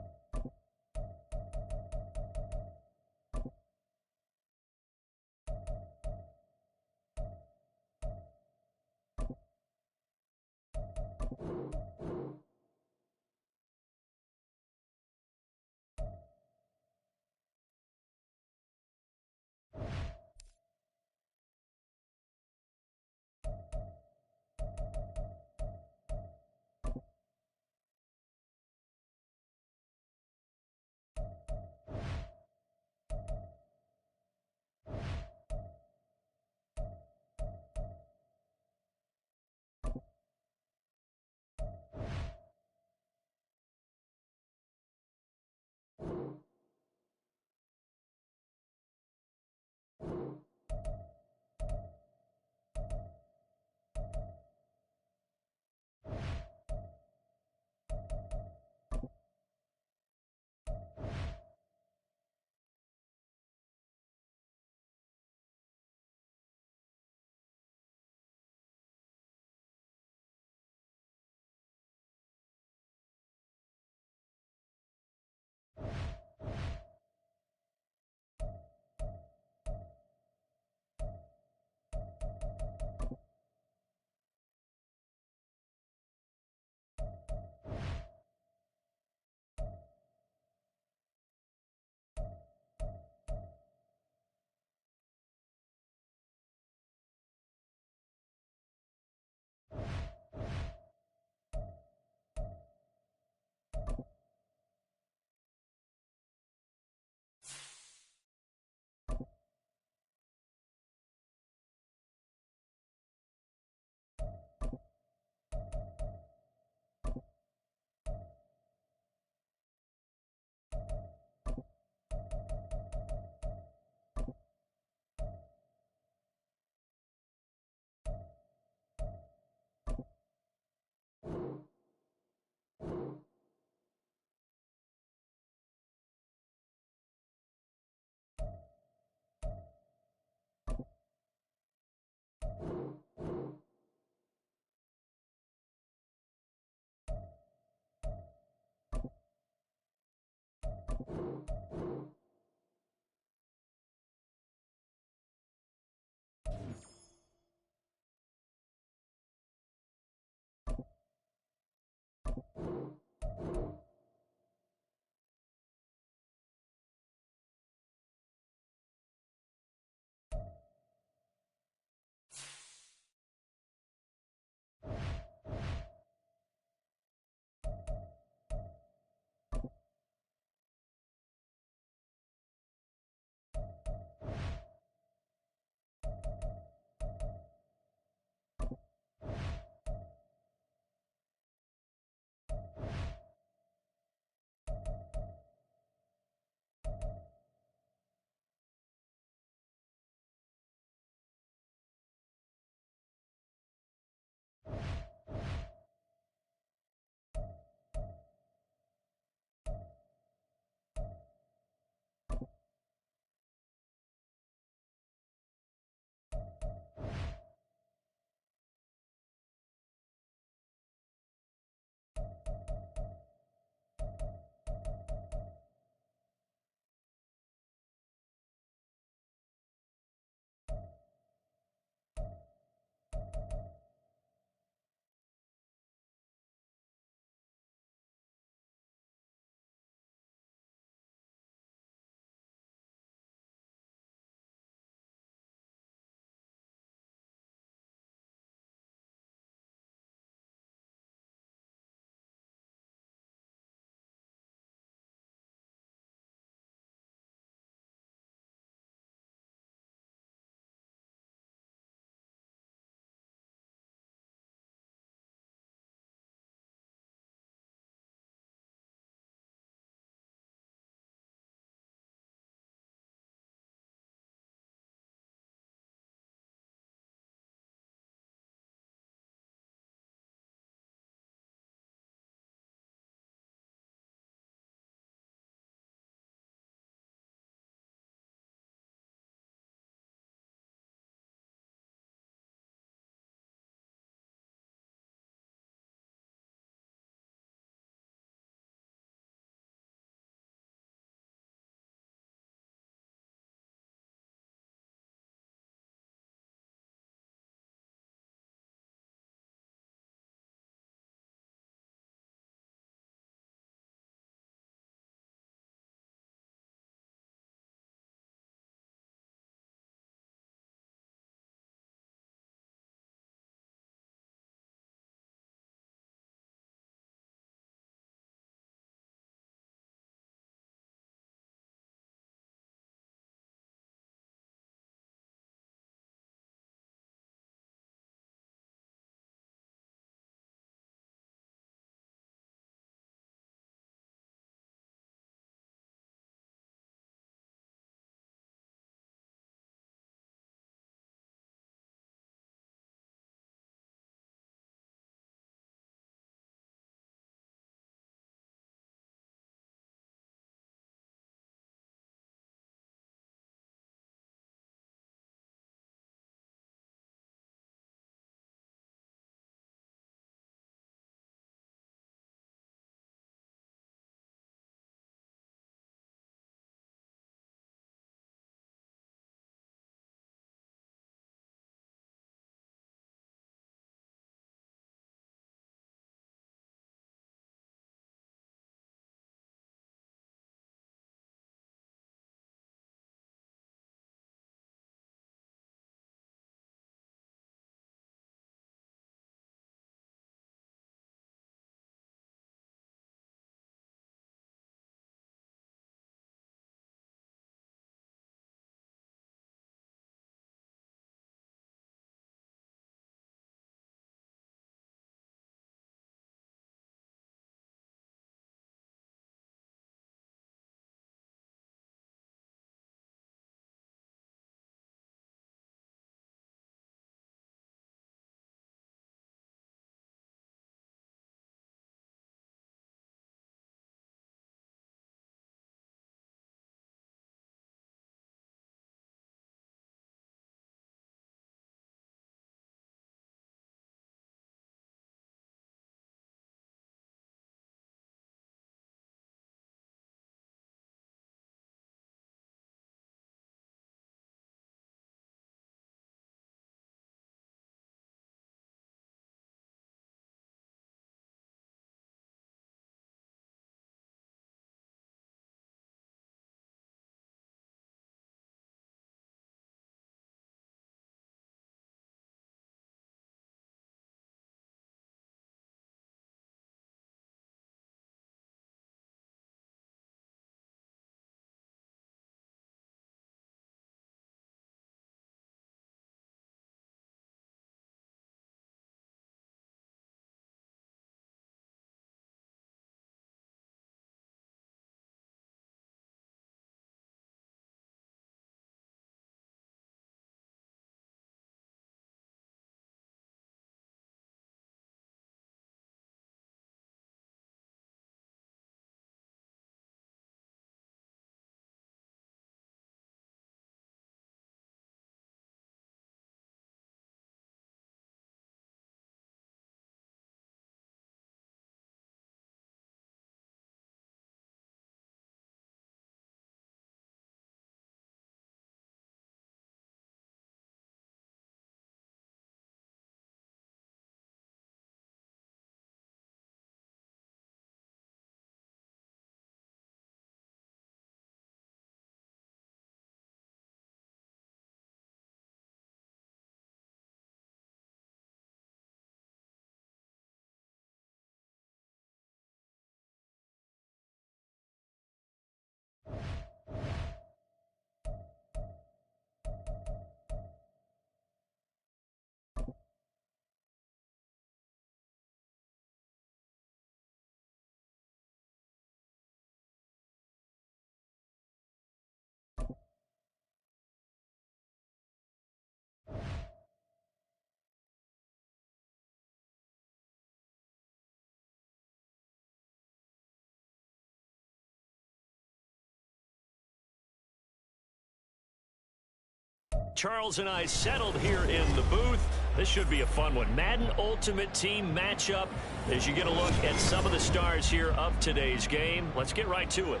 Charles and I settled here in the booth. This should be a fun one. Madden Ultimate Team matchup as you get a look at some of the stars here of today's game. Let's get right to it.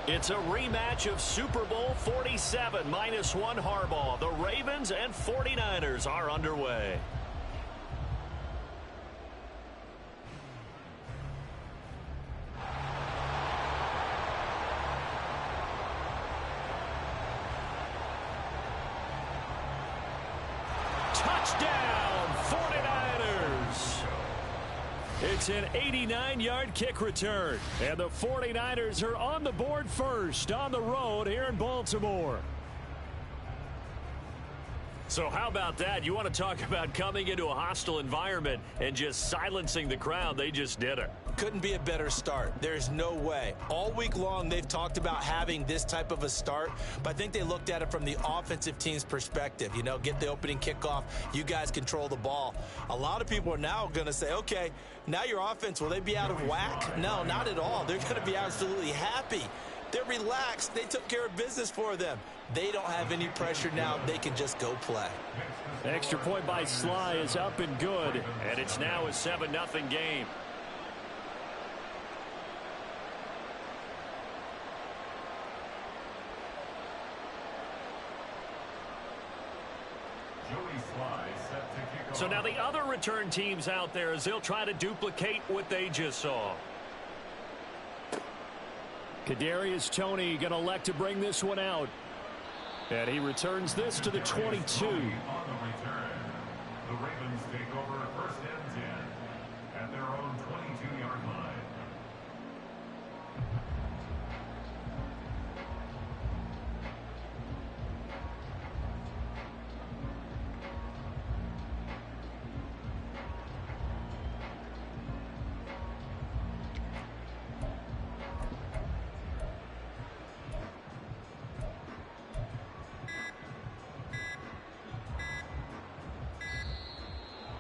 It's a rematch of Super Bowl 47 -1 Harbaugh. The Ravens and 49ers are underway. Touchdown, 49ers. It's an 89-yard kick return, and the 49ers are on the board first on the road here in Baltimore. So how about that? You want to talk about coming into a hostile environment and just silencing the crowd? They just did it. Couldn't be a better start. There's no way. All week long, they've talked about having this type of a start, but I think they looked at it from the offensive team's perspective. You know, get the opening kickoff. You guys control the ball. A lot of people are now going to say, okay, now your offense, will they be out of whack? No, not at all. They're going to be absolutely happy. They're relaxed. They took care of business for them. They don't have any pressure now. They can just go play. Extra point by Sly is up and good, and it's now a 7-0 game. So now the other return teams out there as they'll try to duplicate what they just saw. Kadarius Toney going to elect to bring this one out. And he returns this to the 22. On the return, the Ravens take over first and 10 at their own 22-yard line.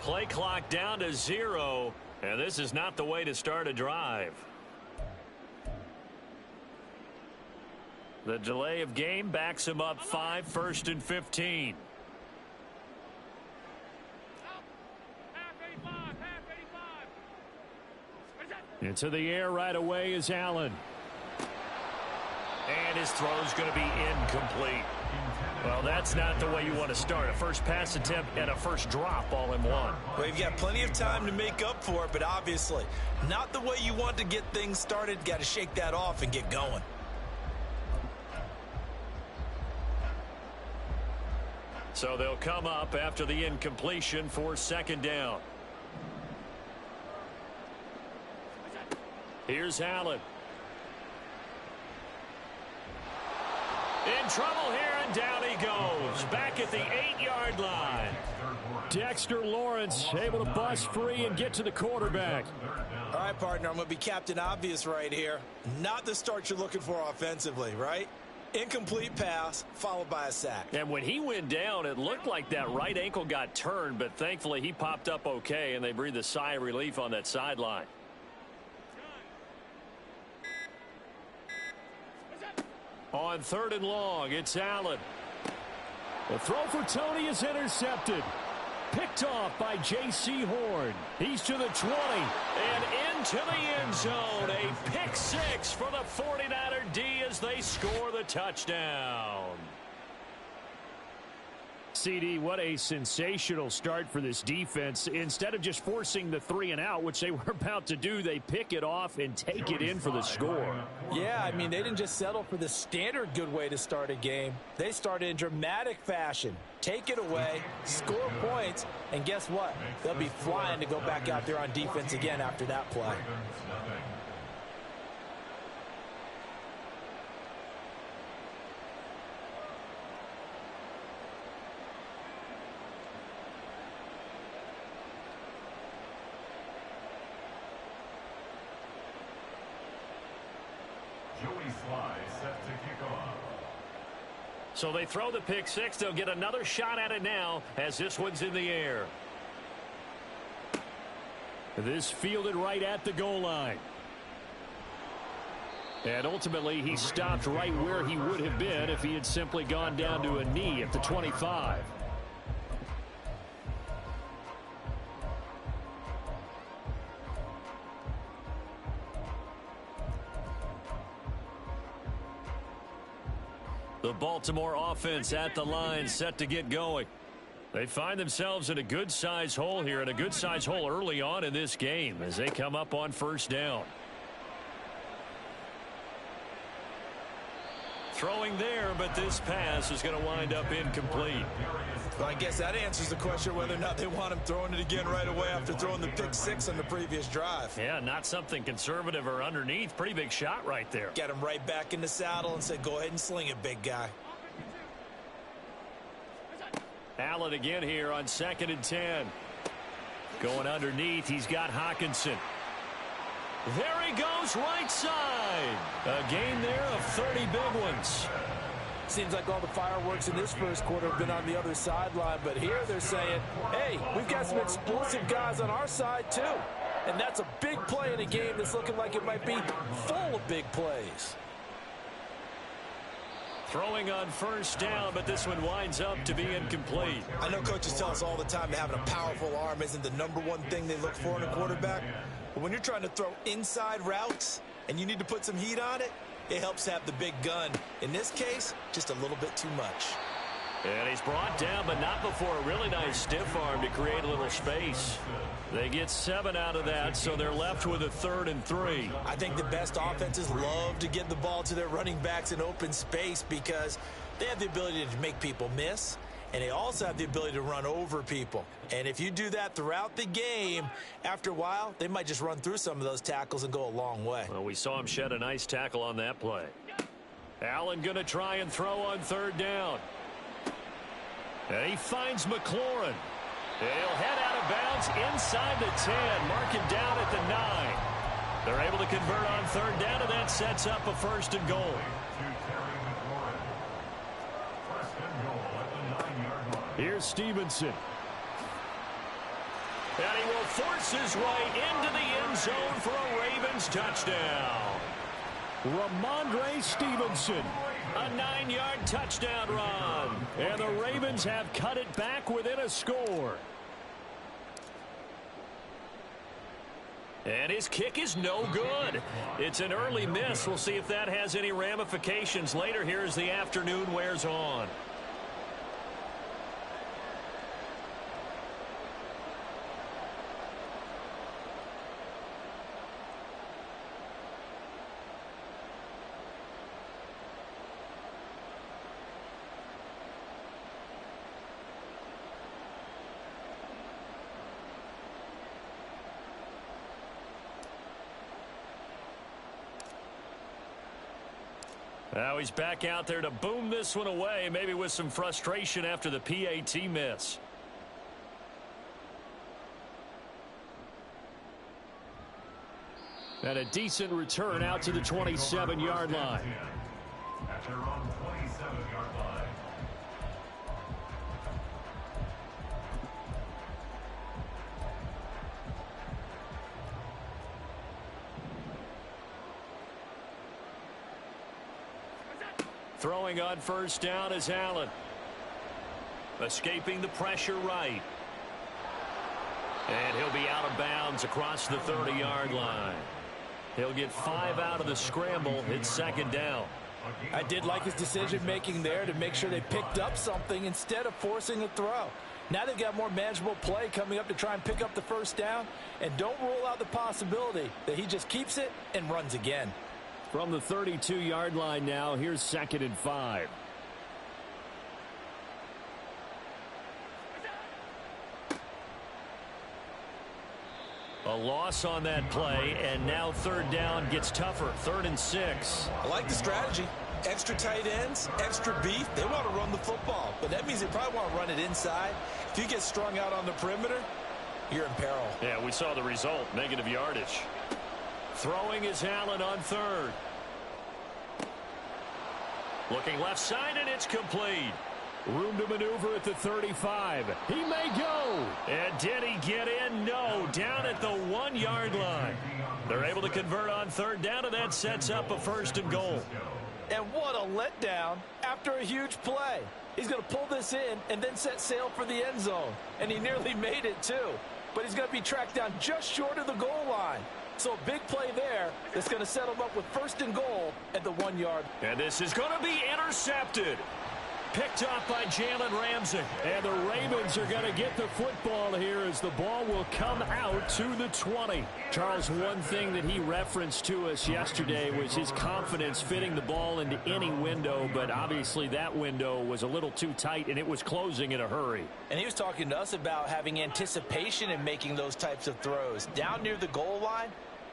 Play clock down to 0, and this is not the way to start a drive. The delay of game backs him up 5, 1st and 15. Into the air right away is Allen. And his throw's going to be incomplete. Well, that's not the way you want to start. A first pass attempt and a first drop all in one. Well, you've got plenty of time to make up for it, but obviously not the way you want to get things started. Got to shake that off and get going. So they'll come up after the incompletion for 2nd down. Here's Allen. In trouble here, and down he goes. Back at the 8-yard line. Dexter Lawrence able to bust free and get to the quarterback. All right, partner, I'm going to be Captain Obvious right here. Not the start you're looking for offensively, right? Incomplete pass followed by a sack. And when he went down, it looked like that right ankle got turned, but thankfully he popped up okay, and they breathed a sigh of relief on that sideline. On 3rd and long, it's Allen. The throw for Toney is intercepted. Picked off by J.C. Horn. He's to the 20. And into the end zone. A pick 6 for the 49er D as they score the touchdown. CD, what a sensational start for this defense. Instead of just forcing the 3 and out, which they were about to do, they pick it off and take it in for the score. Yeah, I mean, they didn't just settle for the standard good way to start a game. They started in dramatic fashion. Take it away, score points, and guess what? They'll be flying to go back out there on defense again after that play. Joey Sly set to kick off. So they throw the pick six. They'll get another shot at it now as this one's in the air. This fielded right at the goal line. And ultimately, he stopped right where he would have been if he had simply gone down to a knee at the 25. The Baltimore offense at the line set to get going. They find themselves in a good-sized hole here, and a good-sized hole early on in this game as they come up on first down. Throwing there, but this pass is going to wind up incomplete. Well, I guess that answers the question whether or not they want him throwing it again right away after throwing the pick six on the previous drive. Yeah, not something conservative or underneath. Pretty big shot right there. Get him right back in the saddle and said, go ahead and sling it, big guy. Allen again here on 2nd and 10. Going underneath, he's got Hockenson. There he goes, right side. A gain there of 30 big ones. Seems like all the fireworks in this first quarter have been on the other sideline, but here they're saying, hey, we've got some explosive guys on our side too. And that's a big play in a game that's looking like it might be full of big plays. Throwing on first down, but this one winds up to be incomplete. I know coaches tell us all the time that having a powerful arm isn't the #1 thing they look for in a quarterback. But when you're trying to throw inside routes and you need to put some heat on it, it helps have the big gun. In this case, just a little bit too much. And he's brought down, but not before a really nice stiff arm to create a little space. They get 7 out of that, so they're left with a 3rd and 3. I think the best offenses love to get the ball to their running backs in open space because they have the ability to make people miss, and they also have the ability to run over people. And if you do that throughout the game, after a while, they might just run through some of those tackles and go a long way. Well, we saw him shed a nice tackle on that play. Allen going to try and throw on 3rd down. And he finds McLaurin. He'll head out of bounds inside the 10. Mark him down at the 9. They're able to convert on 3rd down, and that sets up a 1st and goal. Here's Stevenson. And he will force his way into the end zone for a Ravens touchdown. Ramondre Stevenson. A 9-yard touchdown run. And the Ravens have cut it back within a score. And his kick is no good. It's an early miss. We'll see if that has any ramifications later here as the afternoon wears on. Now he's back out there to boom this one away, maybe with some frustration after the PAT miss. And a decent return out to the 27-yard line. At their own 27-yard line. Throwing on first down is Allen. Escaping the pressure right. And he'll be out of bounds across the 30-yard line. He'll get 5 out of the scramble. It's 2nd down. I did like his decision-making there to make sure they picked up something instead of forcing a throw. Now they've got more manageable play coming up to try and pick up the first down. And don't rule out the possibility that he just keeps it and runs again. From the 32-yard line now, here's 2nd and 5. A loss on that play, and now 3rd down gets tougher. 3rd and 6. I like the strategy. Extra tight ends, extra beef. They want to run the football, but that means they probably want to run it inside. If you get strung out on the perimeter, you're in peril. Yeah, we saw the result, negative yardage. Throwing is Allen on 3rd. Looking left side, and it's complete. Room to maneuver at the 35. He may go. And did he get in? No, down at the 1-yard line. They're able to convert on third down, and that sets up a 1st and goal. And what a letdown after a huge play. He's going to pull this in and then set sail for the end zone. And he nearly made it, too. But he's going to be tracked down just short of the goal line. So a big play there that's going to set him up with 1st and goal at the 1-yard. And this is going to be intercepted. Picked off by Jalen Ramsey. And the Ravens are going to get the football here as the ball will come out to the 20. Charles, one thing that he referenced to us yesterday was his confidence fitting the ball into any window, but obviously that window was a little too tight, and it was closing in a hurry. And he was talking to us about having anticipation in making those types of throws. Down near the goal line,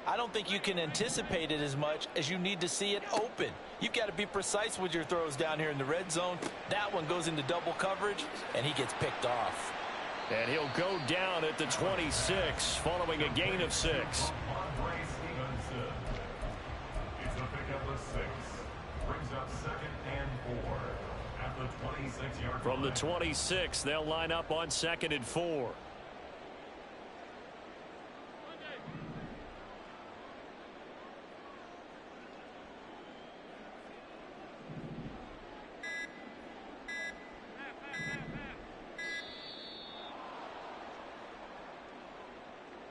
I don't think you can anticipate it as much as you need to see it open. You've got to be precise with your throws down here in the red zone. That one goes into double coverage, and he gets picked off. And he'll go down at the 26, following a gain of 6. It's a pickup of 6. Brings up 2nd and 4 at the 26-yard line. From the 26, they'll line up on 2nd and 4.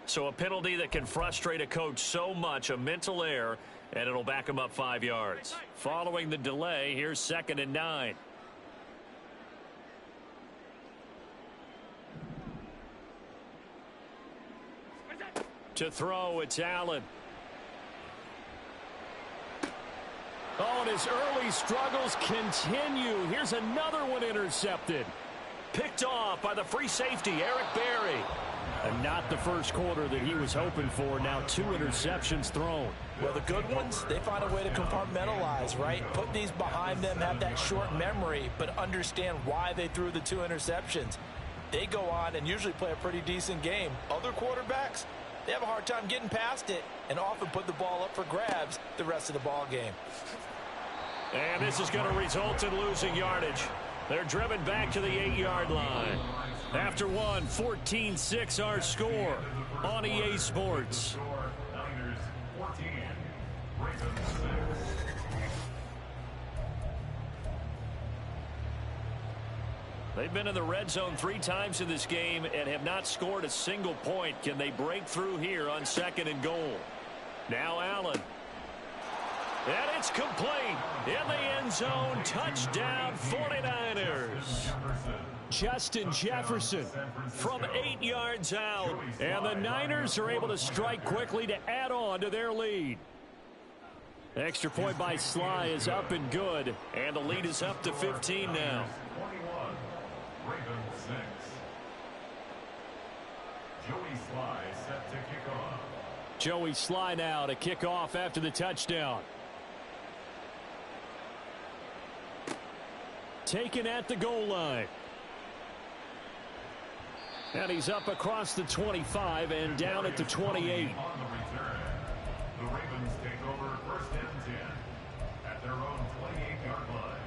So a penalty that can frustrate a coach so much, a mental error, and it'll back him up 5 yards. Following the delay, here's 2nd and 9. To throw, it's Allen. Oh, and his early struggles continue. Here's another one intercepted. Picked off by the free safety, Eric Berry. And not the first quarter that he was hoping for. Now 2 interceptions thrown. Well, the good ones, they find a way to compartmentalize, right? Put these behind them, have that short memory, but understand why they threw the 2 interceptions. They go on and usually play a pretty decent game. Other quarterbacks, they have a hard time getting past it and often put the ball up for grabs the rest of the ball game. And this is going to result in losing yardage. They're driven back to the 8-yard line. After one, 14-6 our score on EA Sports. Niners 14, Ravens 6. They've been in the red zone 3 times in this game and have not scored a single point. Can they break through here on 2nd and goal? Now Allen. And it's complete in the end zone. Touchdown 49ers. Justin Jefferson From 8 yards out. and the Niners are able to strike quickly to add on to their lead. Extra point by Sly is up and good. And the lead is up to 15 now. 21, Ravens 6. Joey Sly set to kick off. Joey Sly now to kick off after the touchdown. Taken at the goal line. And he's up across the 25 and down at the 28. On the return, the Ravens take over 1st and 10 at their own 28-yard line.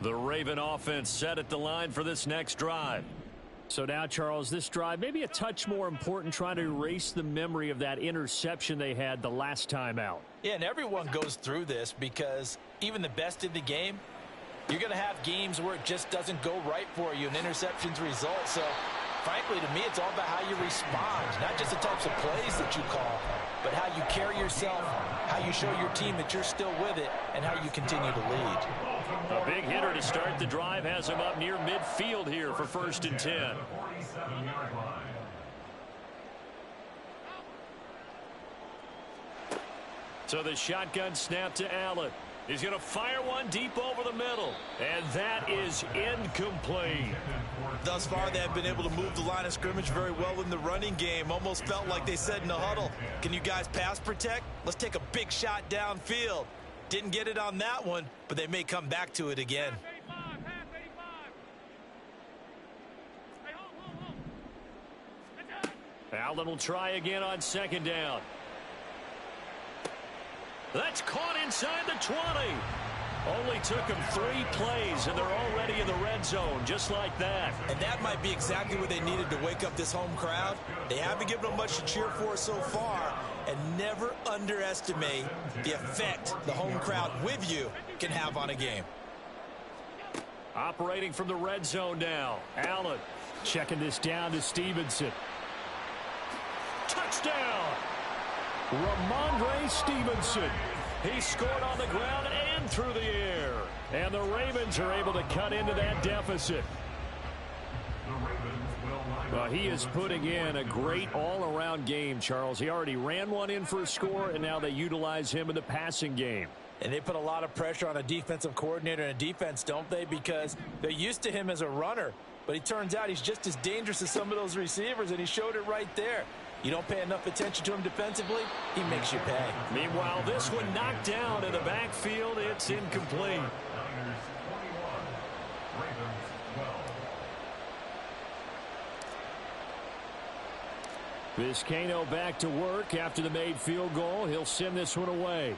The Raven offense set at the line for this next drive. So now, Charles, this drive maybe a touch more important, trying to erase the memory of that interception they had the last time out. Yeah, and everyone goes through this because even the best in the game, you're going to have games where it just doesn't go right for you and interceptions result. So, frankly, to me, it's all about how you respond, not just the types of plays that you call, but how you carry yourself, how you show your team that you're still with it, and how you continue to lead. A big hitter to start the drive has him up near midfield here for 1st and 10. 47-yard line. So the shotgun snap to Allen. He's going to fire one deep over the middle. And that is incomplete. Thus far, they have been able to move the line of scrimmage very well in the running game. Almost felt like they said in the huddle, can you guys pass protect? Let's take a big shot downfield. Didn't get it on that one, but they may come back to it again. Allen will try again on second down. That's caught inside the 20. Only took them 3 plays, and they're already in the red zone, just like that. And that might be exactly what they needed to wake up this home crowd. They haven't given them much to cheer for so far, and never underestimate the effect the home crowd with you can have on a game. Operating from the red zone now. Allen checking this down to Stevenson. Touchdown! Ramondre Stevenson. He scored on the ground and through the air. And the Ravens are able to cut into that deficit. Well, he is putting in a great all-around game, Charles. He already ran one in for a score, and now they utilize him in the passing game. And they put a lot of pressure on a defensive coordinator and a defense, don't they? Because they're used to him as a runner. But he turns out he's just as dangerous as some of those receivers, and he showed it right there. You don't pay enough attention to him defensively, he makes you pay. Meanwhile, this one knocked down in the backfield. It's incomplete. Vizcaino back to work after the made field goal. He'll send this one away.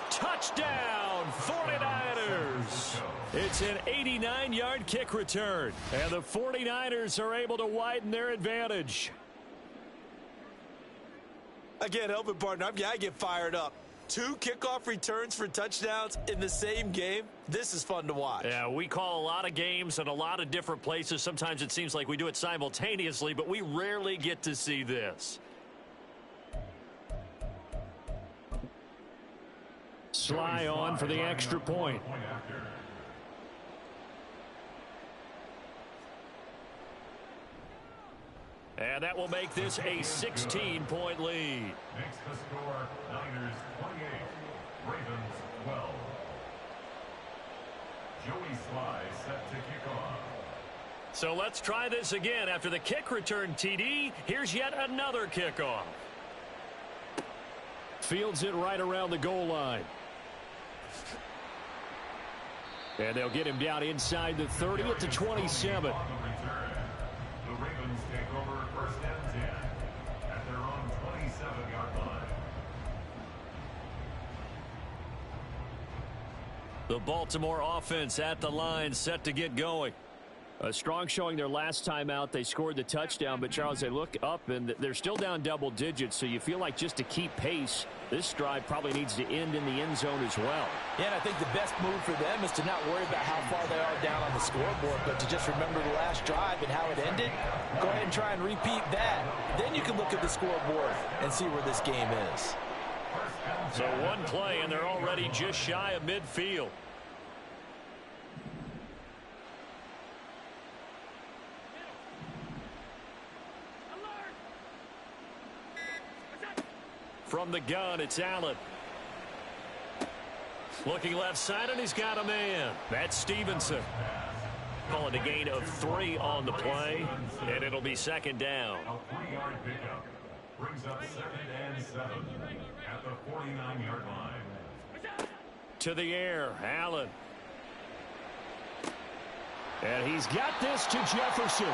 Touchdown, 49ers. It's an 89-yard kick return, and the 49ers are able to widen their advantage. I can't help it, partner. I get fired up. 2 kickoff returns for touchdowns in the same game. This is fun to watch. Yeah, we call a lot of games in a lot of different places. Sometimes it seems like we do it simultaneously, but we rarely get to see this. Sly on for the extra point. And that will make this a 16-point lead. Makes the score Niners 28, Ravens 12. Joey Sly set to kick off. So let's try this again. After the kick return, TD, here's yet another kickoff. Fields it right around the goal line. And they'll get him down inside the 30 at the 27. The Ravens take over first and 10 at their own 27-yard line. The Baltimore offense at the line, set to get going. A strong showing their last time out. They scored the touchdown, but Charles, they look up and they're still down double digits, so you feel like just to keep pace, this drive probably needs to end in the end zone as well. Yeah, and I think the best move for them is to not worry about how far they are down on the scoreboard, but to just remember the last drive and how it ended. Go ahead and try and repeat that. Then you can look at the scoreboard and see where this game is. So one play, and they're already just shy of midfield. From the gun, it's Allen. Looking left side, and he's got a man. That's Stevenson. Calling a gain of 3 on the play, and it'll be second down. A 3-yard pickup brings up 2nd and 7 at the 49-yard line. To the air, Allen. And he's got this to Jefferson.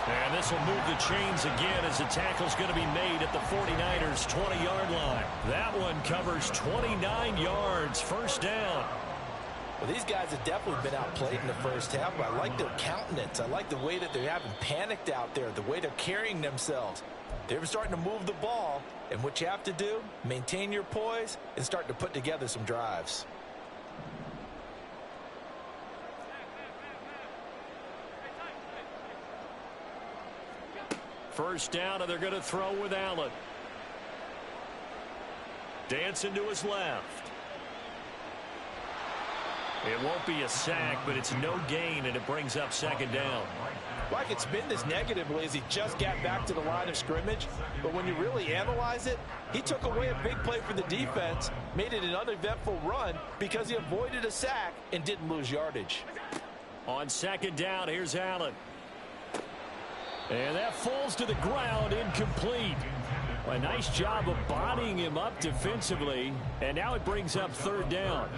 And this will move the chains again as the tackle's going to be made at the 49ers' 20-yard line. That one covers 29 yards, first down. Well, these guys have definitely been outplayed in the first half, but I like their countenance. I like the way that they haven't panicked out there, the way they're carrying themselves. They're starting to move the ball, and what you have to do, maintain your poise and start to put together some drives. First down, and they're going to throw with Allen. Dancing to his left. It won't be a sack, but it's no gain, and it brings up second down. Well, I could spin this negatively as he just got back to the line of scrimmage, but when you really analyze it, he took away a big play for the defense, made it an uneventful run because he avoided a sack and didn't lose yardage. On second down, here's Allen. And that falls to the ground, incomplete. A nice job of bodying him up defensively, and now it brings up third down.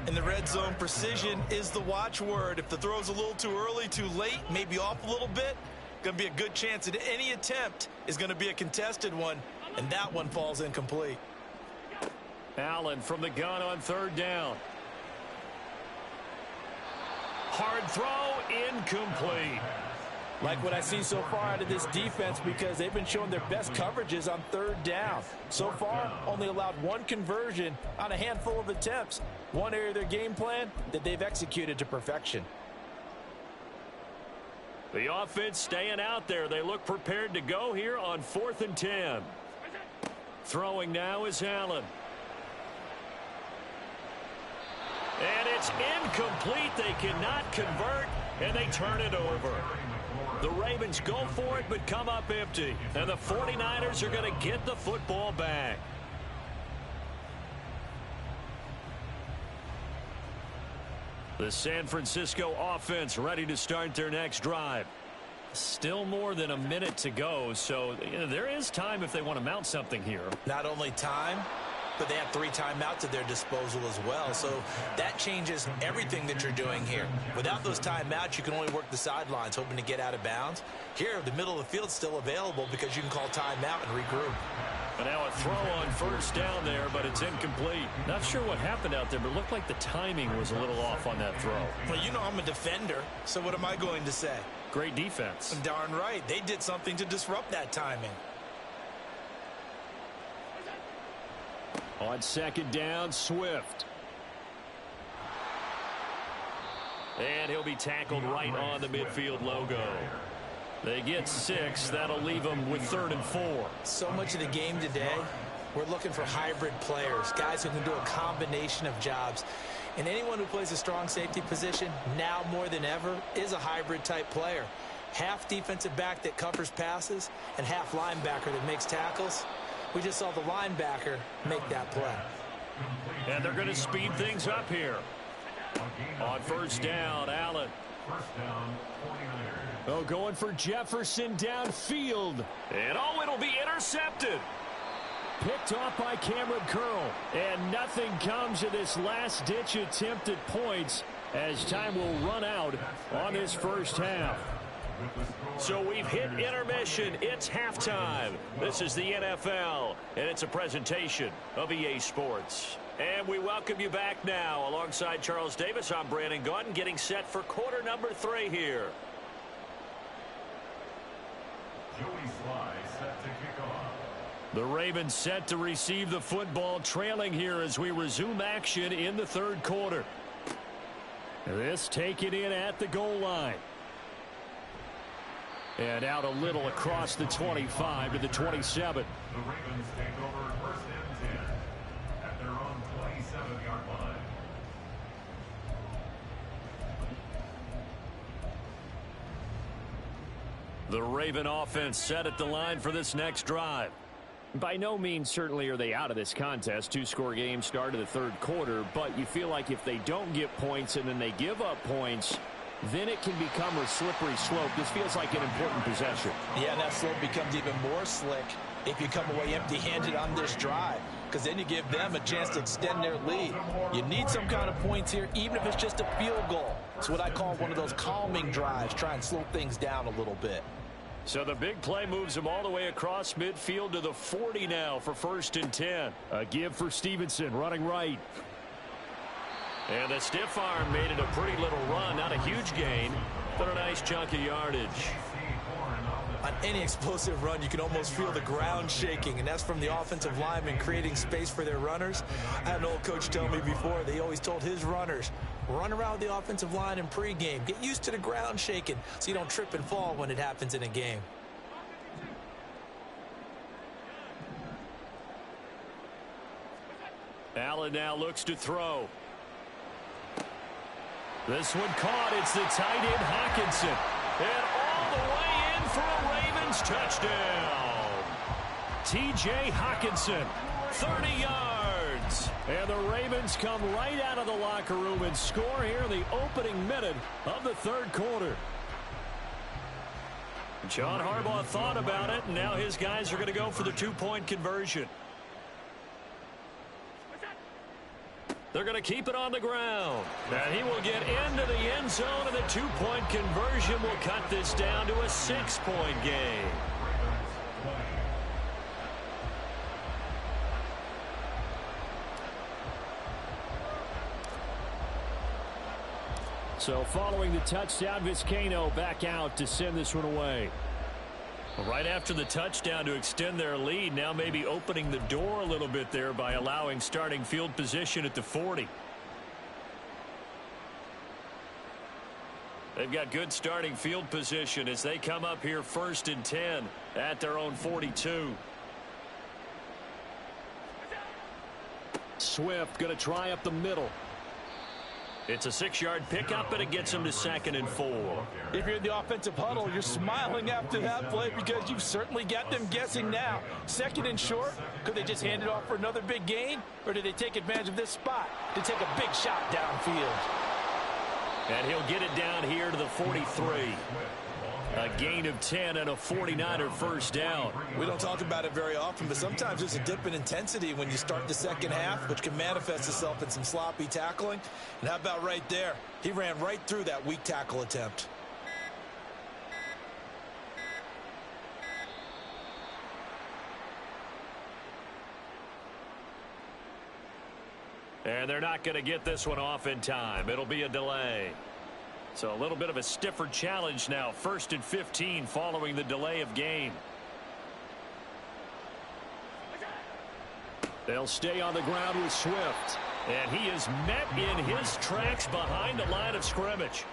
In the red zone, precision is the watchword. If the throw's a little too early, too late, maybe off a little bit, going to be a good chance that any attempt is going to be a contested one, and that one falls incomplete. Allen from the gun on third down. Hard throw, incomplete. Like what I see so far out of this defense, because they've been showing their best coverages on third down. So far, only allowed one conversion on a handful of attempts. One area of their game plan that they've executed to perfection. The offense staying out there. They look prepared to go here on 4th and 10. Throwing now is Allen. And it's incomplete. They cannot convert, and they turn it over. The Ravens go for it, but come up empty. And the 49ers are going to get the football back. The San Francisco offense ready to start their next drive. Still more than a minute to go, so there is time if they want to mount something here. Not only time, but they have 3 timeouts at their disposal as well. So that changes everything that you're doing here. Without those timeouts, you can only work the sidelines, hoping to get out of bounds. Here, the middle of the field's still available because you can call timeout and regroup. And now a throw on first down there, but it's incomplete. Not sure what happened out there, but it looked like the timing was a little off on that throw. Well, you know I'm a defender, so what am I going to say? Great defense. Darn right. They did something to disrupt that timing. On second down, Swift. And he'll be tackled right on the midfield logo. They get 6. That'll leave them with 3rd and 4. So much of the game today, we're looking for hybrid players, guys who can do a combination of jobs. And anyone who plays a strong safety position, now more than ever, is a hybrid type player. Half defensive back that covers passes and half linebacker that makes tackles. We just saw the linebacker make that play. And they're going to speed things up here. On first down, Allen. First down, 49ers. Oh, going for Jefferson downfield. And it'll be intercepted. Picked off by Cameron Curl. And nothing comes of this last-ditch attempt at points as time will run out on this first half. So we've hit intermission. It's halftime. This is the NFL, and it's a presentation of EA Sports. And we welcome you back now. Alongside Charles Davis, I'm Brandon Gaudin, getting set for quarter number 3 here. Joey Sly set to kick off. The Ravens set to receive the football, trailing here as we resume action in the third quarter. This taken in at the goal line. And out a little across the 25 to the 27. The Ravens take over first and 10 at their own 27-yard line. The Raven offense set at the line for this next drive. By no means certainly are they out of this contest. 2-score game start of the third quarter, but you feel like if they don't get points and then they give up points, then it can become a slippery slope. This feels like an important possession. Yeah, and that slope becomes even more slick if you come away empty-handed on this drive, because then you give them a chance to extend their lead. You need some kind of points here, even if it's just a field goal. It's what I call one of those calming drives, try and slow things down a little bit. So the big play moves them all the way across midfield to the 40 now for first and 10. A give for Stevenson, running right. And the stiff arm made it a pretty little run. Not a huge gain, but a nice chunk of yardage. On any explosive run, you can almost feel the ground shaking, and that's from the offensive linemen creating space for their runners. I had an old coach tell me before, they always told his runners, run around the offensive line in pregame. Get used to the ground shaking so you don't trip and fall when it happens in a game. Allen now looks to throw. This one caught. It's the tight end Hockenson. And all the way in for a Ravens touchdown. T.J. Hockenson, 30 yards. And the Ravens come right out of the locker room and score here in the opening minute of the third quarter. John Harbaugh thought about it, and now his guys are going to go for the two-point conversion. They're going to keep it on the ground. And he will get into the end zone, and the two-point conversion will cut this down to a 6-point game. So following the touchdown, Vizcaino back out to send this one away. Right after the touchdown to extend their lead, now maybe opening the door a little bit there by allowing starting field position at the 40. They've got good starting field position as they come up here 1st and 10 at their own 42. Swift going to try up the middle. It's a 6-yard pickup, and it gets him to 2nd and 4. If you're in the offensive huddle, you're smiling after that play because you've certainly got them guessing now. 2nd and short, could they just hand it off for another big gain? Or do they take advantage of this spot to take a big shot downfield? And he'll get it down here to the 43. A gain of 10 and a 49er first down. We don't talk about it very often, but sometimes there's a dip in intensity when you start the second half, which can manifest itself in some sloppy tackling. And how about right there? He ran right through that weak tackle attempt. And they're not going to get this one off in time. It'll be a delay. So a little bit of a stiffer challenge now. 1st and 15 following the delay of game. They'll stay on the ground with Swift. And he is met in his tracks behind the line of scrimmage.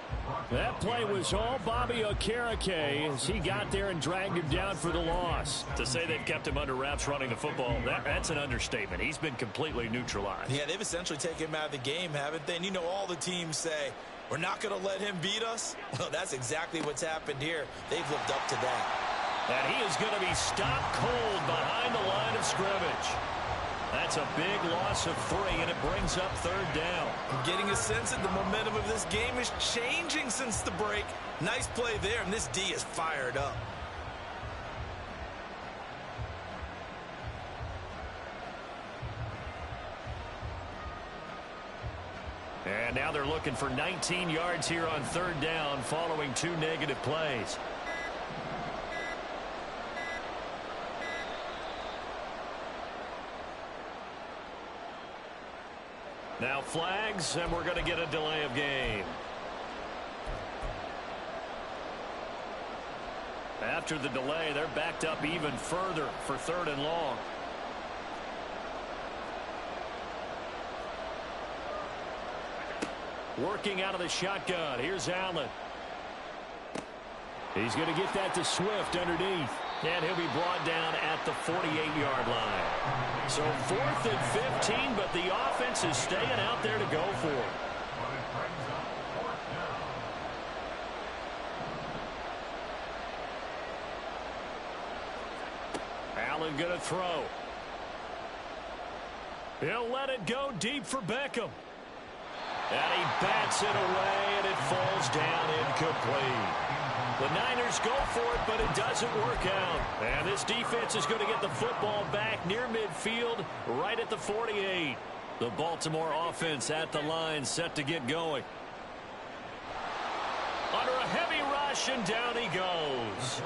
That play was all Bobby Okereke as he got there and dragged him down for the loss. To say they've kept him under wraps running the football, that's an understatement. He's been completely neutralized. Yeah, they've essentially taken him out of the game, haven't they? And you know all the teams say, we're not going to let him beat us. Well, that's exactly what's happened here. They've lived up to that. And he is going to be stopped cold behind the line of scrimmage. That's a big loss of 3, and it brings up 3rd down. I'm getting a sense that the momentum of this game is changing since the break. Nice play there, and this D is fired up. And now they're looking for 19 yards here on 3rd down following 2 negative plays. Now flags, and we're going to get a delay of game. After the delay, they're backed up even further for 3rd and long. Working out of the shotgun. Here's Allen. He's going to get that to Swift underneath. And he'll be brought down at the 48-yard line. So 4th and 15, but the offense is staying out there to go for it. Allen going to throw. He'll let it go deep for Beckham. And he bats it away, and it falls down incomplete. The Niners go for it, but it doesn't work out. And this defense is going to get the football back near midfield, right at the 48. The Baltimore offense at the line, set to get going. Under a heavy rush, and down he goes.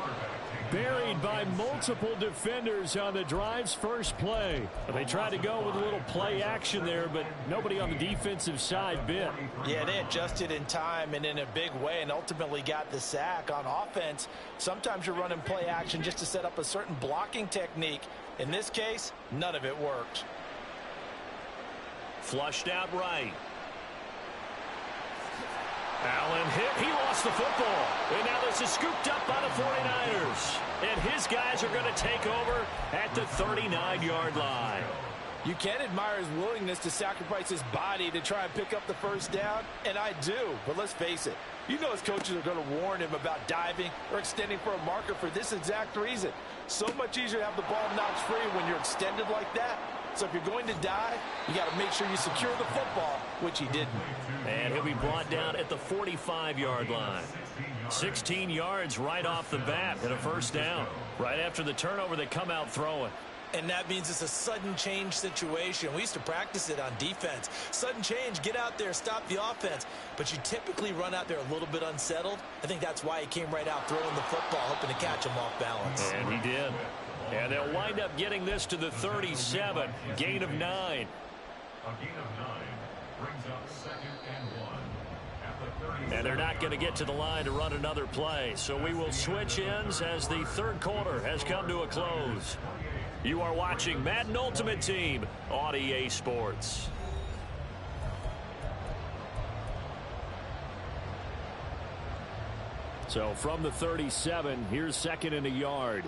Buried by multiple defenders on the drive's first play. They tried to go with a little play action there, but nobody on the defensive side bit. Yeah, they adjusted in time and in a big way and ultimately got the sack. On offense, sometimes you're running play action just to set up a certain blocking technique. In this case, none of it worked. Flushed out right. Allen hit. He lost the football. And now this is scooped up by the 49ers. And his guys are going to take over at the 39-yard line. You can admire his willingness to sacrifice his body to try and pick up the first down, and I do. But let's face it, you know his coaches are going to warn him about diving or extending for a marker for this exact reason. So much easier to have the ball knocked free when you're extended like that So if you're going to dive, you got to make sure you secure the football, which he didn't. And he'll be brought down at the 45-yard line. 16 yards right off the bat and a first down. Right after the turnover, they come out throwing. And that means it's a sudden change situation. We used to practice it on defense. Sudden change, get out there, stop the offense. But you typically run out there a little bit unsettled. I think that's why he came right out throwing the football, hoping to catch him off balance. And he did. And they'll wind up getting this to the 37. Gain of 9. A gain of 9 brings up 2nd and 1 at the 37. And they're not going to get to the line to run another play. So we will switch ends as the third quarter has come to a close. You are watching Madden Ultimate Team on EA Sports. So from the 37, here's 2nd and a yard.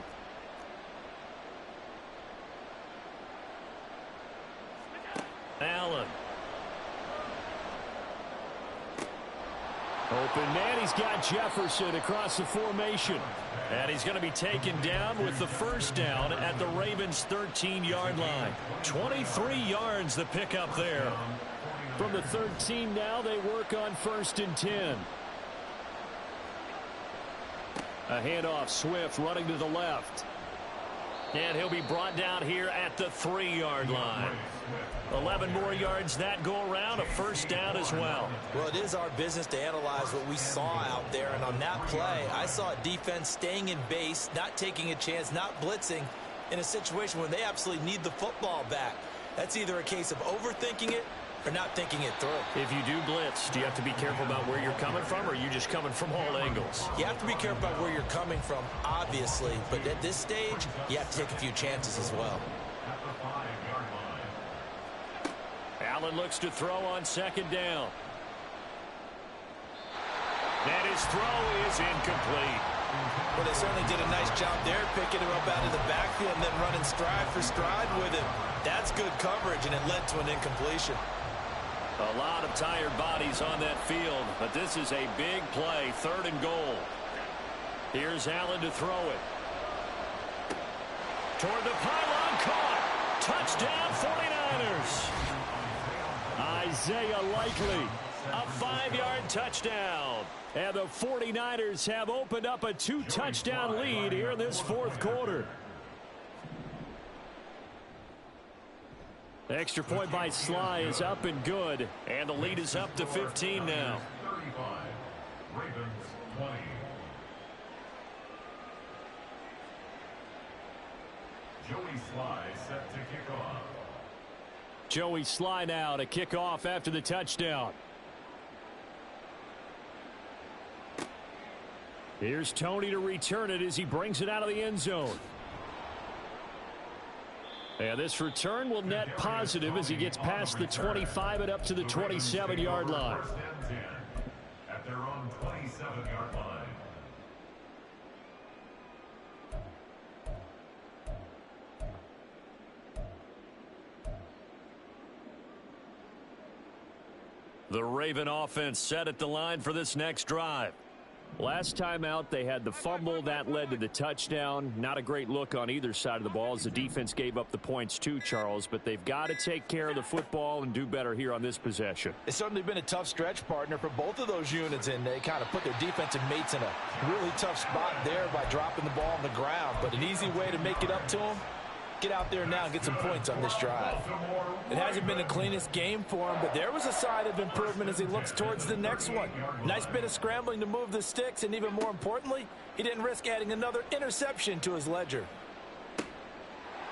Allen. Open man, he's got Jefferson across the formation. And he's going to be taken down with the first down at the Ravens' 13-yard line. 23 yards the pickup there. From the 13 now, they work on 1st and 10. A handoff, Swift running to the left. And he'll be brought down here at the 3-yard line. 11 more yards that go around, a first down as well. Well, it is our business to analyze what we saw out there. And on that play, I saw a defense staying in base, not taking a chance, not blitzing in a situation where they absolutely need the football back. That's either a case of overthinking it or not thinking it through. If you do blitz, do you have to be careful about where you're coming from, or are you just coming from all angles? You have to be careful about where you're coming from, obviously. But at this stage, you have to take a few chances as well. At the 5-yard line. Allen looks to throw on 2nd down. And his throw is incomplete. Well, they certainly did a nice job there, picking him up out of the backfield and then running stride for stride with him. That's good coverage, and it led to an incompletion. A lot of tired bodies on that field, but this is a big play, 3rd and goal. Here's Allen to throw it. Toward the pylon, caught. Touchdown, 49ers. Isaiah Likely. A 5-yard touchdown. And the 49ers have opened up a 2-touchdown lead here in this 4th quarter. The extra point by Sly is up and good. And the lead is up to 15 now. 35. Ravens 20. Joey Sly set to kick off. Joey Sly now to kick off after the touchdown. Here's Tony to return it as he brings it out of the end zone. And this return will net positive as he gets past the 25 and up to the 27-yard line. First and 10 at their own 27-yard line. The Raven offense set at the line for this next drive. Last time out, they had the fumble that led to the touchdown. Not a great look on either side of the ball as the defense gave up the points too, Charles. But they've got to take care of the football and do better here on this possession. It's certainly been a tough stretch, partner, for both of those units, and they kind of put their defensive mates in a really tough spot there by dropping the ball on the ground. But an easy way to make it up to them, get out there now and get some points on this drive. It hasn't been the cleanest game for him, but there was a sign of improvement as he looks towards the next one. Nice bit of scrambling to move the sticks, and even more importantly, he didn't risk adding another interception to his ledger.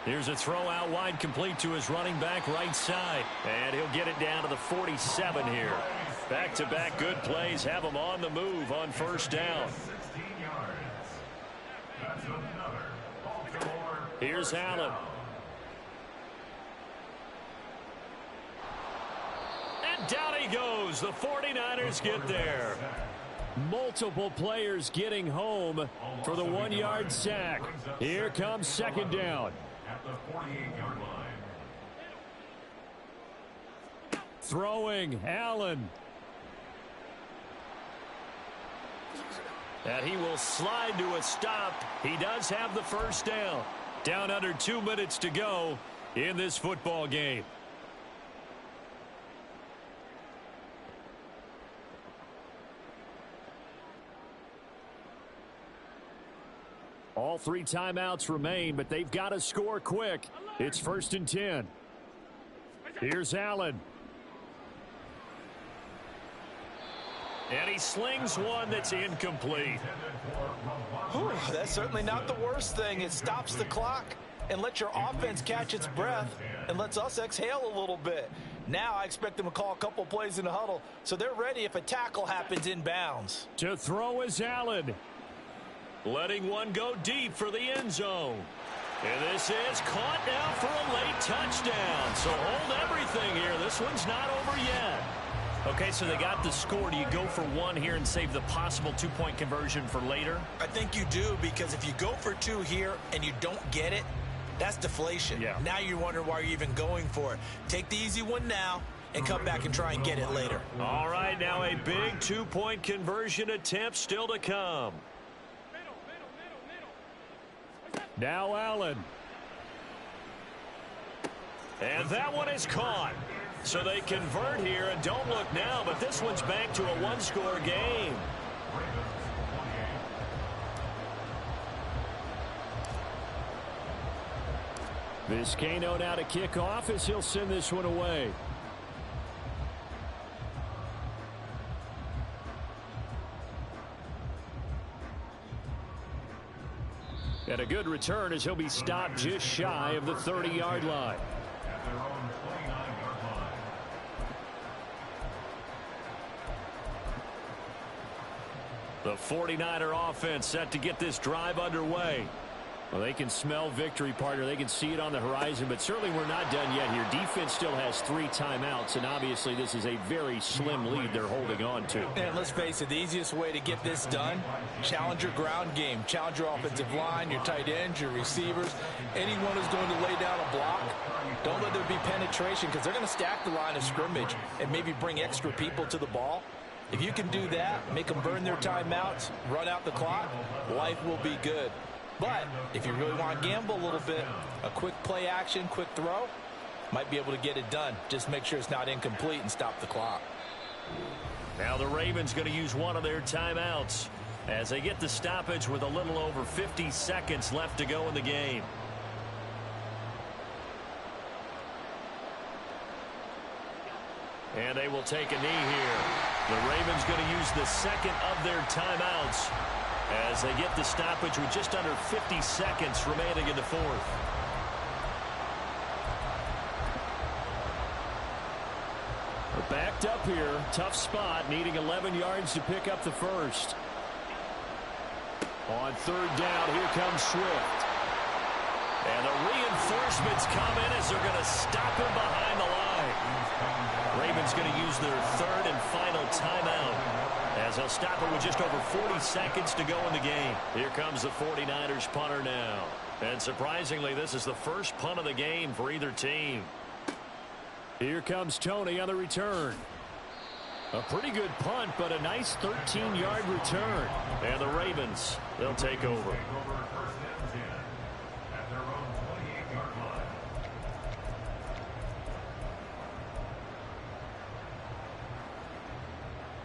Here's a throw out wide, complete to his running back right side. And he'll get it down to the 47 here. Back-to-back good plays have him on the move on first down. 16 yards. That's another Baltimore. Here's Allen. And down he goes. The 49ers get there. Multiple players getting home for the 1-yard sack. Here comes 2nd down. At the 48-yard line. Throwing, Allen. And he will slide to a stop. He does have the first down. Down under 2 minutes to go. in this football game. All 3 timeouts remain, but they've got to score quick. It's 1st and 10. Here's Allen. And he slings one that's incomplete. Whew, that's certainly not the worst thing. It stops the clock and lets your offense catch its breath and lets us exhale a little bit. Now I expect them to call a couple plays in the huddle so they're ready if a tackle happens inbounds. To throw is Allen. Letting one go deep for the end zone. And this is caught now for a late touchdown. So hold everything here. This one's not over yet. Okay, so they got the score. Do you go for 1 here and save the possible 2-point conversion for later? I think you do, because if you go for 2 here and you don't get it, that's deflation. Yeah. Now you wonder why you're even going for it. Take the easy one now and come back and try and get it later. All right, now a big 2-point conversion attempt still to come. Now Allen. And that one is caught. So they convert here, and don't look now, but this one's back to a 1-score game. Vizcaino now to kick off as he'll send this one away. And a good return as he'll be stopped just shy of the 30-yard line. At their own 29-yard line. The 49er offense set to get this drive underway. Well, they can smell victory, partner. They can see it on the horizon, but certainly we're not done yet here. Defense still has 3 timeouts, and obviously this is a very slim lead they're holding on to. And let's face it, the easiest way to get this done, challenge your ground game. Challenge your offensive line, your tight ends, your receivers. Anyone who's going to lay down a block, don't let there be penetration, because they're going to stack the line of scrimmage and maybe bring extra people to the ball. If you can do that, make them burn their timeouts, run out the clock, life will be good. But if you really want to gamble a little bit, a quick play action, quick throw, might be able to get it done. Just make sure it's not incomplete and stop the clock. Now the Ravens going to use one of their timeouts as they get the stoppage with a little over 50 seconds left to go in the game. And they will take a knee here. The Ravens going to use the second of their timeouts as they get the stoppage with just under 50 seconds remaining in the 4th. We're backed up here. Tough spot, needing 11 yards to pick up the first. On 3rd down, here comes Swift. And the reinforcements come in as they're going to stop him behind the line. Ravens going to use their 3rd and final timeout as they'll stop it with just over 40 seconds to go in the game. Here comes the 49ers punter now. And surprisingly, this is the first punt of the game for either team. Here comes Tony on the return. A pretty good punt, but a nice 13-yard return. And the Ravens, they'll take over. First and 10 at their own 28-yard line.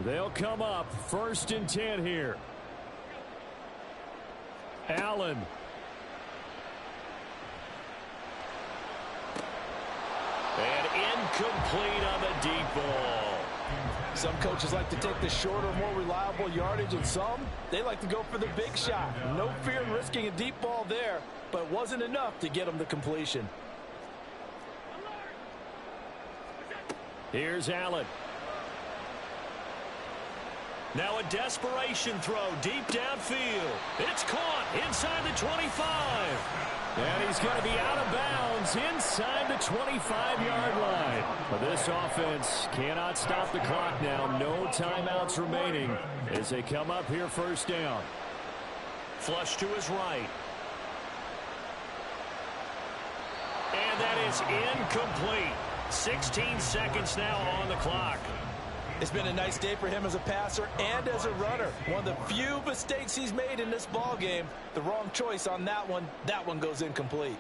They'll come up 1st and 10 here. Allen. And incomplete on the deep ball. Some coaches like to take the shorter, more reliable yardage, and some, they like to go for the big shot. No fear in risking a deep ball there, but it wasn't enough to get them the completion. Here's Allen. Now a desperation throw deep downfield. It's caught inside the 25. And he's going to be out of bounds inside the 25-yard line. But this offense cannot stop the clock now. No timeouts remaining as they come up here 1st down. Flush to his right. And that is incomplete. 16 seconds now on the clock. It's been a nice day for him as a passer and as a runner. One of the few mistakes he's made in this ball game. The wrong choice on that one. That one goes incomplete.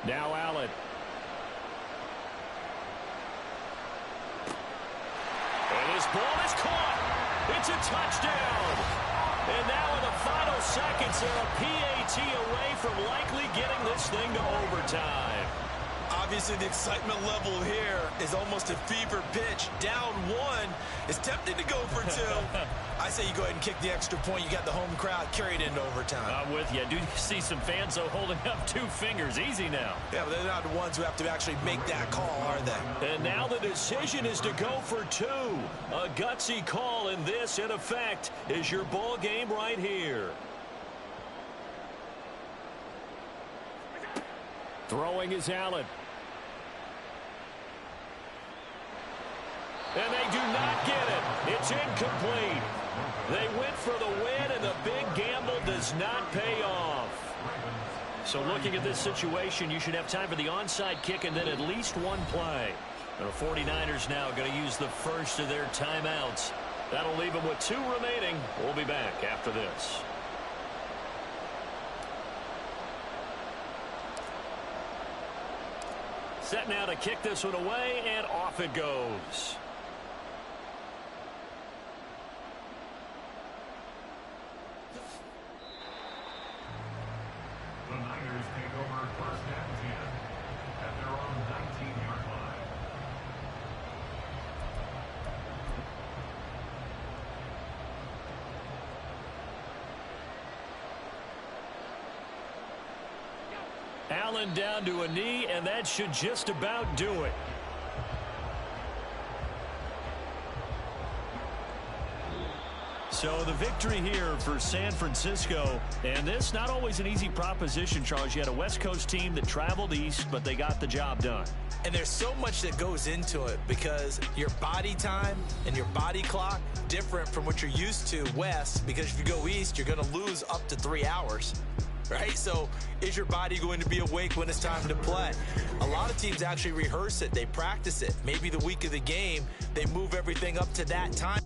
Now Allen. And his ball is caught. It's a touchdown. And now in the final seconds, they're a PAT away from likely getting this thing to overtime. Obviously, the excitement level here is almost a fever pitch. Down one. It's tempting to go for two. I say you go ahead and kick the extra point. You got the home crowd carried into overtime. I'm with you. I do see some fans, though, holding up 2 fingers. Easy now. Yeah, but they're not the ones who have to actually make that call, are they? And now the decision is to go for 2. A gutsy call, and this, in effect, is your ball game right here. Throwing is Allen. And they do not get it. It's incomplete. They went for the win, and the big gamble does not pay off. So looking at this situation, you should have time for the onside kick and then at least one play. The 49ers now going to use the first of their timeouts. That'll leave them with 2 remaining. We'll be back after this. Set now to kick this one away, and off it goes. The Niners take over first and 10 at their own 19-yard line. Allen down to a knee, and that should just about do it. So the victory here for San Francisco, and this not always an easy proposition, Charles. You had a West Coast team that traveled east, but they got the job done. And there's so much that goes into it because your body time and your body clock different from what you're used to west, because if you go east, you're going to lose up to 3 hours. Right? So is your body going to be awake when it's time to play? A lot of teams actually rehearse it. They practice it. Maybe the week of the game, they move everything up to that time.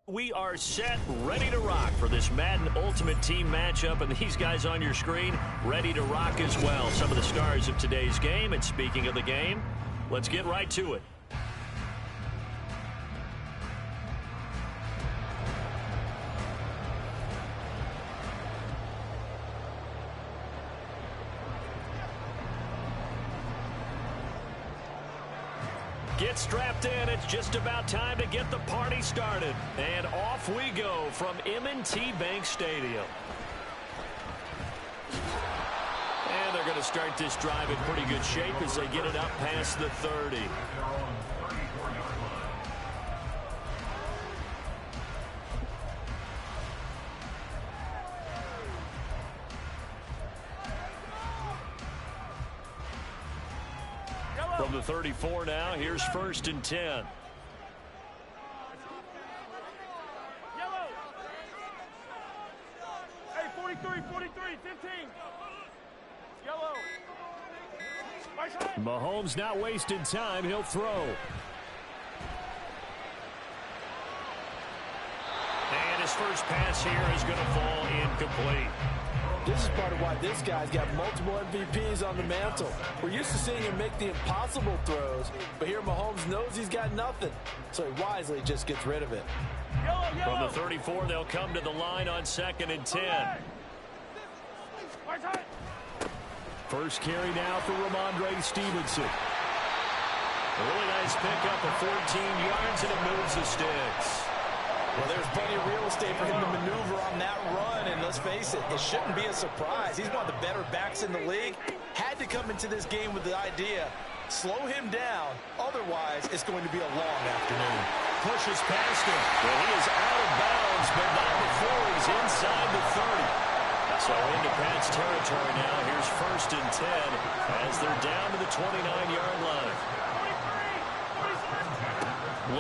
We are set, ready to rock for this Madden Ultimate Team matchup, and these guys on your screen ready to rock as well. Some of the stars of today's game, and speaking of the game, let's get right to it. Get strapped in. It's just about time to get the party started. And off we go from M&T Bank Stadium. And they're going to start this drive in pretty good shape as they get it up past the 30. From the 34 now, here's 1st and 10. Yellow. Hey, 43, 43, 15. Yellow. Mahomes not wasting time. He'll throw. And his first pass here is going to fall incomplete. This is part of why this guy's got multiple MVPs on the mantle. We're used to seeing him make the impossible throws, but here Mahomes knows he's got nothing, so he wisely just gets rid of it. From the 34, they'll come to the line on 2nd and 10. First carry now for Ramondre Stevenson. A really nice pickup of 14 yards, and it moves the sticks. Well, there's plenty of real estate for him to maneuver on that run, and let's face it, it shouldn't be a surprise. He's one of the better backs in the league. Had to come into this game with the idea, slow him down, otherwise it's going to be a long afternoon. Pushes past him. Well, he is out of bounds, but not before he's inside the 30. So into Pat's territory now. Here's 1st and 10 as they're down to the 29-yard line.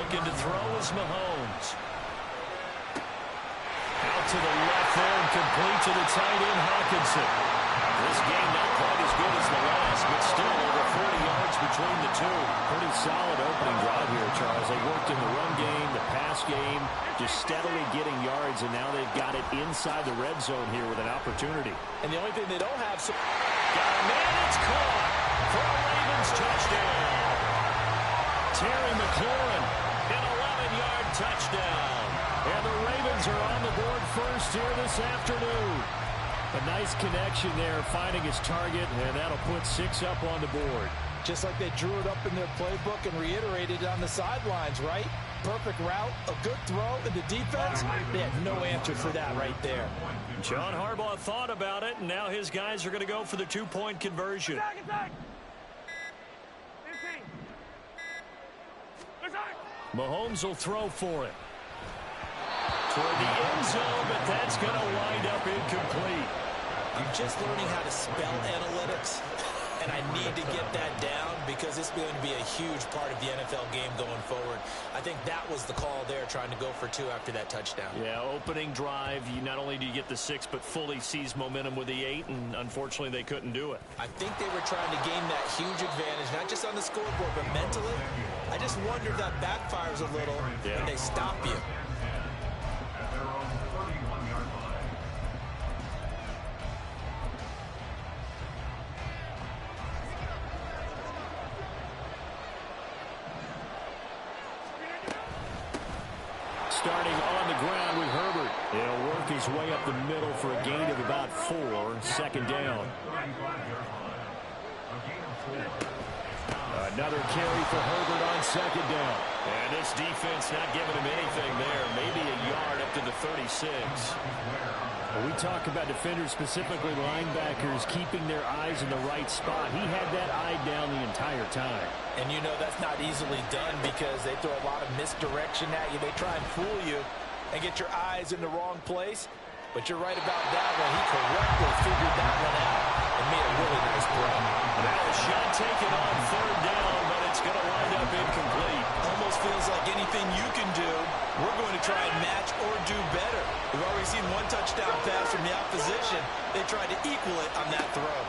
Looking to throw is Mahomes. Out to the left there and complete to the tight end, Hawkinson. This game not quite as good as the last, but still over 40 yards between the two. Pretty solid opening drive here, Charles. They worked in the run game, the pass game, just steadily getting yards, and now they've got it inside the red zone here with an opportunity. And the only thing they don't have... Got a man, it's caught for a Ravens touchdown. Terry McLaurin, an 11-yard touchdown. And the Ravens are on the board first here this afternoon. A nice connection there, finding his target, and that'll put 6 up on the board. Just like they drew it up in their playbook and reiterated it on the sidelines, right? Perfect route, a good throw, and the defense, they had no answer for that right there. John Harbaugh thought about it, and now his guys are going to go for the 2-point conversion. Mahomes will throw for it. Toward the end zone, but that's going to wind up incomplete. I'm just learning how to spell analytics, and I need to get that down because it's going to be a huge part of the NFL game going forward. I think that was the call there, trying to go for 2 after that touchdown. Yeah, opening drive, you not only do you get the 6, but fully seize momentum with the 8, and unfortunately they couldn't do it. I think they were trying to gain that huge advantage, not just on the scoreboard, but mentally. I just wonder if that backfires a little when they stop you. Starting on the ground with Herbert. He'll work his way up the middle for a gain of about 4. 2nd down. Another carry for Herbert on 2nd down. And this defense not giving him anything there. Maybe a yard up to the 36. When we talk about defenders, specifically linebackers, keeping their eyes in the right spot. He had that eye down the entire time. And you know that's not easily done because they throw a lot of misdirection at you. They try and fool you and get your eyes in the wrong place. But you're right about that one. He correctly figured that one out and made a really nice play. Now a shot taken on 3rd down, but it's going to wind up incomplete. Almost feels like anything you can do, we're going to try and match or do better. We've already seen 1 touchdown pass from the opposition. They tried to equal it on that throw.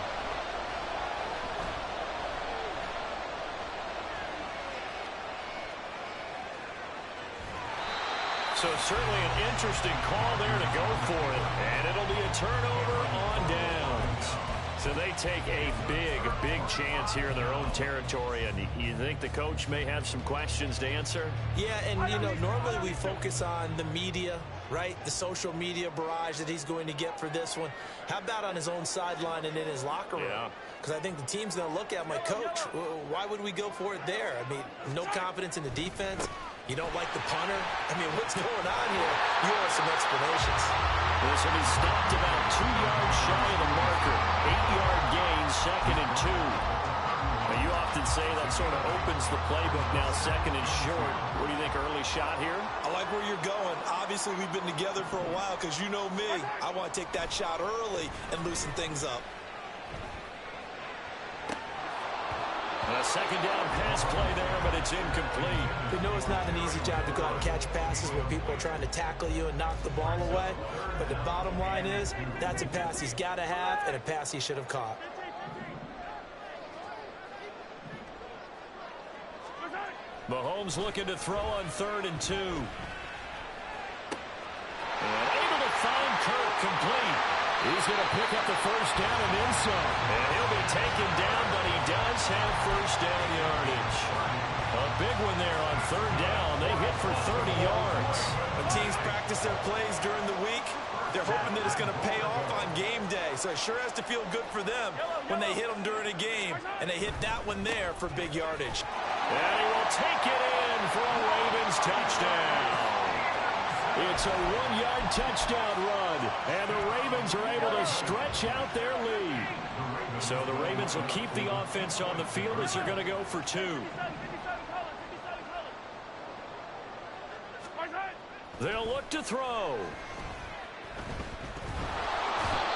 So certainly an interesting call there to go for it. And it'll be a turnover on downs. So they take a big chance here in their own territory. And you think the coach may have some questions to answer? Yeah, and, you know, normally we focus on the media, right? The social media barrage that he's going to get for this one. How about on his own sideline and in his locker room? Yeah. Because I think the team's going to look at my coach. Why would we go for it there? I mean, no confidence in the defense. You don't like the punter? I mean, what's going on here? You have some explanations. This will be stopped about 2 yards shy of the marker. 8-yard gain, 2nd and 2. Now, you often say that sort of opens the playbook now, 2nd and short. What do you think, early shot here? I like where you're going. Obviously, we've been together for a while because you know me. I want to take that shot early and loosen things up. A second down pass play there, but it's incomplete. We know it's not an easy job to go out and catch passes when people are trying to tackle you and knock the ball away. But the bottom line is, that's a pass he's got to have and a pass he should have caught. Mahomes looking to throw on 3rd and 2. And able to find Kirk complete. He's going to pick up the first down and then some. And he'll be taken down, but he does have first down yardage. A big one there on 3rd down. They hit for 30 yards. When teams practice their plays during the week, they're hoping that it's going to pay off on game day. So it sure has to feel good for them when they hit them during a game. And they hit that one there for big yardage. And he will take it in for a Ravens touchdown. It's a 1-yard touchdown run, and the Ravens are able to stretch out their lead. So the Ravens will keep the offense on the field as they're going to go for 2. They'll look to throw.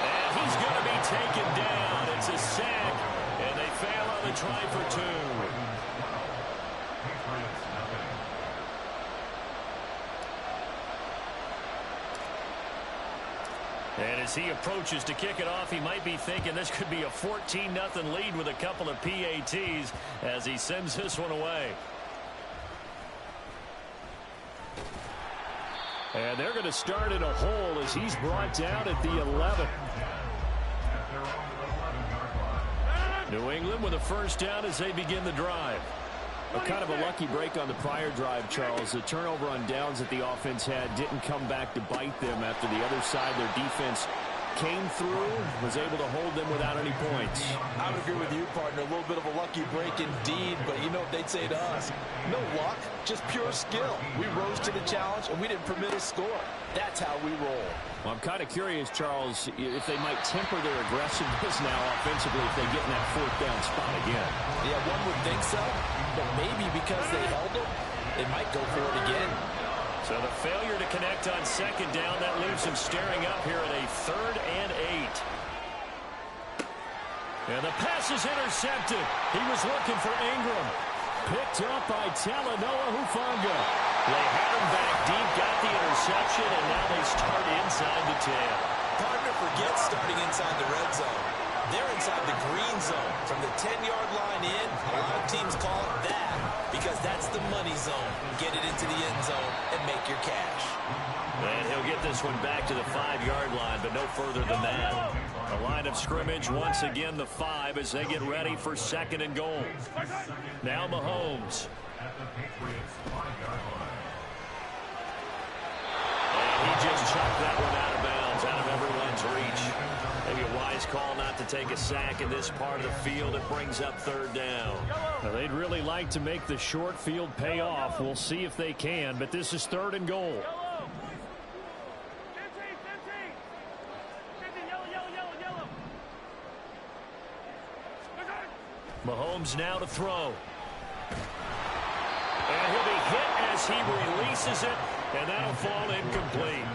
And he's going to be taken down. It's a sack, and they fail on the try for 2. And as he approaches to kick it off, he might be thinking this could be a 14-0 lead with a couple of PATs as he sends this one away. And they're going to start in a hole as he's brought down at the 11. New England with a first down as they begin the drive. Kind of a lucky break on the prior drive, Charles. The turnover on downs that the offense had didn't come back to bite them after the other side. Their defense came through, was able to hold them without any points. I would agree with you, partner. A little bit of a lucky break indeed, but you know what they'd say to us? No luck, just pure skill. We rose to the challenge, and we didn't permit a score. That's how we roll. Well, I'm kind of curious, Charles, if they might temper their aggressiveness now offensively if they get in that 4th down spot again. Yeah, one would think so, but maybe because they held it, they might go for it again. So the failure to connect on 2nd down, that leaves him staring up here at a 3rd and 8. And the pass is intercepted. He was looking for Ingram. Picked up by Talanoa Hufanga. They had him back deep, got the interception, and now they start inside the 10. Partner, forget starting inside the red zone. They're inside the green zone. From the 10-yard line in, a lot of teams call it that because that's the money zone. Get it into the end zone and make your cash. And he'll get this one back to the 5-yard line, but no further than that. The line of scrimmage, once again, the 5 as they get ready for 2nd and goal. Now Mahomes. And he just chucked that one out of bounds, out of everyone's reach. Maybe a wise call not to take a sack in this part of the field. It brings up 3rd down. Now, they'd really like to make the short field pay off. We'll see if they can, but this is 3rd and goal. Mahomes now to throw. And he'll be hit as he releases it, and that'll fall incomplete.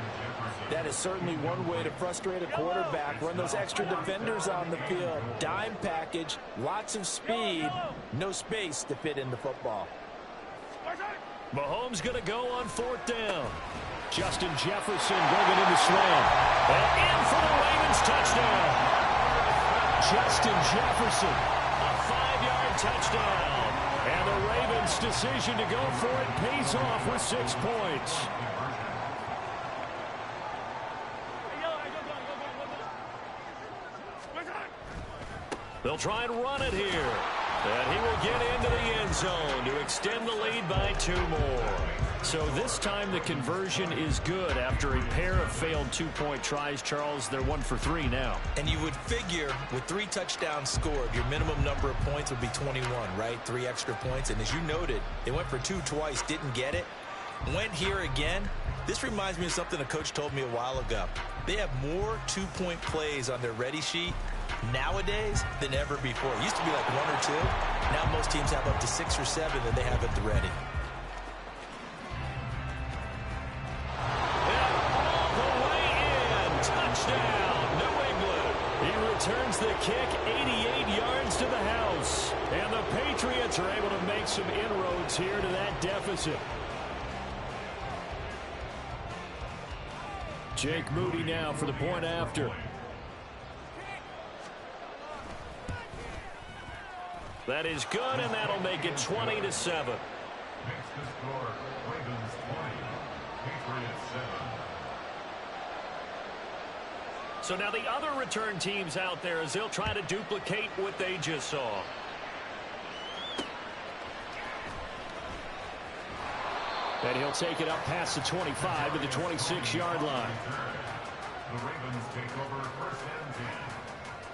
That is certainly one way to frustrate a quarterback. Run those extra defenders on the field. Dime package, lots of speed, no space to fit in the football. Mahomes going to go on 4th down. Justin Jefferson bringing in the slam. And in for the Ravens touchdown. Justin Jefferson, a 5-yard touchdown. And the Ravens' decision to go for it pays off with 6 points. They'll try and run it here. And he will get into the end zone to extend the lead by 2 more. So this time the conversion is good after a pair of failed 2-point tries. Charles, they're 1 for 3 now. And you would figure with 3 touchdowns scored, your minimum number of points would be 21, right? 3 extra points. And as you noted, they went for 2 twice, didn't get it. Went here again. This reminds me of something a coach told me a while ago. They have more 2-point plays on their ready sheet nowadays than ever before. It used to be like 1 or 2. Now most teams have up to 6 or 7 that they have at the ready. Touchdown, New England. He returns the kick 88 yards to the house. And the Patriots are able to make some inroads here to that deficit. Jake Moody now for the point after. That is good, and that'll make it 20-7. Makes the score Ravens 20, Patriots 7. So now the other return teams out there as they'll try to duplicate what they just saw. And he'll take it up past the 25 to the 26-yard line. The Ravens take over first and 10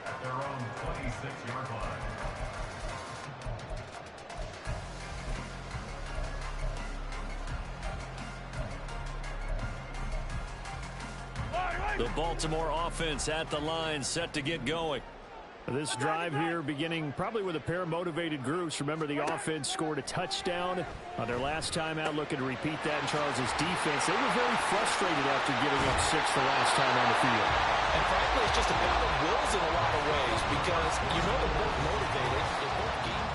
at their own 26-yard line. The Baltimore offense at the line, set to get going. This drive here beginning probably with a pair of motivated groups. Remember, the offense scored a touchdown on their last time out, looking to repeat that in Charles's defense. They were very frustrated after giving up 6 the last time on the field. And frankly, it's just a battle of wills in a lot of ways because you know they're both motivated. They're both game.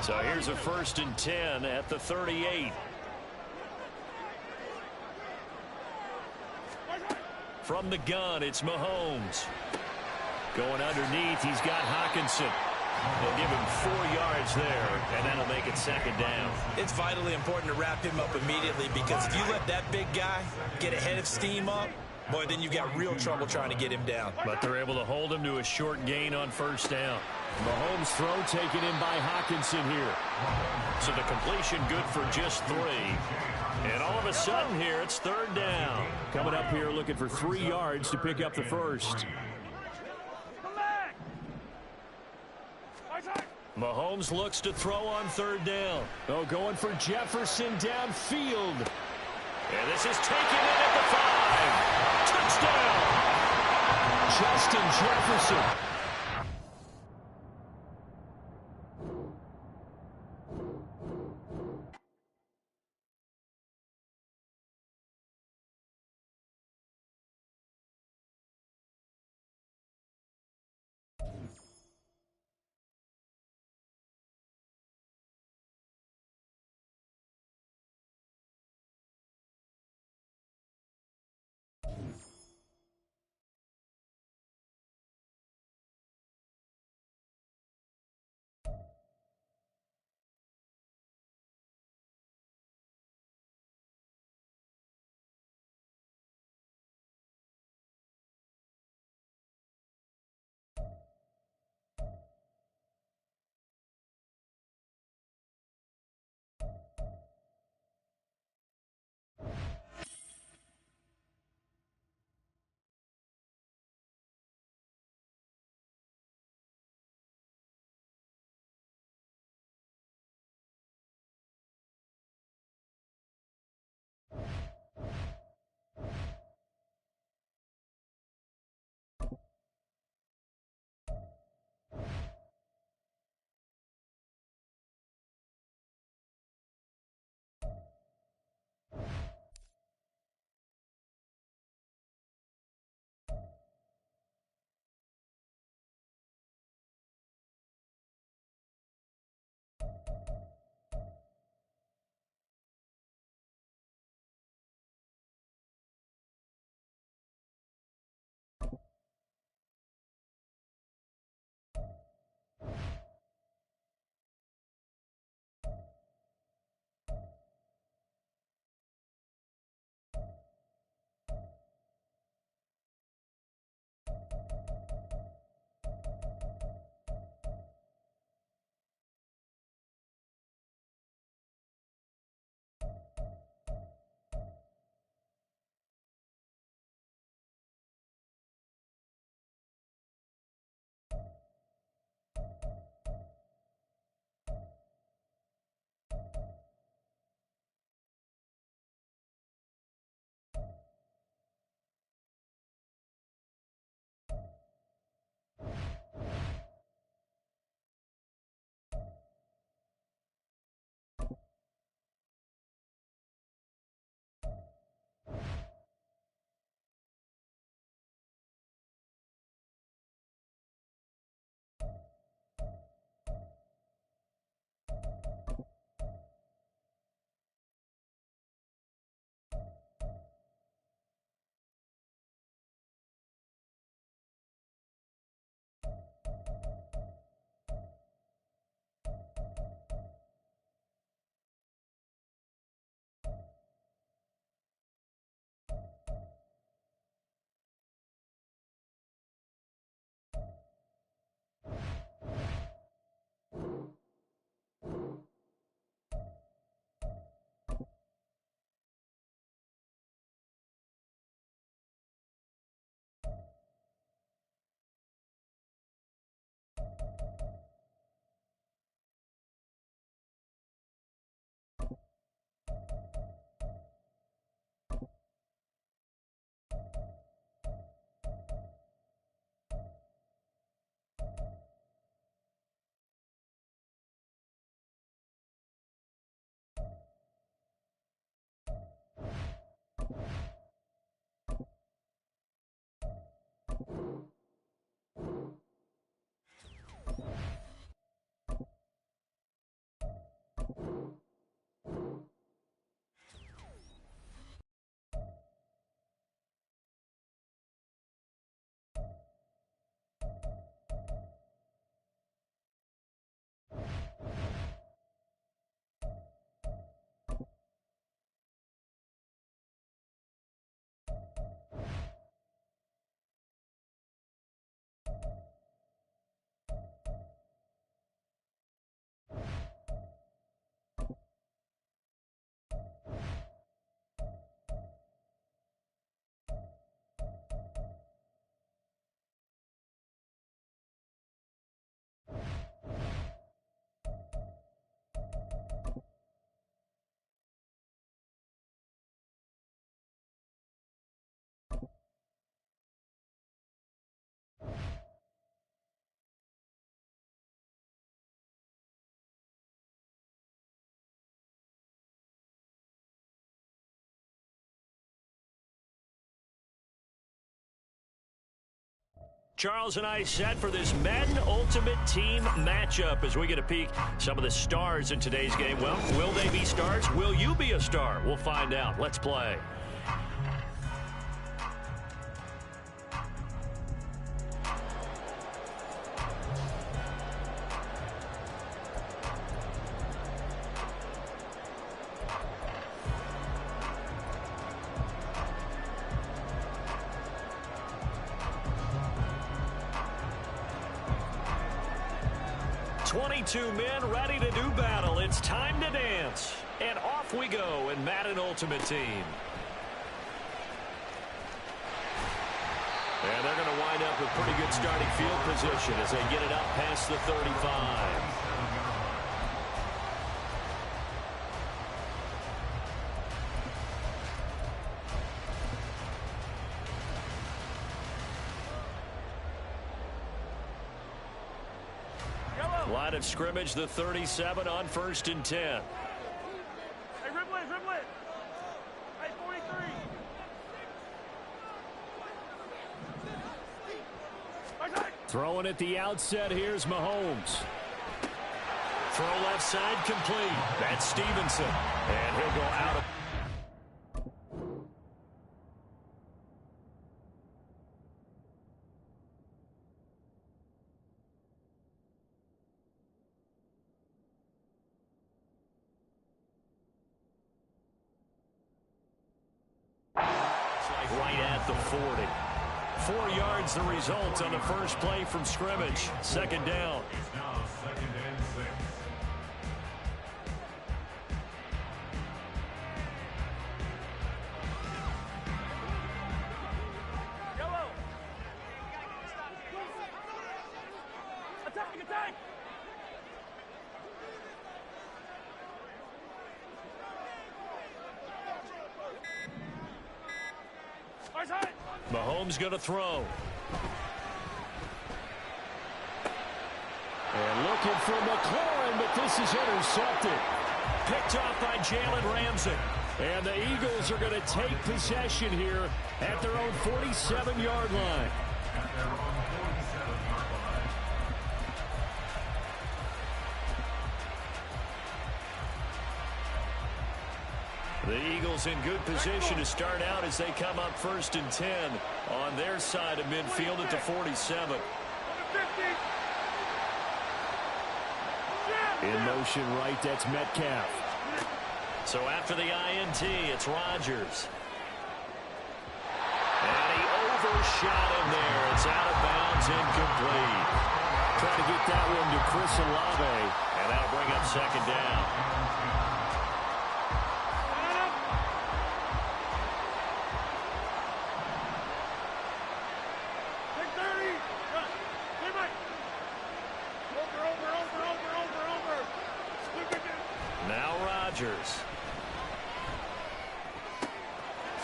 So here's a 1st and 10 at the 38. From the gun, it's Mahomes. Going underneath, he's got Hockenson. They'll give him 4 yards there, and that'll make it 2nd down. It's vitally important to wrap him up immediately because if you let that big guy get a head of steam up, boy, then you've got real trouble trying to get him down. But they're able to hold him to a short gain on 1st down. Mahomes' throw taken in by Hockenson here. So the completion good for just 3. And all of a sudden here, it's 3rd down. Coming up here looking for 3 yards to pick up the 1st. Mahomes looks to throw on 3rd down. Oh, going for Jefferson downfield. And this is taken in at the 5. Touchdown! Justin Jefferson. Charles and I set for this Madden Ultimate Team matchup as we get a peek some of the stars in today's game. Well, will they be stars? Will you be a star? We'll find out. Let's play. Two men ready to do battle. It's time to dance. And off we go in Madden Ultimate Team. And they're going to wind up with pretty good starting field position as they get it up past the 35. Line of scrimmage, the 37 on 1st and 10. Hey, dribble it, dribble it. Hey, 43. Throwing at the outset, here's Mahomes. Throw left side complete. That's Stevenson. And he'll go out of right at the 40. 4 yards the result on the first play from scrimmage. Second down. It's now 2nd and 6. Yellow. Attack, attack. Mahomes going to throw. And looking for McLaurin, but this is intercepted. Picked off by Jalen Ramsey. And the Eagles are going to take possession here at their own 47-yard line. At their own 47-yard line. The Eagles in good position to start out as they come up 1st and 10 on their side of midfield at the 47. In motion right, that's Metcalf. So after the INT, it's Rodgers. And he overshot him there. It's out of bounds, incomplete. Trying to get that one to Chris Olave. And that'll bring up 2nd down.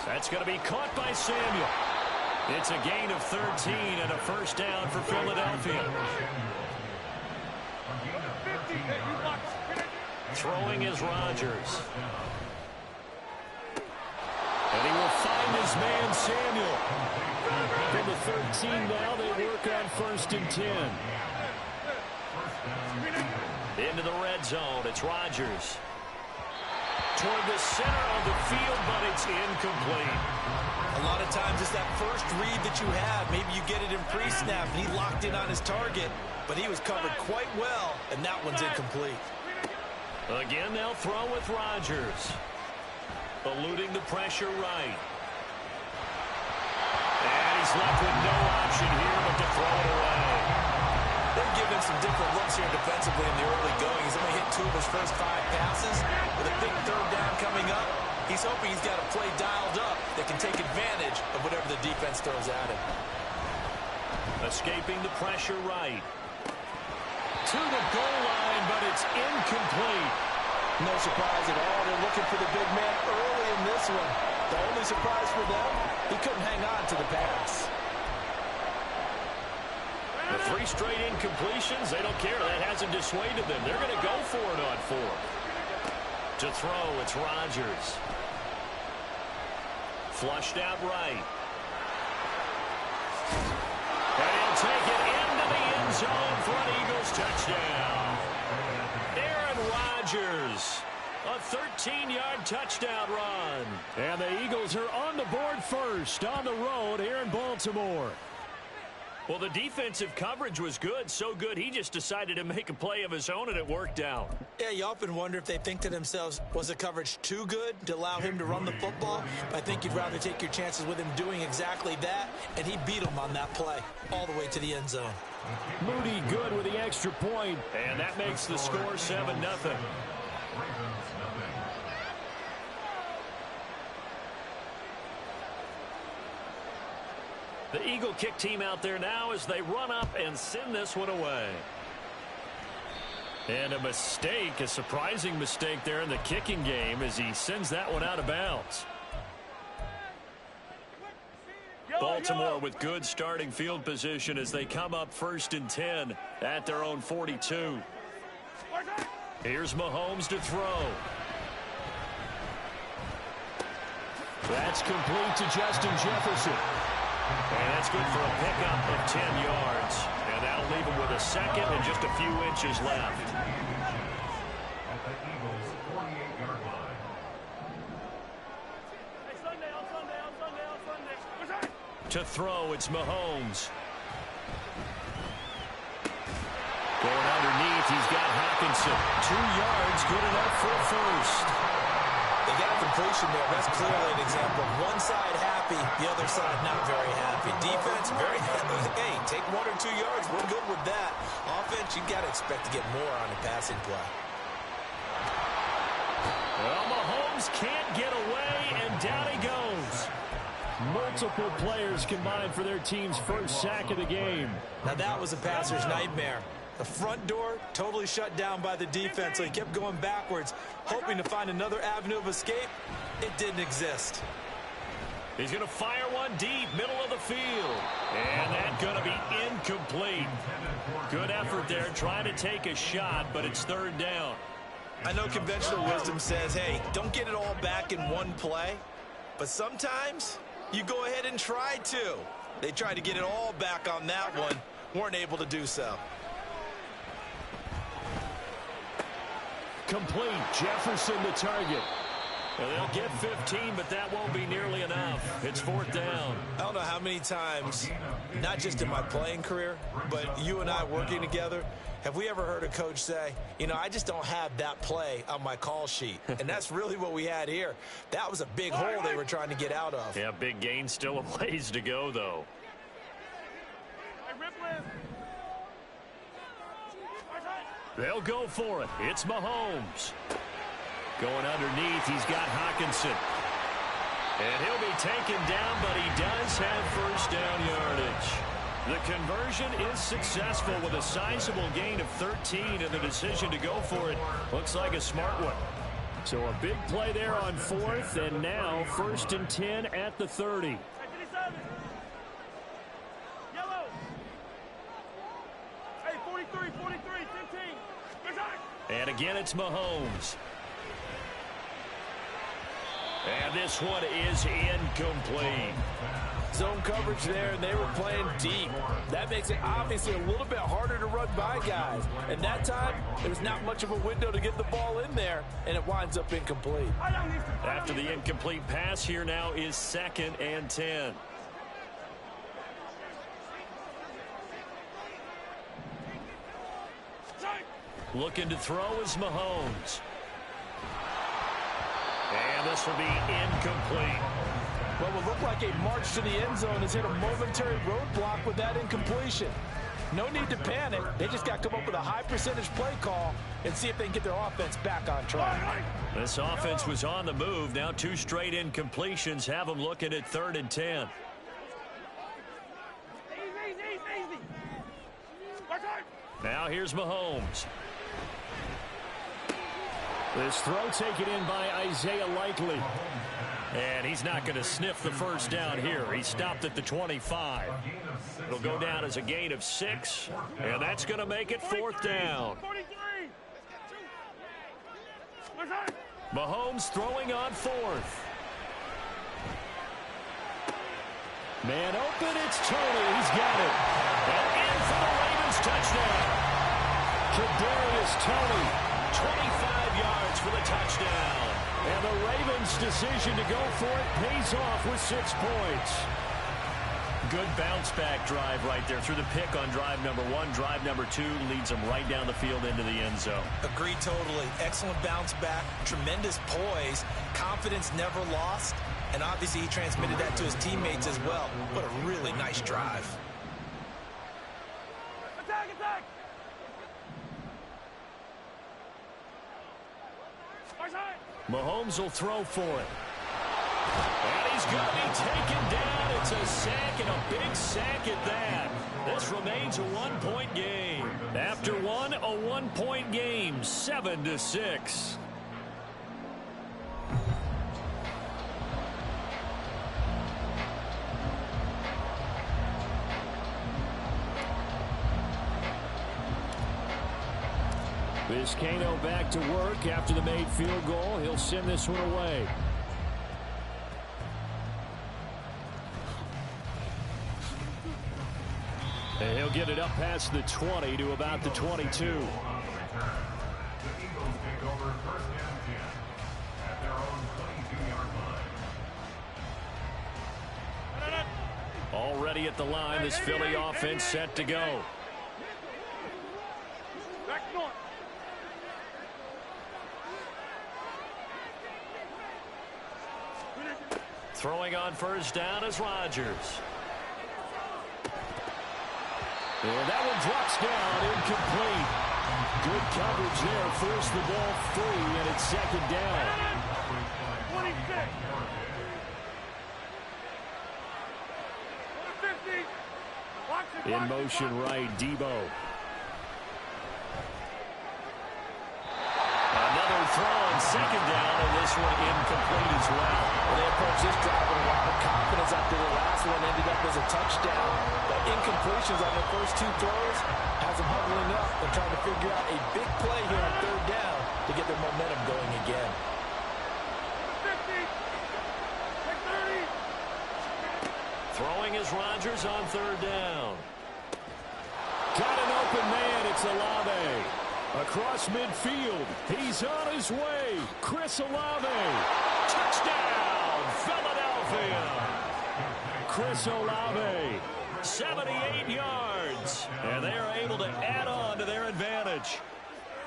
That's going to be caught by Samuel. It's a gain of 13 and a first down for Philadelphia. Throwing is Rodgers. And he will find his man Samuel. From the 13 now, they work on 1st and 10. Into the red zone, it's Rodgers. Toward the center of the field, but it's incomplete. A lot of times it's that first read that you have. Maybe you get it in pre-snap, and he locked in on his target, but he was covered quite well, and that one's incomplete. Again, they'll throw with Rodgers. Eluding the pressure right. And he's left with no option here but to throw it away. They're giving some different looks here defensively in the early going. He's only hit 2 of his first 5 passes. With a big 3rd down coming up, he's hoping he's got a play dialed up that can take advantage of whatever the defense throws at him. Escaping the pressure right. To the goal line, but it's incomplete. No surprise at all. They're looking for the big man early in this one. The only surprise for them, he couldn't hang on to the pass. The 3 straight incompletions, they don't care. That hasn't dissuaded them. They're going to go for it on 4th. To throw, it's Rodgers. Flushed out right. And he'll take it into the end zone for an Eagles touchdown. Aaron Rodgers, a 13-yard touchdown run. And the Eagles are on the board first on the road here in Baltimore. Well, the defensive coverage was good, so good he just decided to make a play of his own, and it worked out. Yeah, you often wonder if they think to themselves, was the coverage too good to allow him to run the football? I think you'd rather take your chances with him doing exactly that, and he beat him on that play all the way to the end zone. Moody good with the extra point, and that makes the score 7-0. The Eagle kick team out there now as they run up and send this one away. And a mistake, a surprising mistake there in the kicking game as he sends that one out of bounds. Baltimore with good starting field position as they come up 1st and 10 at their own 42. Here's Mahomes to throw. That's complete to Justin Jefferson. And that's good for a pickup of 10 yards. And that'll leave him with a second and just a few inches left. At the Eagles' 48-yard line. To throw, it's Mahomes. Going underneath, he's got Hawkinson. 2 yards, good enough for a first. They got a completion there. That's clearly an example. One side happy, the other side not very happy. Defense, very happy. Hey, take 1 or 2 yards. We're good with that. Offense, you got to expect to get more on a passing play. Well, Mahomes can't get away, and down he goes. Multiple players combined for their team's first sack of the game. Now that was a passer's nightmare. The front door totally shut down by the defense, so he kept going backwards, hoping to find another avenue of escape. It didn't exist. He's going to fire one deep, middle of the field. And that's going to be incomplete. Good effort there, trying to take a shot, but it's 3rd down. I know conventional wisdom says, hey, don't get it all back in one play. But sometimes you go ahead and try to. They tried to get it all back on that one, weren't able to do so. Complete. Jefferson the target. Well, they'll get 15, but that won't be nearly enough. It's 4th down. I don't know how many times, not just in my playing career, but you and I working together, have we ever heard a coach say, you know, I just don't have that play on my call sheet. And that's really what we had here. That was a big hole they were trying to get out of. Yeah, big gain, still a ways to go, though. They'll go for it. It's Mahomes. Going underneath, he's got Hawkinson. And he'll be taken down, but he does have 1st down yardage. The conversion is successful with a sizable gain of 13, and the decision to go for it looks like a smart one. So a big play there on 4th, and now 1st and 10 at the 30. And again, it's Mahomes. And this one is incomplete. Zone coverage there, and they were playing deep. That makes it obviously a little bit harder to run by guys. And that time, there was not much of a window to get the ball in there, and it winds up incomplete. After the incomplete pass, here now is 2nd and 10. Looking to throw is Mahomes. And this will be incomplete. What will look like a march to the end zone has hit a momentary roadblock with that incompletion. No need to panic. They just got to come up with a high percentage play call and see if they can get their offense back on track. This offense was on the move. Now 2 straight incompletions have them looking at 3rd and 10. Now here's Mahomes. This throw taken in by Isaiah Likely. And he's not going to sniff the 1st down here. He stopped at the 25. It'll go down as a gain of 6, and that's going to make it 4th down. Mahomes throwing on 4th. Man open, it's Tony. He's got it. And touchdown. Kadarius Toney, 25 yards for the touchdown. And the Ravens' decision to go for it pays off with 6 points. Good bounce-back drive right there. Through the pick on drive number 1. Drive number 2 leads them right down the field into the end zone. Agree totally. Excellent bounce back. Tremendous poise. Confidence never lost. And obviously he transmitted that to his teammates as well. What a really nice drive. Attack, attack! Mahomes will throw for it. And he's going to be taken down. It's a sack, and a big sack at that. This remains a 1-point game. After one, a 1-point game, 7-6. Vizcaino back to work after the made field goal. He'll send this one away. And he'll get it up past the 20 to about the 22. The Eagles take over first and 10 at their own 22-yard line. Already at the line, this Philly offense set to go. Back north. Throwing on first down is Rodgers. And that one drops down, incomplete. Good coverage there, forced the ball free, and it's second down. 26. 50. In motion right, Debo. Another throw on second down, and this one incomplete as well. They approached this drive with a lot of confidence after the last one ended up as a touchdown. But incompletions on the first 2 throws has them huddling up and trying to figure out a big play here on third down to get their momentum going again. 50. 30. Throwing is Rodgers on third down. Got an open man, it's Olave. Across midfield, he's on his way. Chris Olave. Touchdown, Philadelphia. Chris Olave, 78 yards. And they are able to add on to their advantage.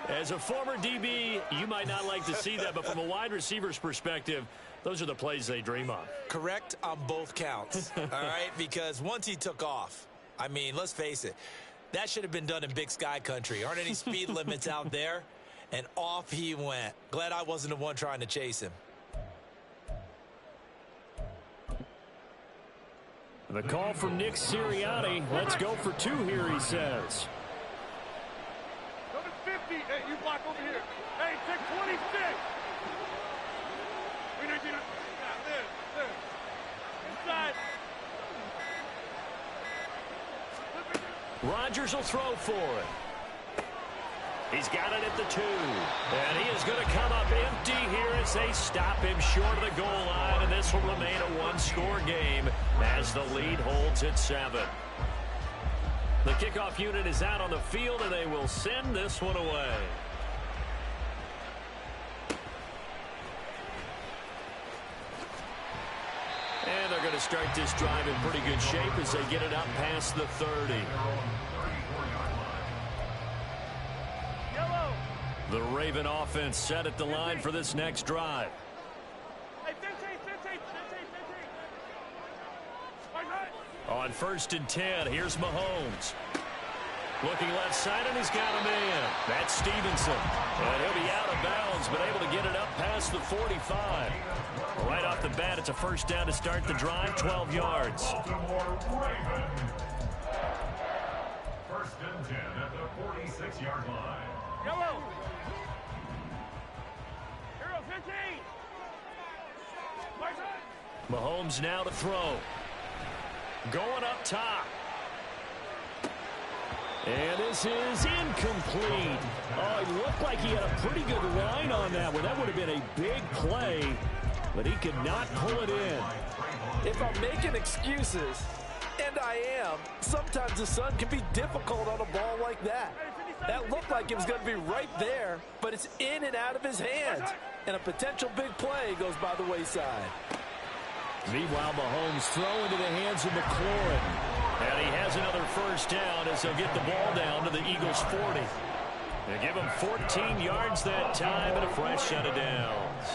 As a former DB, you might not like to see that, but from a wide receiver's perspective, those are the plays they dream of. Correct on both counts, all right? Because once he took off, I mean, let's face it, that should have been done in Big Sky country. Aren't any speed limits out there? And off he went. Glad I wasn't the one trying to chase him. The call from Nick Sirianni. Let's go for 2 here, he says. Go to 50. Hey, you block over here. Hey, take 26. There. Inside. Rodgers will throw for it. He's got it at the 2. And he is going to come up empty here as they stop him short of the goal line. And this will remain a 1-score game as the lead holds at 7. The kickoff unit is out on the field, and they will send this one away. And they're going to start this drive in pretty good shape as they get it up past the 30. Yellow. The Raven offense set at the line for this next drive. Hey, 15. On 1st and 10, here's Mahomes. Looking left side, and he's got a man. That's Stevenson. And he'll be out of bounds, but able to get it up past the 45. Right off the bat, it's a first down to start the drive, 12 yards. Baltimore Raven. First and 10 at the 46-yard line. Yellow. Hero 15. Mahomes now to throw. Going up top. And this is incomplete. Oh, it looked like he had a pretty good line on that one. That would have been a big play, but he could not pull it in. If I'm making excuses, And I am. Sometimes the sun can be difficult on a ball like that. That looked like it was going to be right there, but it's in and out of his hands. And a potential big play goes by the wayside. Meanwhile, Mahomes throw into the hands of McLaurin. And he has another first down as they'll get the ball down to the Eagles' 40. They give him 14 yards that time and a fresh set of downs.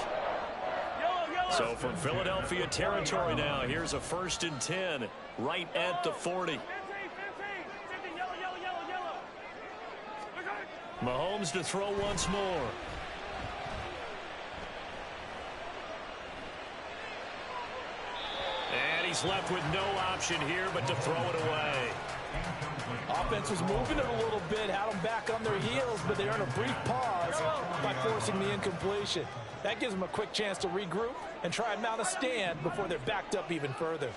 So from Philadelphia territory now, here's a 1st and 10 right at the 40. Mahomes to throw once more. And he's left with no option here but to throw it away. Offense was moving it a little bit, had them back on their heels, but they earned a brief pause by forcing the incompletion. That gives them a quick chance to regroup and try and mount a stand before they're backed up even further.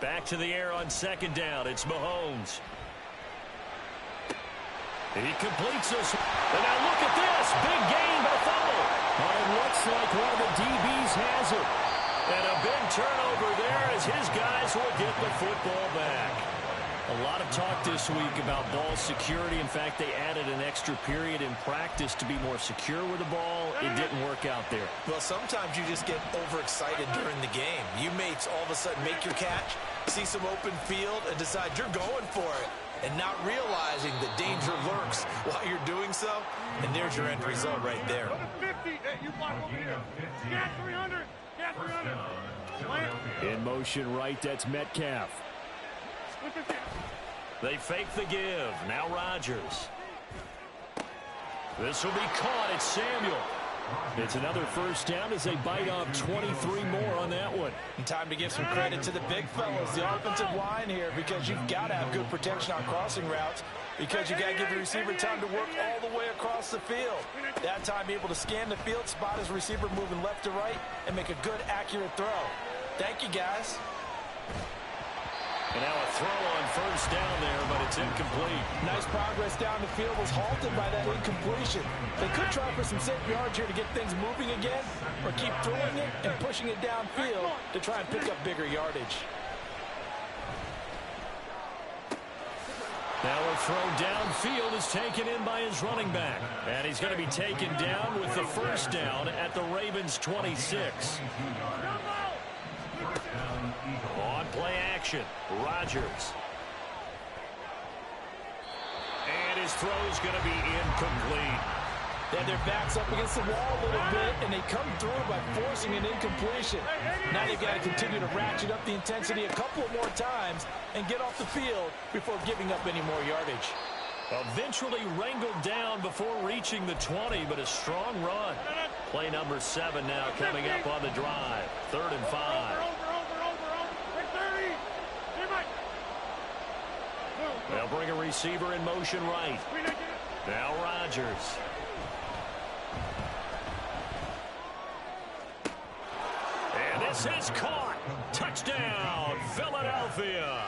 Back to the air on 2nd down. It's Mahomes. He completes this. And now look at this. Big gain, but a fumble. Well, it looks like one of the DBs has it. And a big turnover there as his guys will get the football back. A lot of talk this week about ball security. In fact, they added an extra period in practice to be more secure with the ball. It didn't work out there. Well, sometimes you just get overexcited during the game. You may all of a sudden make your catch, see some open field, and decide you're going for it, and not realizing the danger lurks while you're doing so. And there's your end result right there. 50. Hey, you block over here. Cat 300. Cat 300. In motion right, that's Metcalf. They fake the give. Now Rodgers. This will be caught. It's Samuel. It's another first down as they bite off 23 more on that one. And time to give some credit to the big fellas, the offensive line here, because you've got to have good protection on crossing routes, because you got to give the receiver time to work all the way across the field. That time able to scan the field, spot his receiver moving left to right, and make a good, accurate throw. Thank you, guys. And now a throw on first down there, but it's incomplete. Nice progress down the field, was halted by that incompletion. They could try for some safe yards here to get things moving again, or keep throwing it and pushing it downfield to try and pick up bigger yardage. Now a throw downfield is taken in by his running back. And he's going to be taken down with the first down at the Ravens' 26. On play action, Rodgers. And his throw is going to be incomplete. Then their backs up against the wall a little bit, and they come through by forcing an incompletion. Now they've got to continue to ratchet up the intensity a couple more times and get off the field before giving up any more yardage. Eventually wrangled down before reaching the 20, but a strong run. Play number 7 now coming up on the drive. 3rd and 5. They'll bring a receiver in motion right. Now Rodgers. And this is caught. Touchdown, Philadelphia.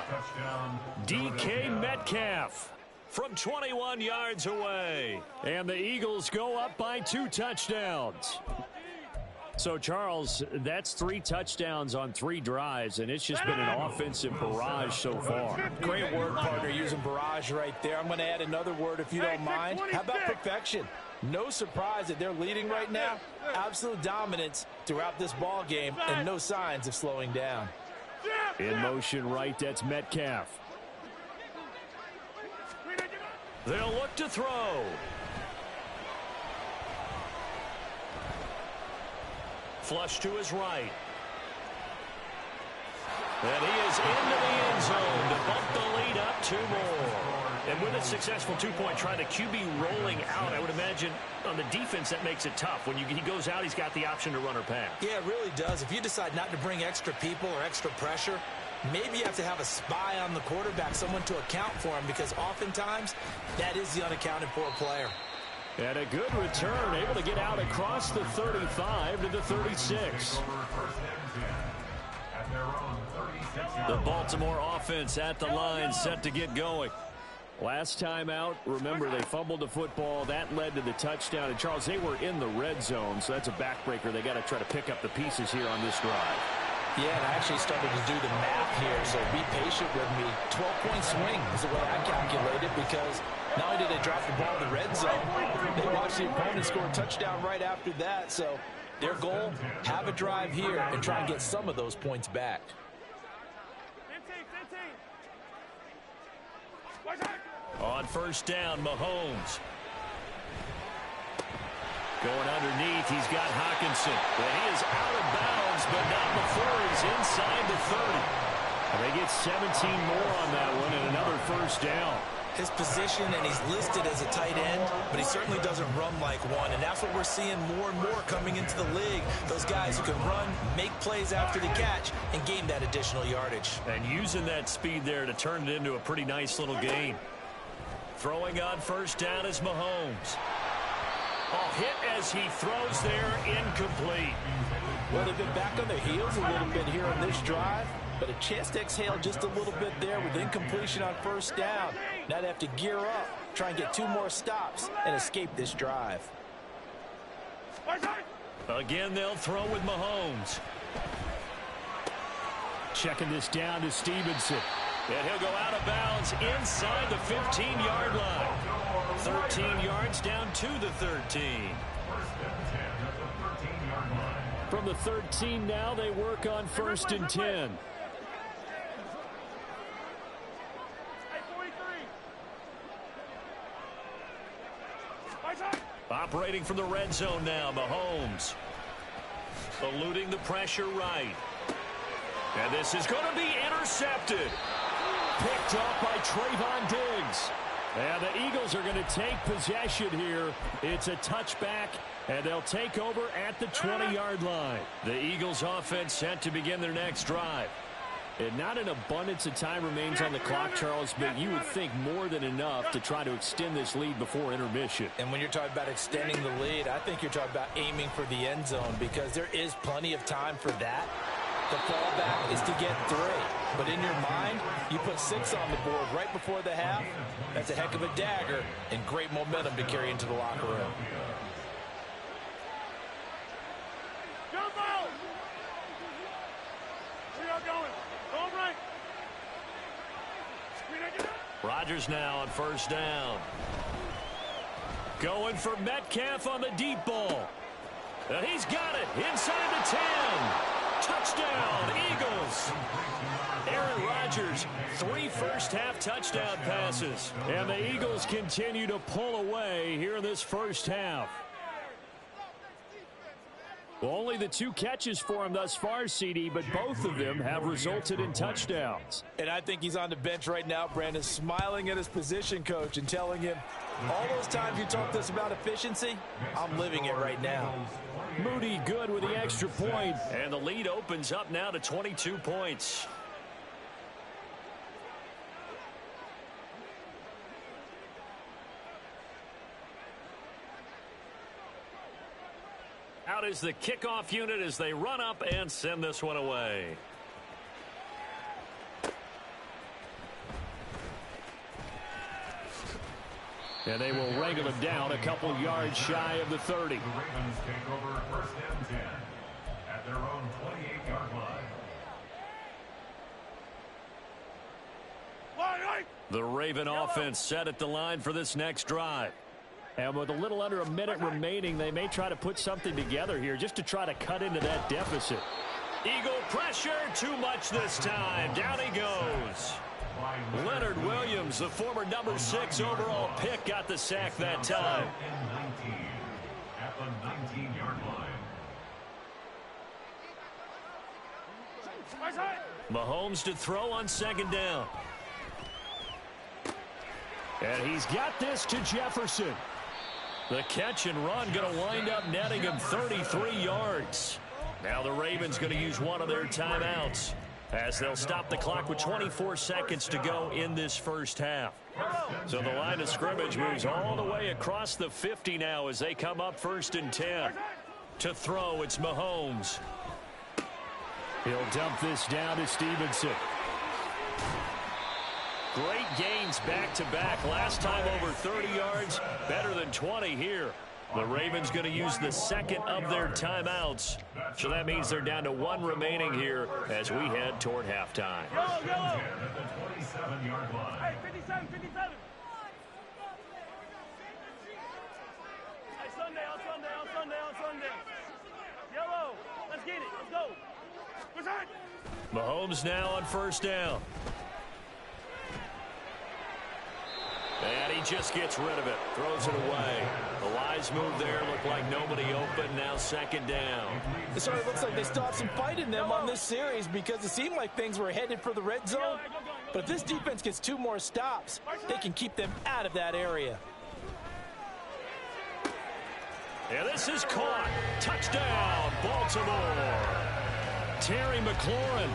DK Metcalf from 21 yards away. And the Eagles go up by 2 touchdowns. So, Charles, that's 3 touchdowns on 3 drives, and it's just been an offensive barrage so far. Great word, partner, using barrage right there. I'm going to add another word if you don't mind. How about perfection? No surprise that they're leading right now. Absolute dominance throughout this ball game, and no signs of slowing down. In motion right, that's Metcalf. They'll look to throw. Flush to his right. And he is into the end zone to bump the lead up 2 more. And with a successful 2-point try, the QB rolling out, I would imagine on the defense that makes it tough. When he goes out, he's got the option to run or pass. Yeah, it really does. If you decide not to bring extra people or extra pressure, maybe you have to have a spy on the quarterback, someone to account for him, because oftentimes that is the unaccounted for player. And a good return, able to get out across the 35 to the 36. The Baltimore offense at the line, set to get going. Last time out, remember, they fumbled the football. That led to the touchdown. And, Charles, they were in the red zone, so that's a backbreaker. They got to try to pick up the pieces here on this drive. Yeah, and I actually started to do the math here, so be patient with me. 12-point swing is the way I calculate it, because not only did they drop the ball in the red zone, they watched the opponent score a touchdown right after that. So their goal, have a drive here and try and get some of those points back. On first down, Mahomes. Going underneath, he's got Hockenson. But he is out of bounds, but not before he's inside the 30. And they get 17 more on that one and another first down. His position, and he's listed as a tight end, but he certainly doesn't run like one, and that's what we're seeing more and more coming into the league. Those guys who can run, make plays after the catch, and gain that additional yardage. And using that speed there to turn it into a pretty nice little gain. Throwing on first down is Mahomes. Hit as he throws there, incomplete. Well, they've been back on their heels a little bit here on this drive, but a chance to exhale just a little bit there with incompletion on first down. Now they have to gear up, try and get 2 more stops, and escape this drive. Again, they'll throw with Mahomes. Checking this down to Stevenson. And he'll go out of bounds inside the 15-yard line. 13 yards down to the 13. From the 13 now, they work on first and 10. Operating from the red zone now, Mahomes. Eluding the pressure right. And this is going to be intercepted. Picked off by Trayvon Diggs. And the Eagles are going to take possession here. It's a touchback, and they'll take over at the 20-yard line. The Eagles offense set to begin their next drive. And not an abundance of time remains on the clock, Charles, but you would think more than enough to try to extend this lead before intermission. And when you're talking about extending the lead, I think you're talking about aiming for the end zone, because there is plenty of time for that. The fallback is to get 3. But in your mind, you put 6 on the board right before the half. That's a heck of a dagger and great momentum to carry into the locker room. Jump out! We are going. Go right. Rodgers now on first down. Going for Metcalf on the deep ball. And he's got it inside the 10. Touchdown, Eagles. Aaron Rodgers, 3 first-half touchdown passes. And the Eagles continue to pull away here in this first half. Well, only the 2 catches for him thus far, CD, but both of them have resulted in touchdowns. And I think he's on the bench right now, Brandon, smiling at his position coach and telling him, all those times you talked to us about efficiency, I'm living it right now. Moody good with the extra point. And the lead opens up now to 22 points. Out is the kickoff unit as they run up and send this one away. And they will wrangle him down a couple yards shy of the 30. The Ravens take over first and 10 at their own 28-yard line. The Raven offense set at the line for this next drive. And with a little under a minute remaining, they may try to put something together here just to try to cut into that deficit. Eagle pressure, too much this time. Down he goes. Leonard Williams, the former number 6 overall pick, got the sack that time. At the 19-yard line. Mahomes to throw on second down. And he's got this to Jefferson. The catch and run going to wind up netting him 33 yards. Now the Ravens going to use one of their timeouts as they'll stop the clock with 24 seconds to go in this first half. So the line of scrimmage moves all the way across the 50 now as they come up first and 10. To throw, it's Mahomes. He'll dump this down to Stevenson. Great gains back-to-back. Last time over 30 yards, better than 20 here. The Ravens going to use the second of their timeouts. So that means they're down to one remaining here as we head toward halftime. At the 27-yard line. Hey, 57, 57. Hey, Sunday, on Sunday, on Sunday, on Sunday. Yellow, let's get it, let's go. What's that? Mahomes now on first down. And he just gets rid of it, throws it away. The wise move there, looked like nobody open, now second down. It sort of looks like they still have some fight in them on this series because it seemed like things were headed for the red zone. But if this defense gets 2 more stops, they can keep them out of that area. And this is caught. Touchdown, Baltimore. Terry McLaurin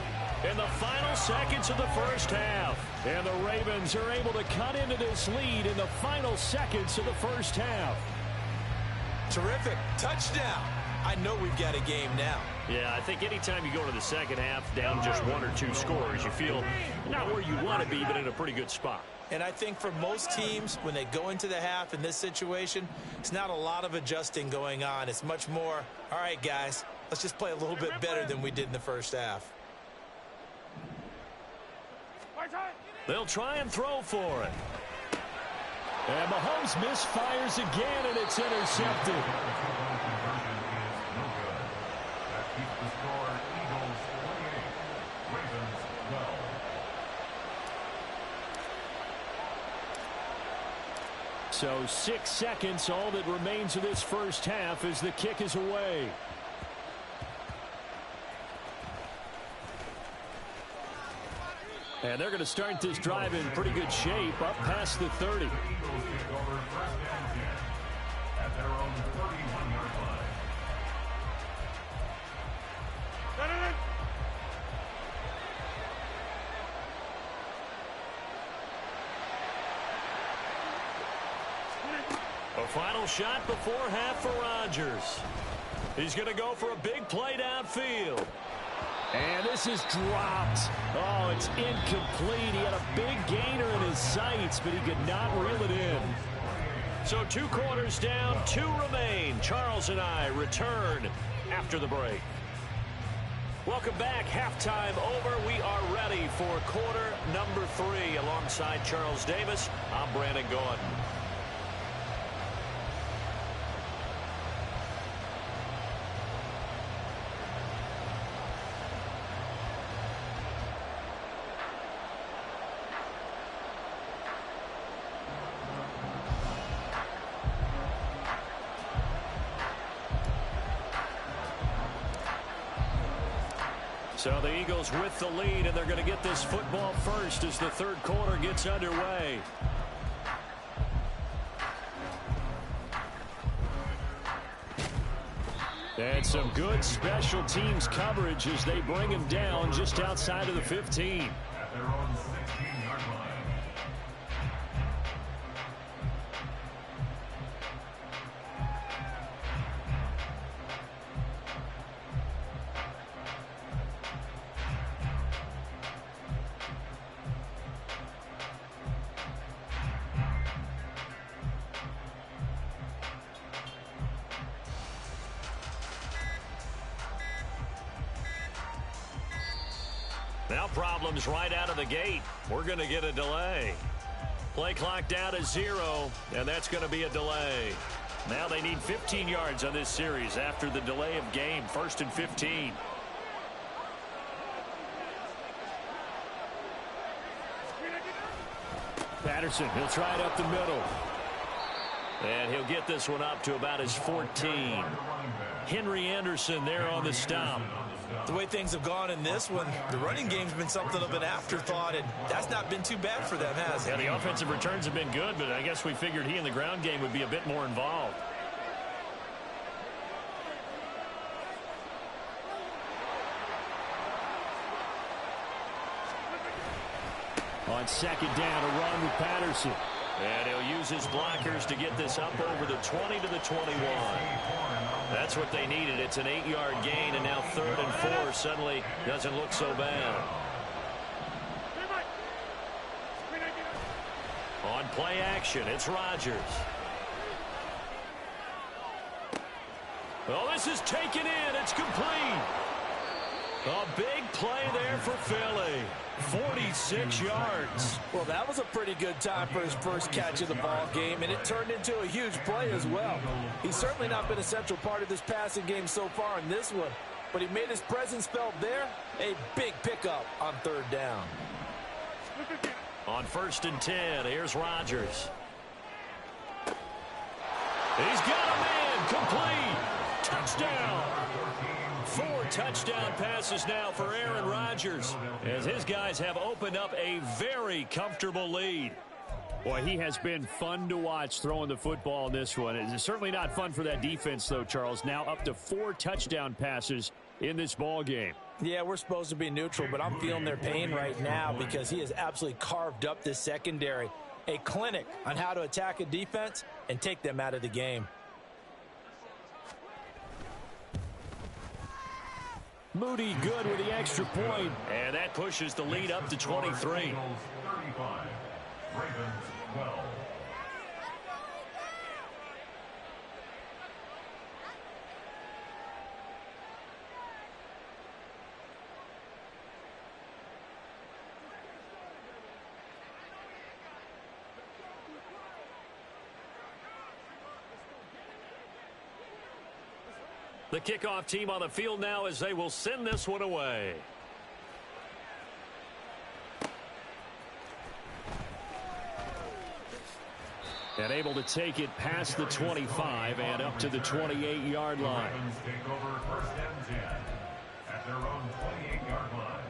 in the final seconds of the first half. And the Ravens are able to cut into this lead in the final seconds of the first half. Terrific. Touchdown. I know we've got a game now. Yeah, I think anytime you go into the second half down just 1 or 2 scores, you feel not where you want to be, but in a pretty good spot. And I think for most teams, when they go into the half in this situation, it's not a lot of adjusting going on. It's much more, all right, guys, let's just play a little bit better than we did in the first half. They'll try and throw for it. And Mahomes misfires again, and it's intercepted. So 6 seconds, all that remains of this first half as the kick is away. And they're going to start this drive in pretty good shape, up past the 30. At their own 31-yard line. A final shot before half for Rodgers. He's going to go for a big play downfield. And this is dropped. Oh, it's incomplete. He had a big gainer in his sights, but he could not reel it in. So 2 quarters down, 2 remain. Charles and I return after the break. Welcome back. Halftime over. We are ready for quarter number 3. Alongside Charles Davis, I'm Brandon Gordon. So the Eagles with the lead, and they're going to get this football first as the third quarter gets underway. And some good special teams coverage as they bring him down just outside of the 15. At their own 16-yard line. Now problems right out of the gate. We're going to get a delay. Play clock down to 0, and that's going to be a delay. Now they need 15 yards on this series after the delay of game. 1st and 15. Patterson, he'll try it up the middle. And he'll get this one up to about his 14. Henry Anderson there on the stop. The way things have gone in this one, the running game's been something of an afterthought, and that's not been too bad for them, has it? Yeah, the offensive returns have been good, but I guess we figured he in the ground game would be a bit more involved. On second down, a run with Patterson. And he'll use his blockers to get this up over the 20 to the 21. That's what they needed. It's an 8-yard gain, and now 3rd and 4 suddenly doesn't look so bad. On play action, it's Rodgers. Oh, this is taken in. It's complete. A big play there for Philly. 46 yards. Well, that was a pretty good time for his first catch of the ball game, and it turned into a huge play as well. He's certainly not been a central part of this passing game so far in this one, but he made his presence felt there. A big pickup on third down. On 1st and 10, here's Rodgers. He's got a man. Complete. Touchdown. 4 touchdown passes now for Aaron Rodgers, as his guys have opened up a very comfortable lead. Boy, he has been fun to watch throwing the football in this one. It's certainly not fun for that defense, though, Charles. Now up to 4 touchdown passes in this ball game. Yeah, we're supposed to be neutral, but I'm feeling their pain right now because he has absolutely carved up this secondary. A clinic on how to attack a defense and take them out of the game. Moody good with the extra point, and that pushes the lead up to 23. 35, Ravens 12. The kickoff team on the field now as they will send this one away. And able to take it past the 25 and up to the 28-yard line. Ravens take over 1st and 10 at their own 28-yard line.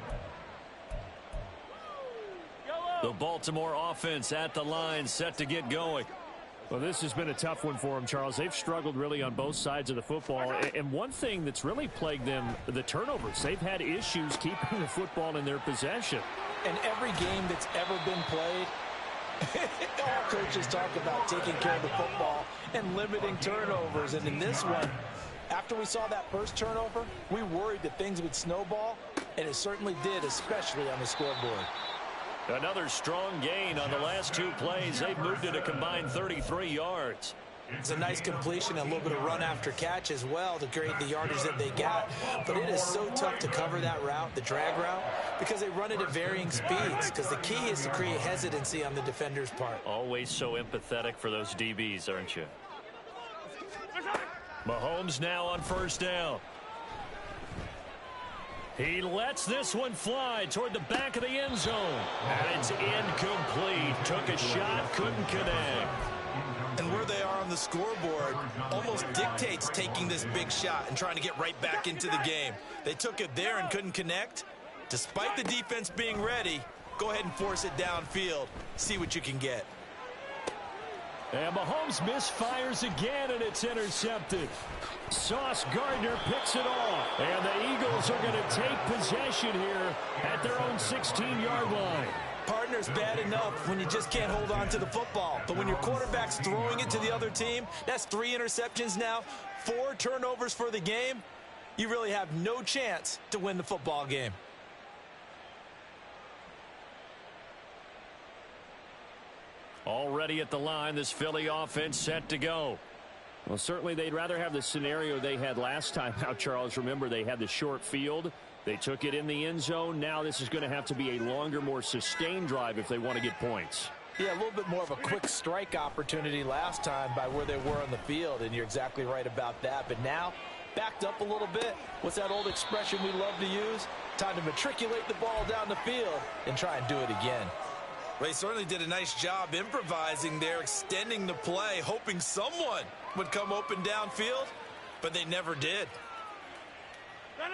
The Baltimore offense at the line, set to get going. Well, this has been a tough one for them, Charles. They've struggled really on both sides of the football. And one thing that's really plagued them, the turnovers. They've had issues keeping the football in their possession. In every game that's ever been played, all coaches talk about taking care of the football and limiting turnovers. And in this one, after we saw that first turnover, we worried that things would snowball, and it certainly did, especially on the scoreboard. Another strong gain on the last 2 plays. They've moved it a combined 33 yards. It's a nice completion, a little bit of run after catch as well to create the yardage that they got. But it is so tough to cover that route, the drag route, because they run it at varying speeds. Because the key is to create hesitancy on the defender's part. Always so empathetic for those DBs, aren't you? Mahomes now on 1st down. He lets this one fly toward the back of the end zone. And it's incomplete. Took a shot, couldn't connect. And where they are on the scoreboard almost dictates taking this big shot and trying to get right back into the game. They took it there and couldn't connect. Despite the defense being ready, go ahead and force it downfield. See what you can get. And Mahomes misfires again, and it's intercepted. Sauce Gardner picks it off. And the Eagles are going to take possession here at their own 16-yard line. Partner's bad enough when you just can't hold on to the football. But when your quarterback's throwing it to the other team, that's 3 interceptions now, 4 turnovers for the game. You really have no chance to win the football game. Already at the line, this Philly offense set to go. Well, certainly they'd rather have the scenario they had last time out, Charles. Remember, they had the short field. They took it in the end zone. Now this is going to have to be a longer, more sustained drive if they want to get points. Yeah, a little bit more of a quick strike opportunity last time by where they were on the field, and you're exactly right about that. But now, backed up a little bit. What's that old expression we love to use? Time to matriculate the ball down the field and try and do it again. Well, they certainly did a nice job improvising there, extending the play, hoping someone would come open downfield, but they never did.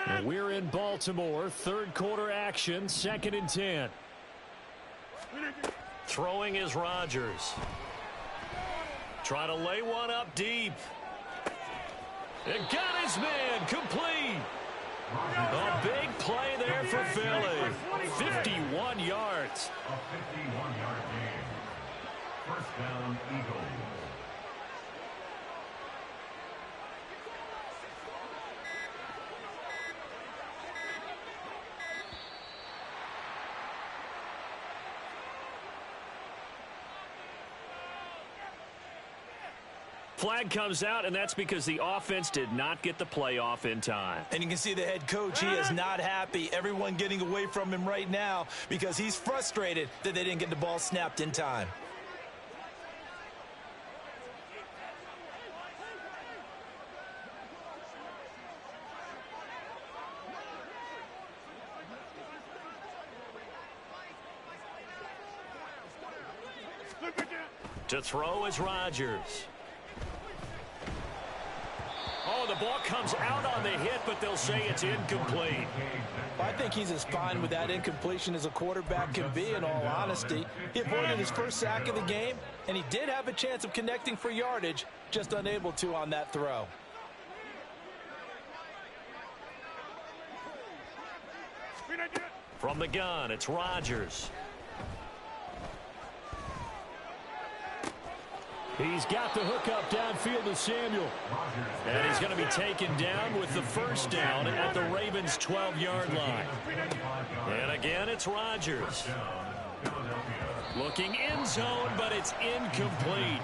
And we're in Baltimore, 3rd quarter action, 2nd and 10. Throwing is Rodgers. Trying to lay one up deep. And got his man complete. A big play there for Philly. 51 yards. A 51-yard gain. 1st down, Eagles. flag comes out, and that's because the offense did not get the play off in time. And you can see the head coach, he is not happy. Everyone getting away from him right now because he's frustrated that they didn't get the ball snapped in time. To throw is Rodgers. Oh, the ball comes out on the hit, but they'll say it's incomplete. I think he's as fine with that incompletion as a quarterback can be, in all honesty. He avoided his first sack of the game, and he did have a chance of connecting for yardage, just unable to on that throw. From the gun, it's Rodgers. He's got the hookup downfield to Samuel. And he's going to be taken down with the first down at the Ravens' 12-yard line. And again, it's Rodgers. Looking end zone, but it's incomplete.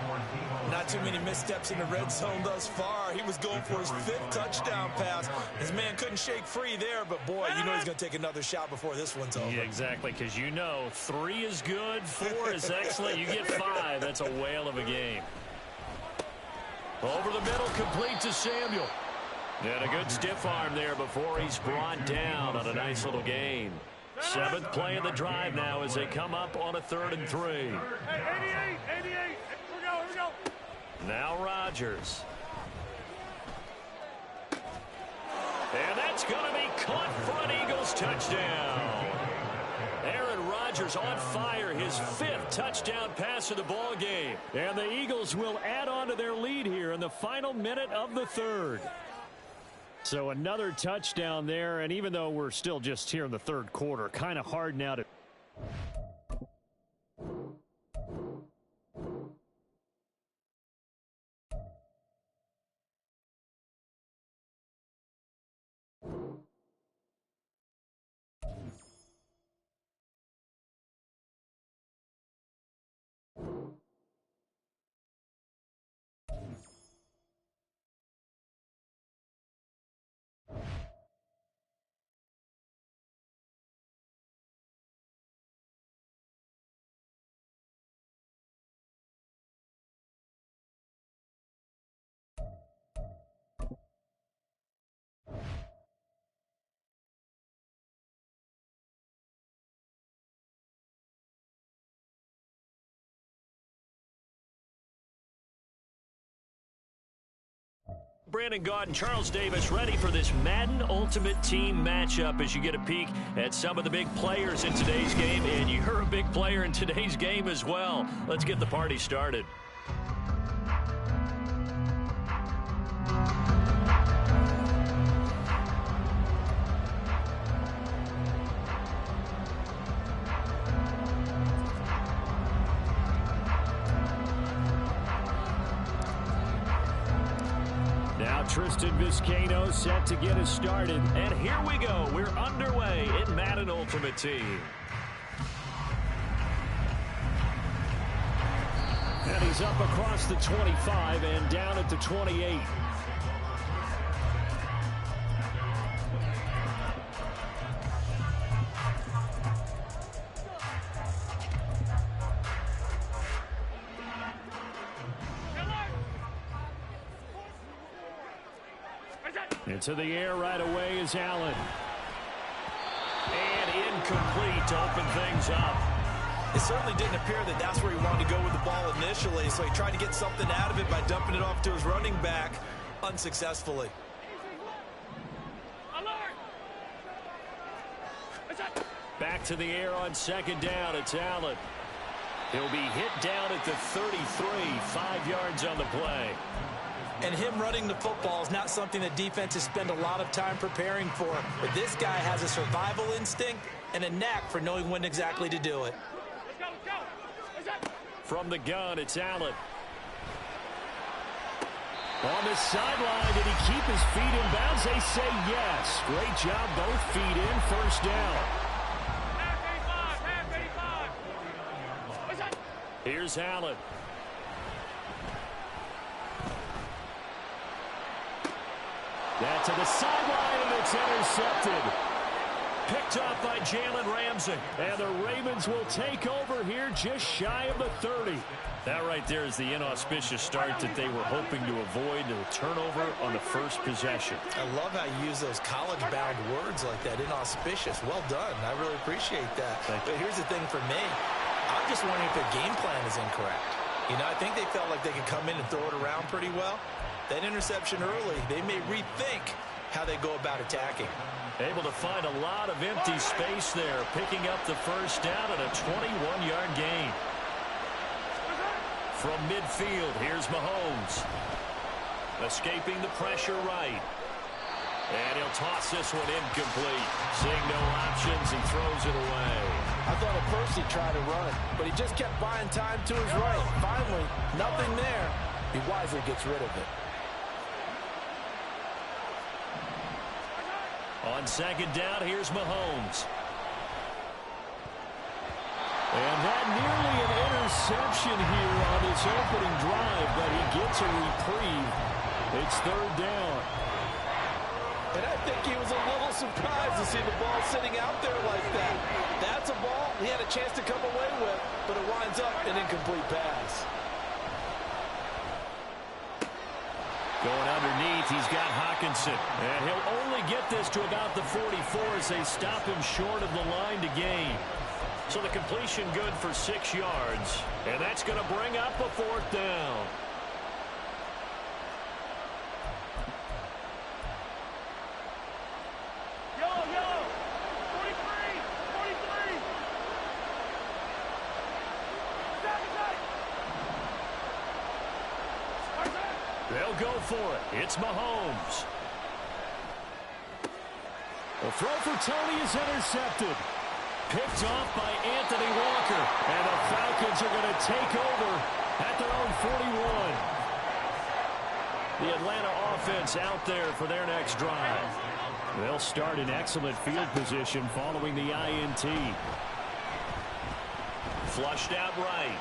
Not too many missteps in the red zone thus far. He was going for his 5th touchdown pass. His man couldn't shake free there, but boy, you know he's going to take another shot before this one's over. Yeah, exactly, because you know 3 is good, 4 is excellent. You get 5, that's a whale of a game. Over the middle, complete to Samuel. And a good stiff arm there before he's brought down on a nice little gain. 7th play of the drive now as they come up on a 3rd and 3. Hey, 88, 88. Here we go. Now Rodgers. And that's going to be caught for an Eagles touchdown. Aaron Rodgers on fire, his 5th touchdown pass of the ball game. And the Eagles will add on to their lead here in the final minute of the 3rd. So another touchdown there, and even though we're still just here in the 3rd quarter, kind of hard now to... Brandon Gaud and Charles Davis ready for this Madden Ultimate Team matchup as you get a peek at some of the big players in today's game. And you're a big player in today's game as well. Let's get the party started. Tristan Vizcaino set to get us started. And here we go. We're underway in Madden Ultimate Team. And he's up across the 25 and down at the 28. Into the air right away is Allen. And incomplete to open things up. It certainly didn't appear that that's where he wanted to go with the ball initially, so he tried to get something out of it by dumping it off to his running back unsuccessfully. Back to the air on 2nd down. It's Allen. He'll be hit down at the 33, 5 yards on the play. And him running the football is not something that defenses spend a lot of time preparing for. But this guy has a survival instinct and a knack for knowing when exactly to do it. From the gun, it's Allen. On the sideline, did he keep his feet in bounds? They say yes. Great job, both feet in, 1st down. Here's Allen. That to the sideline, and it's intercepted. Picked off by Jalen Ramsey. And the Ravens will take over here just shy of the 30. That right there is the inauspicious start that they were hoping to avoid, the turnover on the first possession. I love how you use those college-bound words like that, inauspicious. Well done. I really appreciate that. But here's the thing for me. I'm just wondering if their game plan is incorrect. You know, I think they felt like they could come in and throw it around pretty well. That interception early, they may rethink how they go about attacking. Able to find a lot of empty space there, picking up the first down and a 21-yard gain. From midfield, here's Mahomes. Escaping the pressure right. And he'll toss this one incomplete. Seeing no options, he throws it away. I thought at first he tried to run it, but he just kept buying time to his right. Finally, nothing there. He wisely gets rid of it. On second down, here's Mahomes. And that nearly an interception here on this opening drive, but he gets a reprieve. It's third down. And I think he was a little surprised to see the ball sitting out there like that. That's a ball he had a chance to come away with, but it winds up an incomplete pass. Going underneath, he's got Hawkinson. And he'll only get this to about the 44 as they stop him short of the line to gain. So the completion good for 6 yards. And that's going to bring up a fourth down. Yellow. 43. 43. They'll go for it. It's Mahomes. The throw for Tony is intercepted. Picked off by Anthony Walker. And the Falcons are going to take over at their own 41. The Atlanta offense out there for their next drive. They'll start in excellent field position following the INT. Flushed out right.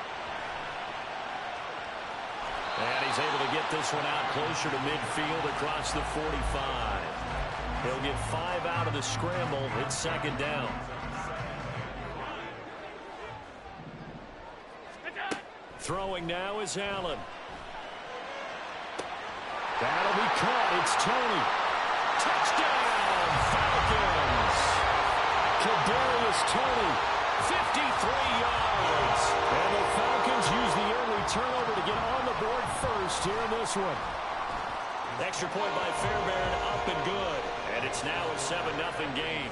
And he's able to get this one out closer to midfield across the 45. He'll get 5 out of the scramble. It's second down. Throwing now is Allen. That'll be caught. It's Tony. Touchdown, Falcons! Kadarius Toney, 53 yards. and the Falcons use the early turnover to get on the board first here in this one. Extra point by Fairbairn, up and good. And it's now a 7-0 game.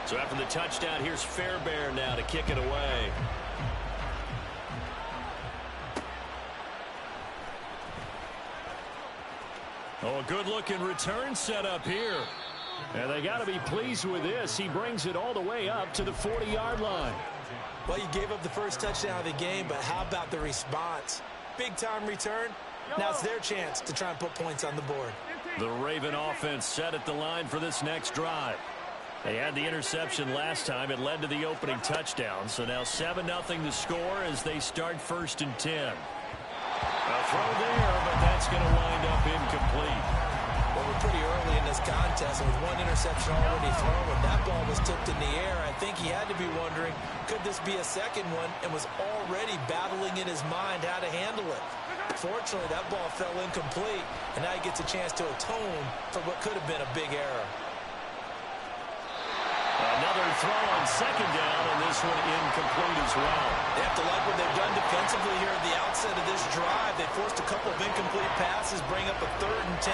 So after the touchdown, here's Fairbairn now to kick it away. Oh, a good-looking return set up here. And they got to be pleased with this. He brings it all the way up to the 40-yard line. Well, you gave up the first touchdown of the game, but how about the response? Big-time return. Now it's their chance to try and put points on the board. The Raven offense set at the line for this next drive. They had the interception last time. It led to the opening touchdown. So now 7-0 the score as they start 1st and 10. A throw there, but that's going to wind up incomplete. Well, we're pretty early in this contest, and with one interception already thrown, when that ball was tipped in the air, I think he had to be wondering, could this be a second one, and was already battling in his mind how to handle it. Fortunately, that ball fell incomplete, and now he gets a chance to atone for what could have been a big error. Another throw on second down, and this one incomplete as well. They have to like what they've done defensively here at the outset of this drive. They forced a couple of incomplete passes, bring up a 3rd and 10.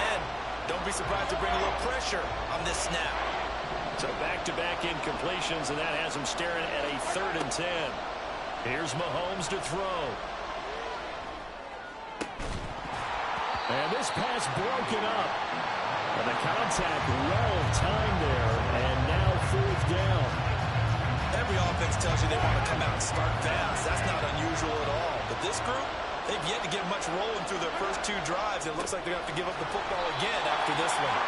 Don't be surprised to bring a little pressure on this snap. So back-to-back incompletions, and that has him staring at a 3rd and 10. Here's Mahomes to throw. And this pass broken up. And the contact well timed there, and now 4th down. Every offense tells you they want to come out and start fast. That's not unusual at all. But this group, they've yet to get much rolling through their first 2 drives. It looks like they're going to have to give up the football again after this one.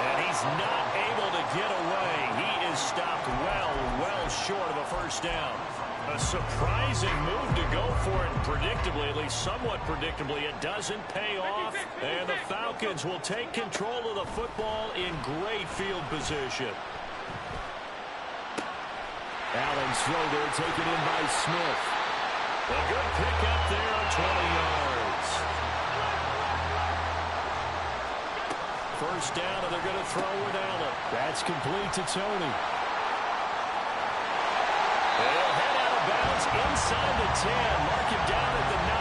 And he's not able to get away. He is stopped well short of a first down. A surprising move to go for it predictably, at least somewhat predictably. It doesn't pay off, and the Falcons will take control of the football in great field position. Allen's throw there taken in by Smith. A good pick up there on 20 yards. First down, and they're going to throw with Allen. That's complete to Tony. They'll head out of bounds inside the 10. Mark him down at the 9.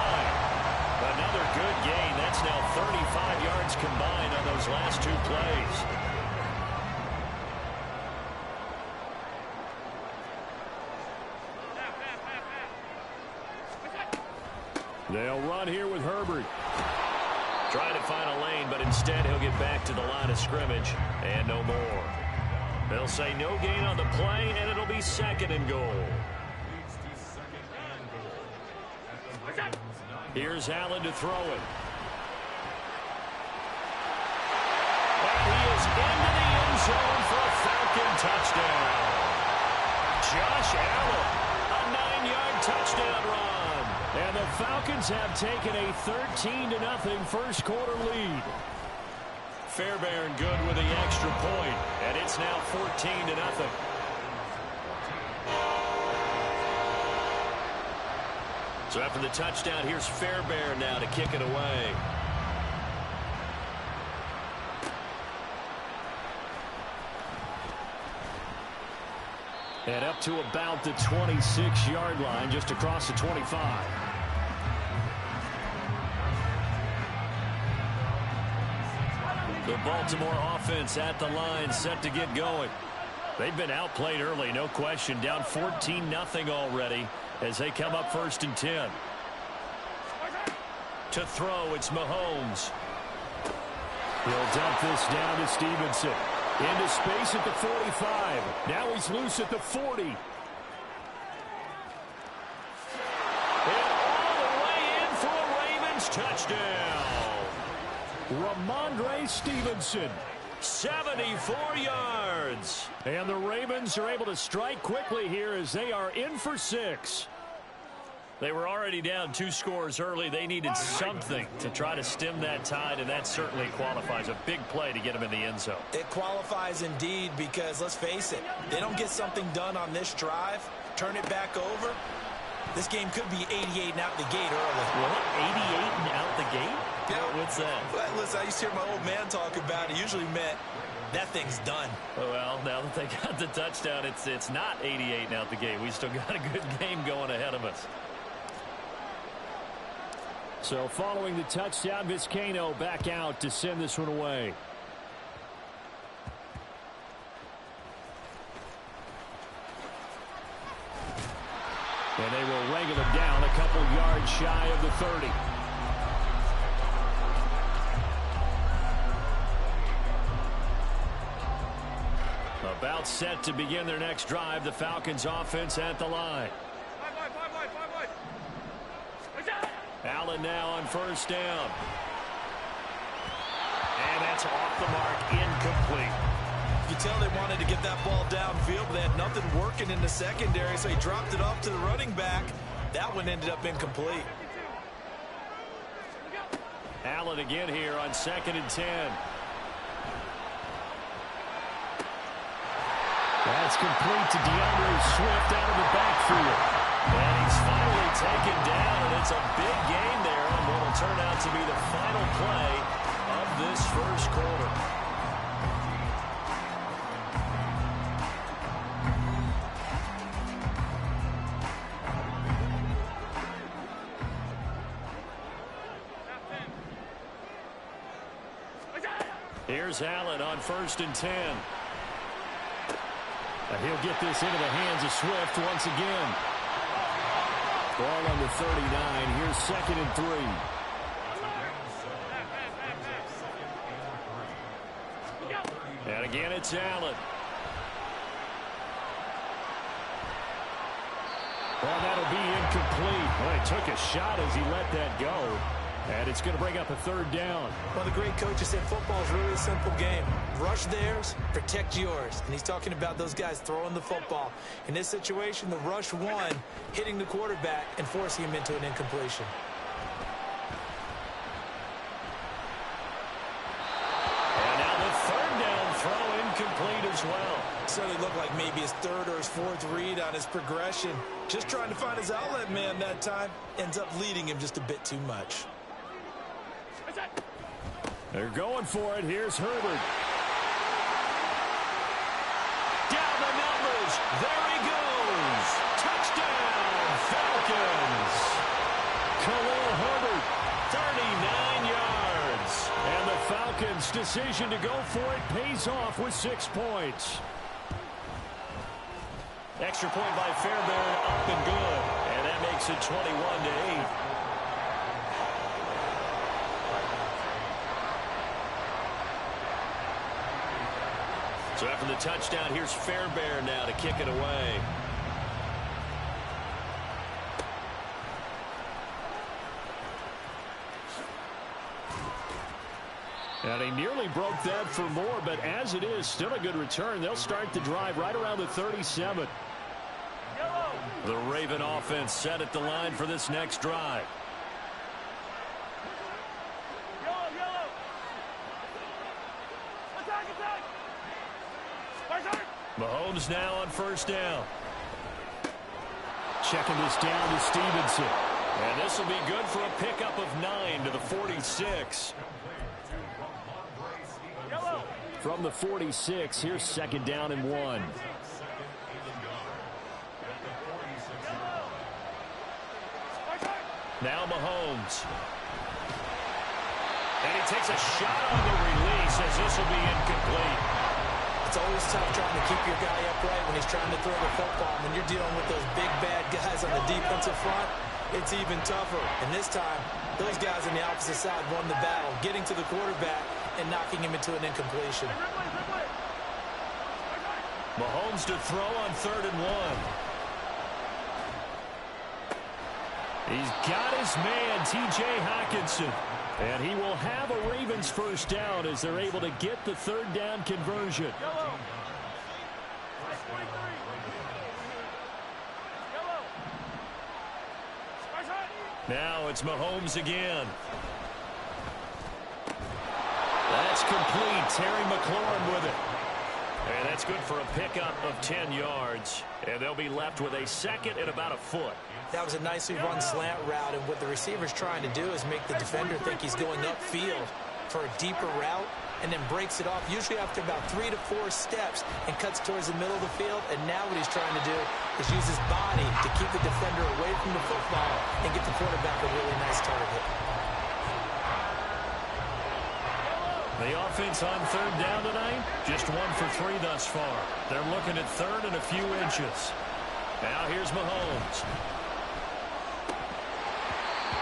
Another good gain. That's now 35 yards combined on those last two plays. They'll run here with Herbert. Trying to find a lane, but instead he'll get back to the line of scrimmage and no more. They'll say no gain on the play, and it'll be 2nd and goal. Here's Allen to throw it. And he is into the end zone for a Falcon touchdown. Josh Allen, a 9-yard touchdown run. And the Falcons have taken a 13-0 first quarter lead. Fairbairn good with the extra point, and it's now 14-0. So after the touchdown, here's Fairbairn now to kick it away. And up to about the 26-yard line, just across the 25. The Baltimore offense at the line, set to get going. They've been outplayed early, no question. Down 14-0 already as they come up 1st and 10. To throw, it's Mahomes. He'll dump this down to Stevenson. Into space at the 45. Now he's loose at the 40. And all the way in for a Ravens touchdown. Ramondre Stevenson. 74 yards. And the Ravens are able to strike quickly here as they are in for 6. They were already down 2 scores early. They needed something to try to stem that tide, and that certainly qualifies. A big play to get them in the end zone. It qualifies indeed because, let's face it, they don't get something done on this drive, turn it back over, this game could be 88 and out the gate early. What? 88 and out the gate? Yeah. What's that? Well, listen, I used to hear my old man talk about it. Usually meant that thing's done. Well, now that they got the touchdown, it's not 88 and out the gate. We still got a good game going ahead of us. So following the touchdown, Vizcaino back out to send this one away. And they will wrangle him down a couple yards shy of the 30. About set to begin their next drive. The Falcons offense at the line. Allen now on 1st down. And that's off the mark, incomplete. You tell they wanted to get that ball downfield, but they had nothing working in the secondary, so he dropped it off to the running back. That one ended up incomplete. Allen again here on 2nd and 10. That's complete to DeAndre Swift out of the backfield. And he's finally taken down, and it's a big gain there on what will turn out to be the final play of this first quarter. Here's Allen on 1st and 10. And he'll get this into the hands of Swift once again. Ball on the 39. Here's 2nd and 3. And again, it's Allen. Well, that'll be incomplete. Well, he took a shot as he let that go. And it's going to bring up a third down. Well, the great coaches said football is really a simple game. Rush theirs, protect yours. And he's talking about those guys throwing the football. In this situation, the rush one, hitting the quarterback and forcing him into an incompletion. And now the third down throw incomplete as well. Certainly looked like maybe his third or his fourth read on his progression. Just trying to find his outlet man that time. Ends up leading him just a bit too much. They're going for it. Here's Herbert. Down the numbers. There he goes. Touchdown, Falcons. Khalil Herbert, 39 yards. And the Falcons' decision to go for it pays off with 6 points. Extra point by Fairbairn, up and good. And that makes it 21-8. So after the touchdown, here's Fairbairn now to kick it away. And he nearly broke that for more, but as it is, still a good return. They'll start the drive right around the 37. The Raven offense set at the line for this next drive. Mahomes now on first down. Checking this down to Stevenson. And this will be good for a pickup of 9 to the 46. From the 46, here's second down and 1. Now Mahomes. And he takes a shot on the release as this will be incomplete. It's always tough trying to keep your guy upright when he's trying to throw the football. When you're dealing with those big, bad guys on the defensive front, it's even tougher. And this time, those guys on the opposite side won the battle, getting to the quarterback and knocking him into an incompletion. Mahomes to throw on 3rd and 1. He's got his man, T.J. Hockenson. And he will have a Ravens first down as they're able to get the third down conversion. Now it's Mahomes again. That's complete. Terry McLaurin with it. And that's good for a pickup of 10 yards. And they'll be left with a second and about a foot. That was a nicely run slant route, and what the receiver's trying to do is make the defender think he's going upfield for a deeper route and then breaks it off, usually after about 3 to 4 steps, and cuts towards the middle of the field. And now what he's trying to do is use his body to keep the defender away from the football and get the quarterback a really nice target. The offense on 3rd down tonight, just 1 for 3 thus far. They're looking at 3rd and a few inches. Now here's Mahomes.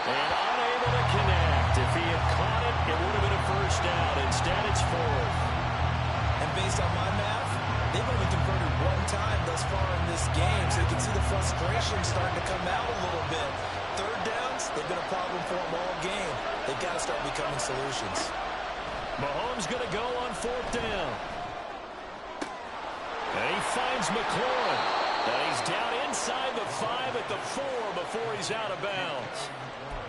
And unable to connect. If he had caught it, it would have been a first down. Instead, it's 4th. And based on my math, they've only converted 1 time thus far in this game, so you can see the frustration starting to come out a little bit. 3rd downs, they've been a problem for them all game. They've got to start becoming solutions. Mahomes going to go on 4th down. And he finds McLaurin. And he's down inside the 5 at the 4 before he's out of bounds.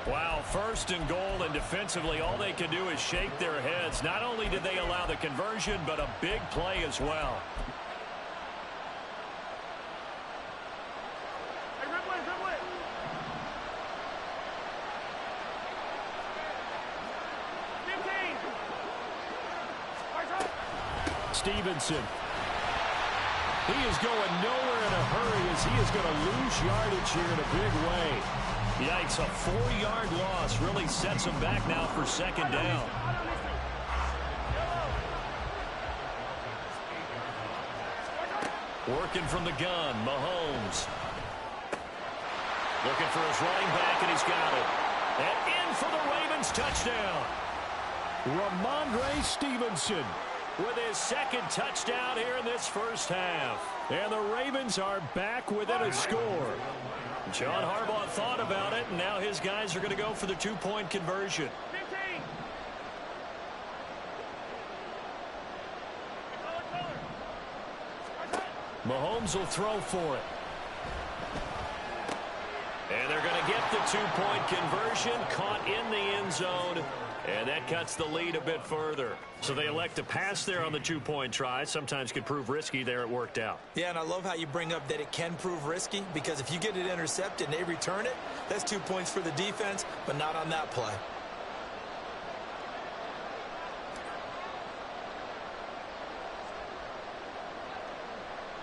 Wow, 1st and goal, and defensively all they can do is shake their heads. Not only did they allow the conversion, but a big play as well. Stevenson. He is going nowhere in a hurry as he is going to lose yardage here in a big way. Yikes, a 4-yard loss really sets him back now for 2nd down. Working from the gun, Mahomes. Looking for his running back, and he's got it. And in for the Ravens touchdown. Ramondre Stevenson with his 2nd touchdown here in this first half. And the Ravens are back within a score. John Harbaugh thought about it, and now his guys are going to go for the two-point conversion. 15. Mahomes will throw for it. And they're going to get the two-point conversion, caught in the end zone, and that cuts the lead a bit further. So they elect to pass there on the two-point try. Sometimes could prove risky. There it worked out. Yeah, and I love how you bring up that it can prove risky, because if you get it intercepted and they return it, that's 2 points for the defense, but not on that play.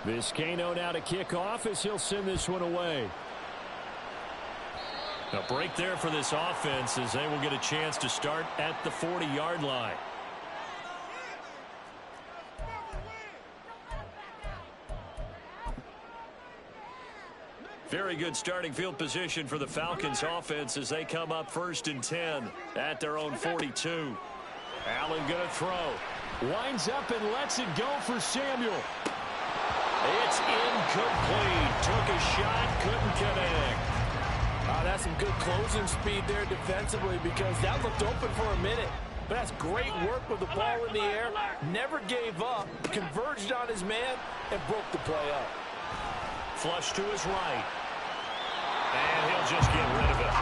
Vizcaino now to kick off as he'll send this one away. A break there for this offense as they will get a chance to start at the 40-yard line. Very good starting field position for the Falcons offense as they come up 1st and 10 at their own 42. Allen going to throw. Winds up and lets it go for Samuel. It's incomplete. Took a shot, couldn't connect. That's some good closing speed there defensively, because that looked open for a minute. But that's great work with the ball in the air. Never gave up, converged on his man, and broke the play up. Flush to his right. And he'll just get rid of it.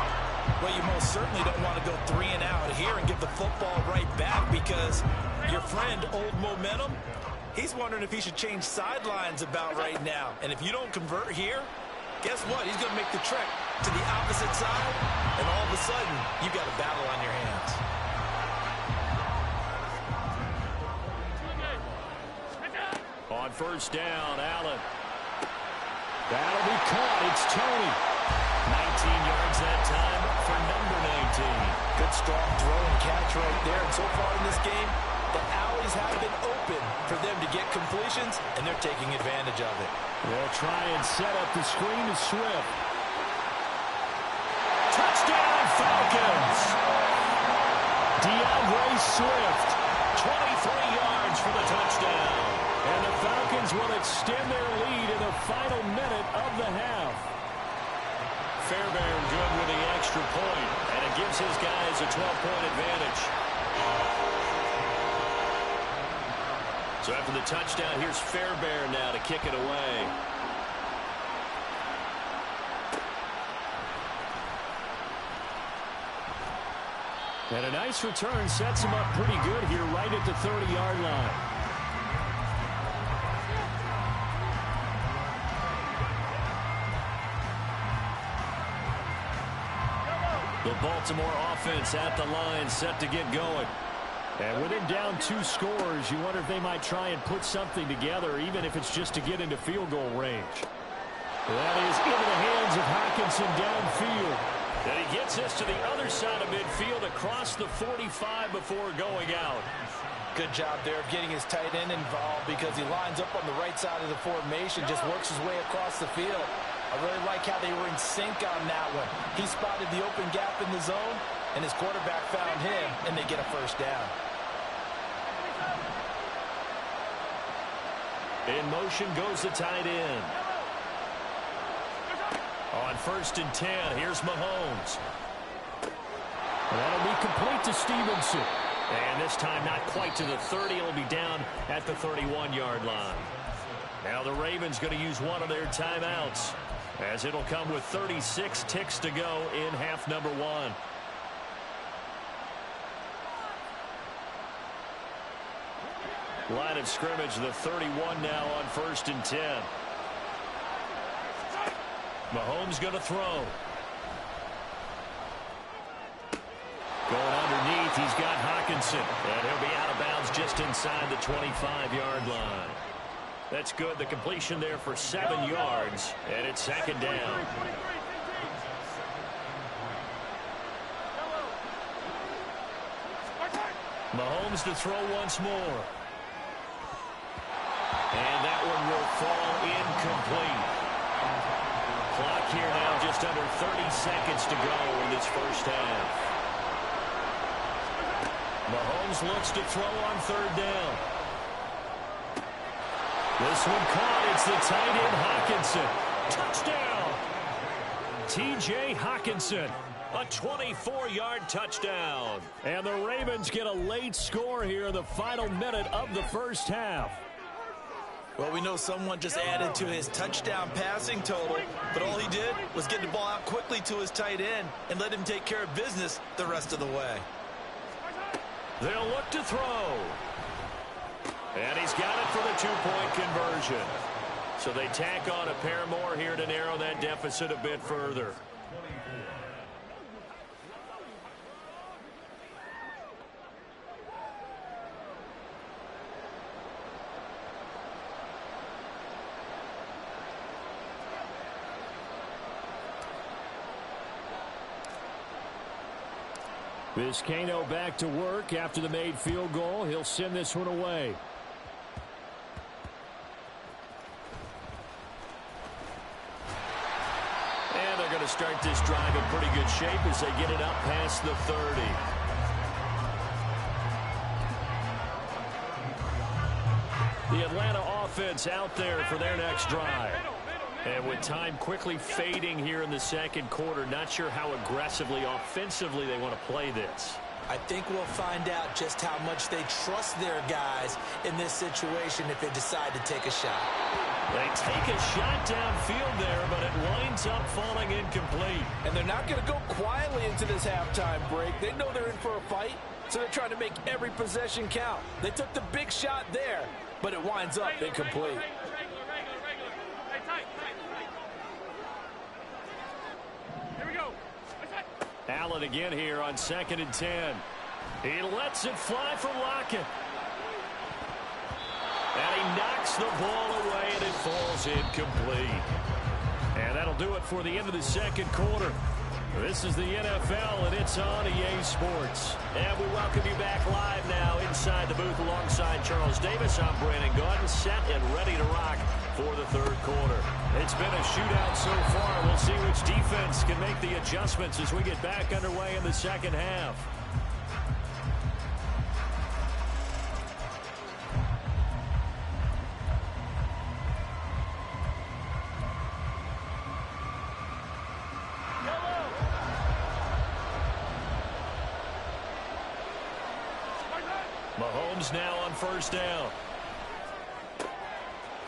Well, you most certainly don't want to go 3 and out here and give the football right back, because your friend, Old Momentum, he's wondering if he should change sidelines about right now. And if you don't convert here, guess what? He's going to make the trek to the opposite side, and all of a sudden, you've got a battle on your hands. On 1st down, Allen. That'll be caught. It's Tony. 19 yards that time for number 19. Good strong throw and catch right there. And so far in this game, the alleys have been open for them to get completions, and they're taking advantage of it. They'll try and set up the screen to Swift. Touchdown, Falcons! DeAndre Swift, 23 yards for the touchdown. And the Falcons will extend their lead in the final minute of the half. Fairbairn good with the extra point, and it gives his guys a 12-point advantage. So after the touchdown, here's Fairbairn now to kick it away. And a nice return sets him up pretty good here right at the 30-yard line. The Baltimore offense at the line set to get going. And with him down 2 scores, you wonder if they might try and put something together, even if it's just to get into field goal range. That is into the hands of Hockenson downfield. And he gets this to the other side of midfield across the 45 before going out. Good job there of getting his tight end involved, because he lines up on the right side of the formation, just works his way across the field. I really like how they were in sync on that one. He spotted the open gap in the zone, and his quarterback found him, and they get a 1st down. In motion goes the tight end. On 1st and 10, here's Mahomes. That'll be complete to Stevenson. And this time not quite to the 30. It'll be down at the 31-yard line. Now the Ravens going to use one of their timeouts, as it'll come with 36 ticks to go in half number 1. Line of scrimmage, the 31 now on 1st and 10. Mahomes going to throw. Going underneath, he's got Hockenson. And he'll be out of bounds just inside the 25-yard line. That's good. The completion there for 7 yards. And it's 2nd down. Mahomes to throw once more. And that one will fall incomplete. Clock here now just under 30 seconds to go in this 1st half. Mahomes looks to throw on 3rd down. This one caught. It's the tight end Hockenson. Touchdown! T.J. Hawkinson. A 24-yard touchdown. And the Ravens get a late score here in the final minute of the first half. Well, we know someone just added to his touchdown passing total, but all he did was get the ball out quickly to his tight end and let him take care of business the rest of the way. They'll look to throw. And he's got it for the two-point conversion. So they tack on a pair more here to narrow that deficit a bit further. Vizcaino back to work after the made field goal. He'll send this one away. And they're going to start this drive in pretty good shape as they get it up past the 30. The Atlanta offense out there for their next drive. And with time quickly fading here in the second quarter, not sure how aggressively, offensively they want to play this. I think we'll find out just how much they trust their guys in this situation if they decide to take a shot. They take a shot downfield there, but it winds up falling incomplete. And they're not going to go quietly into this halftime break. They know they're in for a fight, so they're trying to make every possession count. They took the big shot there, but it winds up incomplete. Allen again here on 2nd and 10. He lets it fly for Lockett. And he knocks the ball away, and it falls incomplete. And that'll do it for the end of the second quarter. This is the NFL, and it's on EA Sports. And we welcome you back live now inside the booth alongside Charles Davis. I'm Brandon Gaudin, set and ready to rock for the third quarter. It's been a shootout so far. We'll see which defense can make the adjustments as we get back underway in the second half. Mahomes now on first down.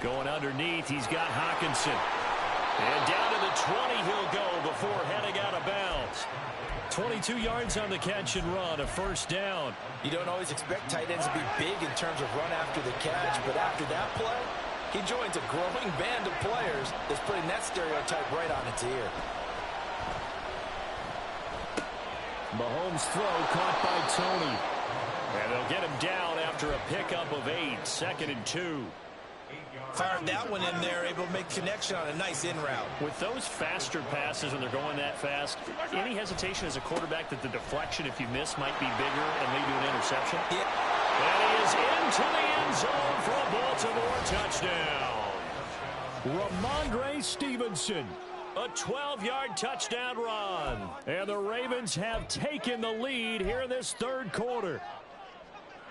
Going underneath, he's got Hawkinson. And down to the 20 he'll go before heading out of bounds. 22 yards on the catch and run, a first down. You don't always expect tight ends to be big in terms of run after the catch, but after that play, he joins a growing band of players that's putting that stereotype right on its ear. Mahomes' throw caught by Tony. And they'll get him down after a pickup of 8, 2nd and 2. Fired that one in there, able to make connection on a nice in route. With those faster passes when they're going that fast, any hesitation as a quarterback that the deflection, if you miss, might be bigger and lead to an interception? Yeah. And he is into the end zone for a Baltimore touchdown. Ramondre Stevenson, a 12-yard touchdown run. And the Ravens have taken the lead here in this third quarter.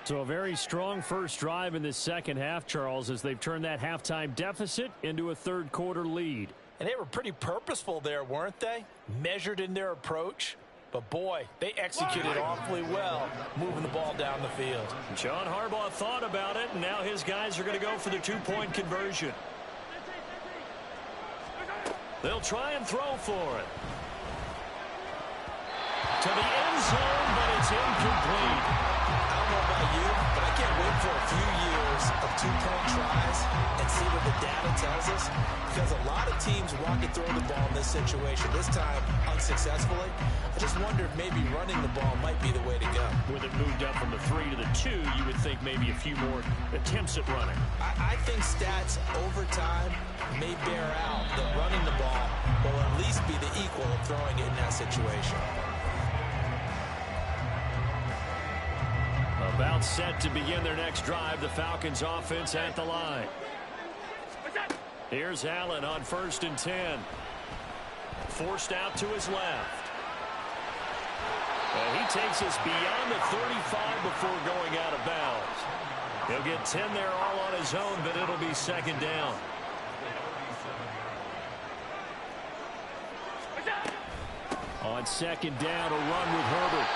So a very strong first drive in this second half, Charles, as they've turned that halftime deficit into a third quarter lead. And they were pretty purposeful there, weren't they? Measured in their approach. But boy, they executed awfully well, moving the ball down the field. John Harbaugh thought about it, and now his guys are going to go for the two-point conversion. They'll try and throw for it. To the end zone, but it's incomplete. I don't know about you, but I can't wait for a few years of two-point tries and see what the data tells us, because a lot of teams want to throw the ball in this situation, this time unsuccessfully. I just wonder if maybe running the ball might be the way to go. With it moved up from the 3 to the 2, you would think maybe a few more attempts at running. I think stats over time may bear out that running the ball will at least be the equal of throwing it in that situation. About set to begin their next drive, the Falcons offense at the line. Here's Allen on 1st and 10. Forced out to his left. And he takes us beyond the 35 before going out of bounds. He'll get 10 there all on his own, but it'll be 2nd down. On second down, a run with Herbert.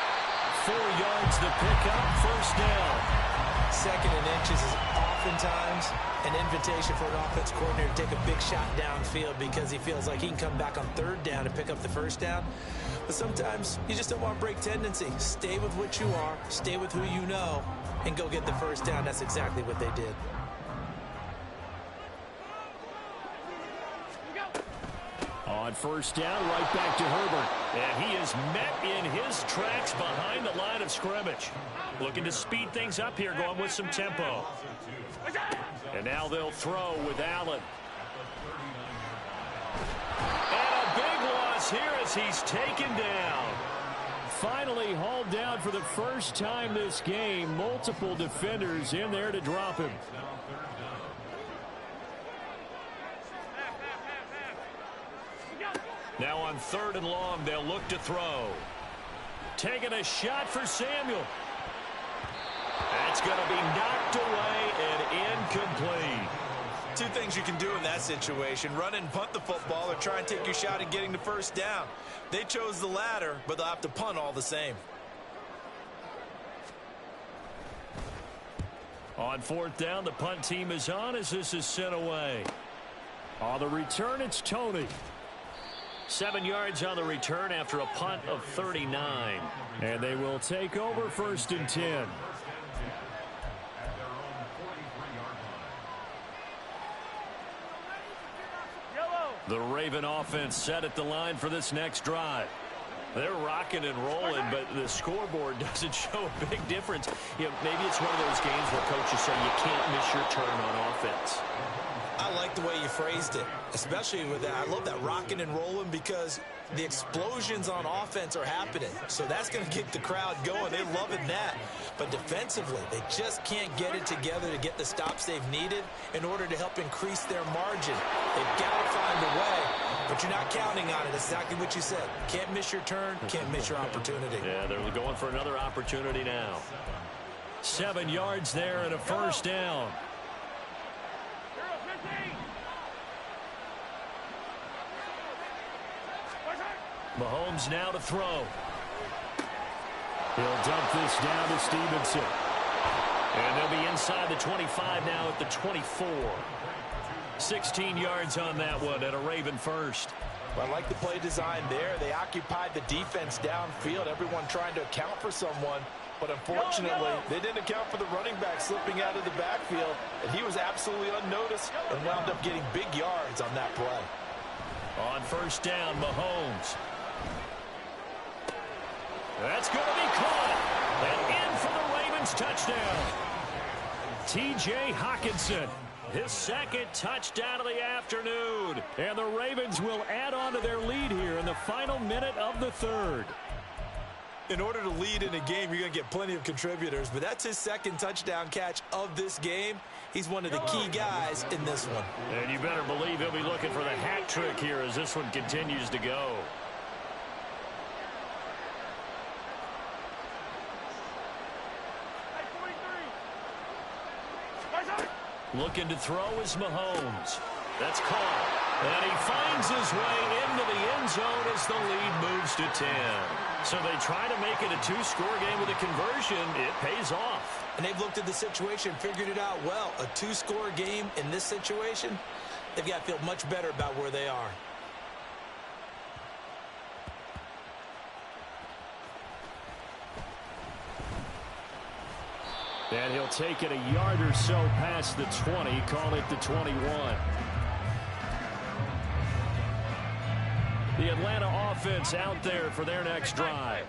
4 yards to pick up, first down. Second and inches is oftentimes an invitation for an offense coordinator to take a big shot downfield because he feels like he can come back on third down and pick up the first down. But sometimes you just don't want to break tendency. Stay with what you are, stay with who you know, and go get the first down. That's exactly what they did. On first down, right back to Herbert. And he is met in his tracks behind the line of scrimmage. Looking to speed things up here, going with some tempo. And now they'll throw with Allen. And a big loss here as he's taken down. Finally hauled down for the first time this game. Multiple defenders in there to drop him. Now on 3rd and long, they'll look to throw. Taking a shot for Samuel. That's going to be knocked away and incomplete. Two things you can do in that situation: run and punt the football, or try and take your shot at getting the first down. They chose the latter, but they'll have to punt all the same. On 4th down, the punt team is on as this is sent away. On the return, it's Tony. 7 yards on the return after a punt of 39. And they will take over 1st and 10. The Raven offense set at the line for this next drive. They're rocking and rolling, but the scoreboard doesn't show a big difference. You know, maybe it's one of those games where coaches say you can't miss your turn on offense. I like the way you phrased it, especially with that. I love that rocking and rolling because the explosions on offense are happening. So that's going to get the crowd going. They're loving that. But defensively, they just can't get it together to get the stops they've needed in order to help increase their margin. They've got to find a way, but you're not counting on it. Exactly what you said. Can't miss your turn, can't miss your opportunity. Yeah, they're going for another opportunity now. 7 yards there and a first down. Mahomes now to throw. He'll dump this down to Stevenson. And they'll be inside the 25 now at the 24. 16 yards on that one and a Raven first. I like the play design there. They occupied the defense downfield, everyone trying to account for someone. But unfortunately, they didn't account for the running back slipping out of the backfield, and he was absolutely unnoticed and wound up getting big yards on that play. On first down, Mahomes. That's going to be caught. And in for the Ravens touchdown. T.J. Hockenson. His second touchdown of the afternoon. And the Ravens will add on to their lead here in the final minute of the 3rd. In order to lead in a game, you're going to get plenty of contributors, but that's his second touchdown catch of this game. He's one of the key guys in this one. And you better believe he'll be looking for the hat trick here as this one continues to go. Looking to throw is Mahomes. That's caught. And he finds his way into the end zone as the lead moves to 10. So they try to make it a 2-score game with a conversion. It pays off. And they've looked at the situation, figured it out well. A 2-score game in this situation, they've got to feel much better about where they are. And he'll take it a yard or so past the 20, call it the 21. The Atlanta offense out there for their next drive.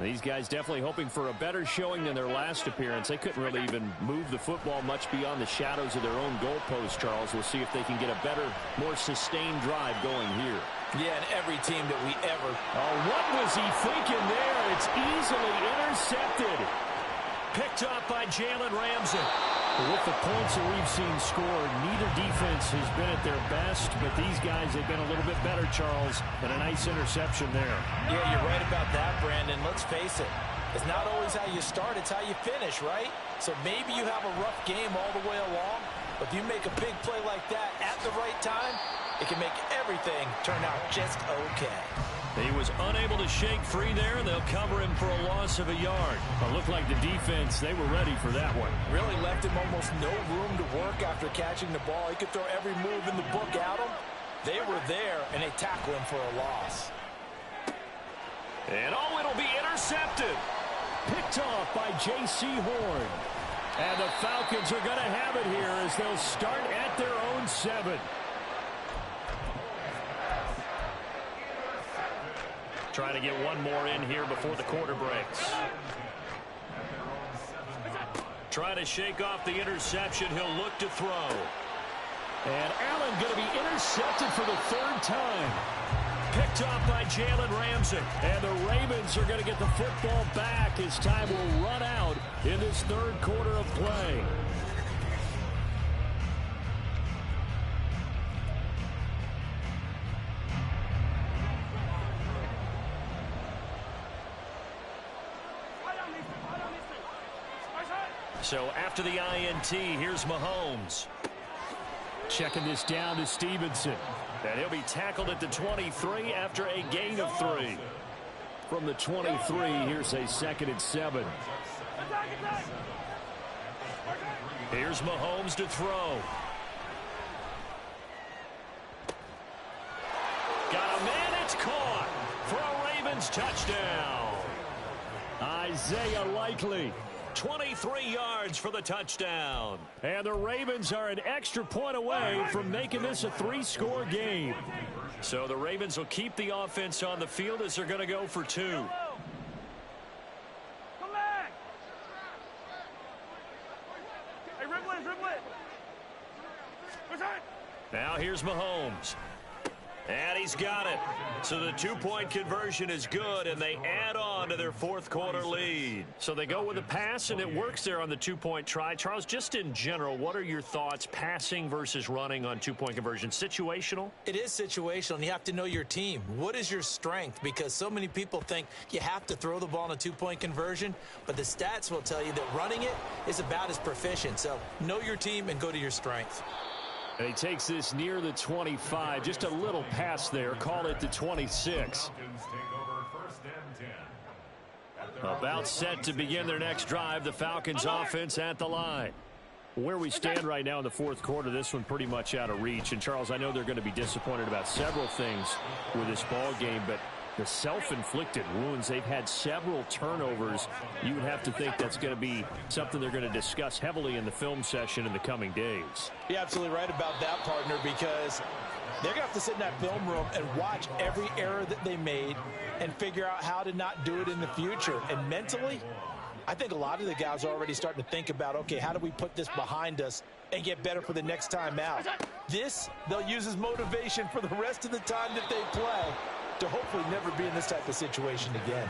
These guys definitely hoping for a better showing than their last appearance. They couldn't really even move the football much beyond the shadows of their own goalpost, Charles. We'll see if they can get a better, more sustained drive going here. Yeah, and every team that we ever... Oh, what was he thinking there? It's easily intercepted. Picked up by Jalen Ramsey. With the points that we've seen scored, neither defense has been at their best, but these guys have been a little bit better, Charles, and a nice interception there. Yeah, you're right about that, Brandon. Let's face it. It's not always how you start, it's how you finish, right? So maybe you have a rough game all the way along, but if you make a big play like that at the right time, it can make everything turn out just okay. He was unable to shake free there, and they'll cover him for a loss of a yard. It looked like the defense, they were ready for that one. Really left him almost no room to work after catching the ball. He could throw every move in the book at him. They were there, and they tackle him for a loss. And oh, it'll be intercepted. Picked off by J.C. Horn. And the Falcons are going to have it here as they'll start at their own 7. Trying to get one more in here before the quarter breaks. Trying to shake off the interception. He'll look to throw. And Allen going to be intercepted for the 3rd time. Picked off by Jalen Ramsey. And the Ravens are going to get the football back as time will run out in this 3rd quarter of play. So after the INT, here's Mahomes. Checking this down to Stevenson. And he'll be tackled at the 23 after a gain of 3. From the 23, here's a 2nd and 7. Here's Mahomes to throw. Got a man, it's caught for a Ravens touchdown. Isaiah Likely. 23 yards for the touchdown. And the Ravens are an extra point away from making this a 3-score game. So the Ravens will keep the offense on the field as they're going to go for 2. Come back. Hey, dribble it. Now here's Mahomes. And he's got it. So the 2-point conversion is good, and they add on to their 4th quarter lead. So they go with a pass, and it works there on the 2-point try. Charles, just in general, what are your thoughts passing versus running on 2-point conversion? Situational? It is situational, and you have to know your team. What is your strength? Because so many people think you have to throw the ball in a 2-point conversion, but the stats will tell you that running it is about as proficient. So know your team and go to your strength. And he takes this near the 25. Just a little pass there. Call it the 26. About set to begin their next drive. The Falcons offense at the line. Where we stand right now in the 4th quarter, this one pretty much out of reach. And, Charles, I know they're going to be disappointed about several things with this ball game, but the self-inflicted wounds, they've had several turnovers. You would have to think that's going to be something they're going to discuss heavily in the film session in the coming days. You're absolutely right about that, partner, because they're going to have to sit in that film room and watch every error that they made and figure out how to not do it in the future. And mentally, I think a lot of the guys are already starting to think about, okay, how do we put this behind us and get better for the next time out? This, they'll use as motivation for the rest of the time that they play to hopefully never be in this type of situation again.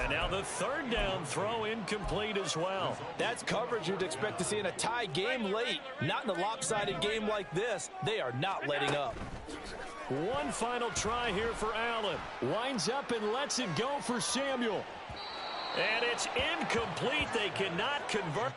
And now the 3rd down throw incomplete as well. That's coverage you'd expect to see in a tie game late. Not in a lopsided game like this. They are not letting up. One final try here for Allen. Winds up and lets it go for Samuel. And it's incomplete. They cannot convert.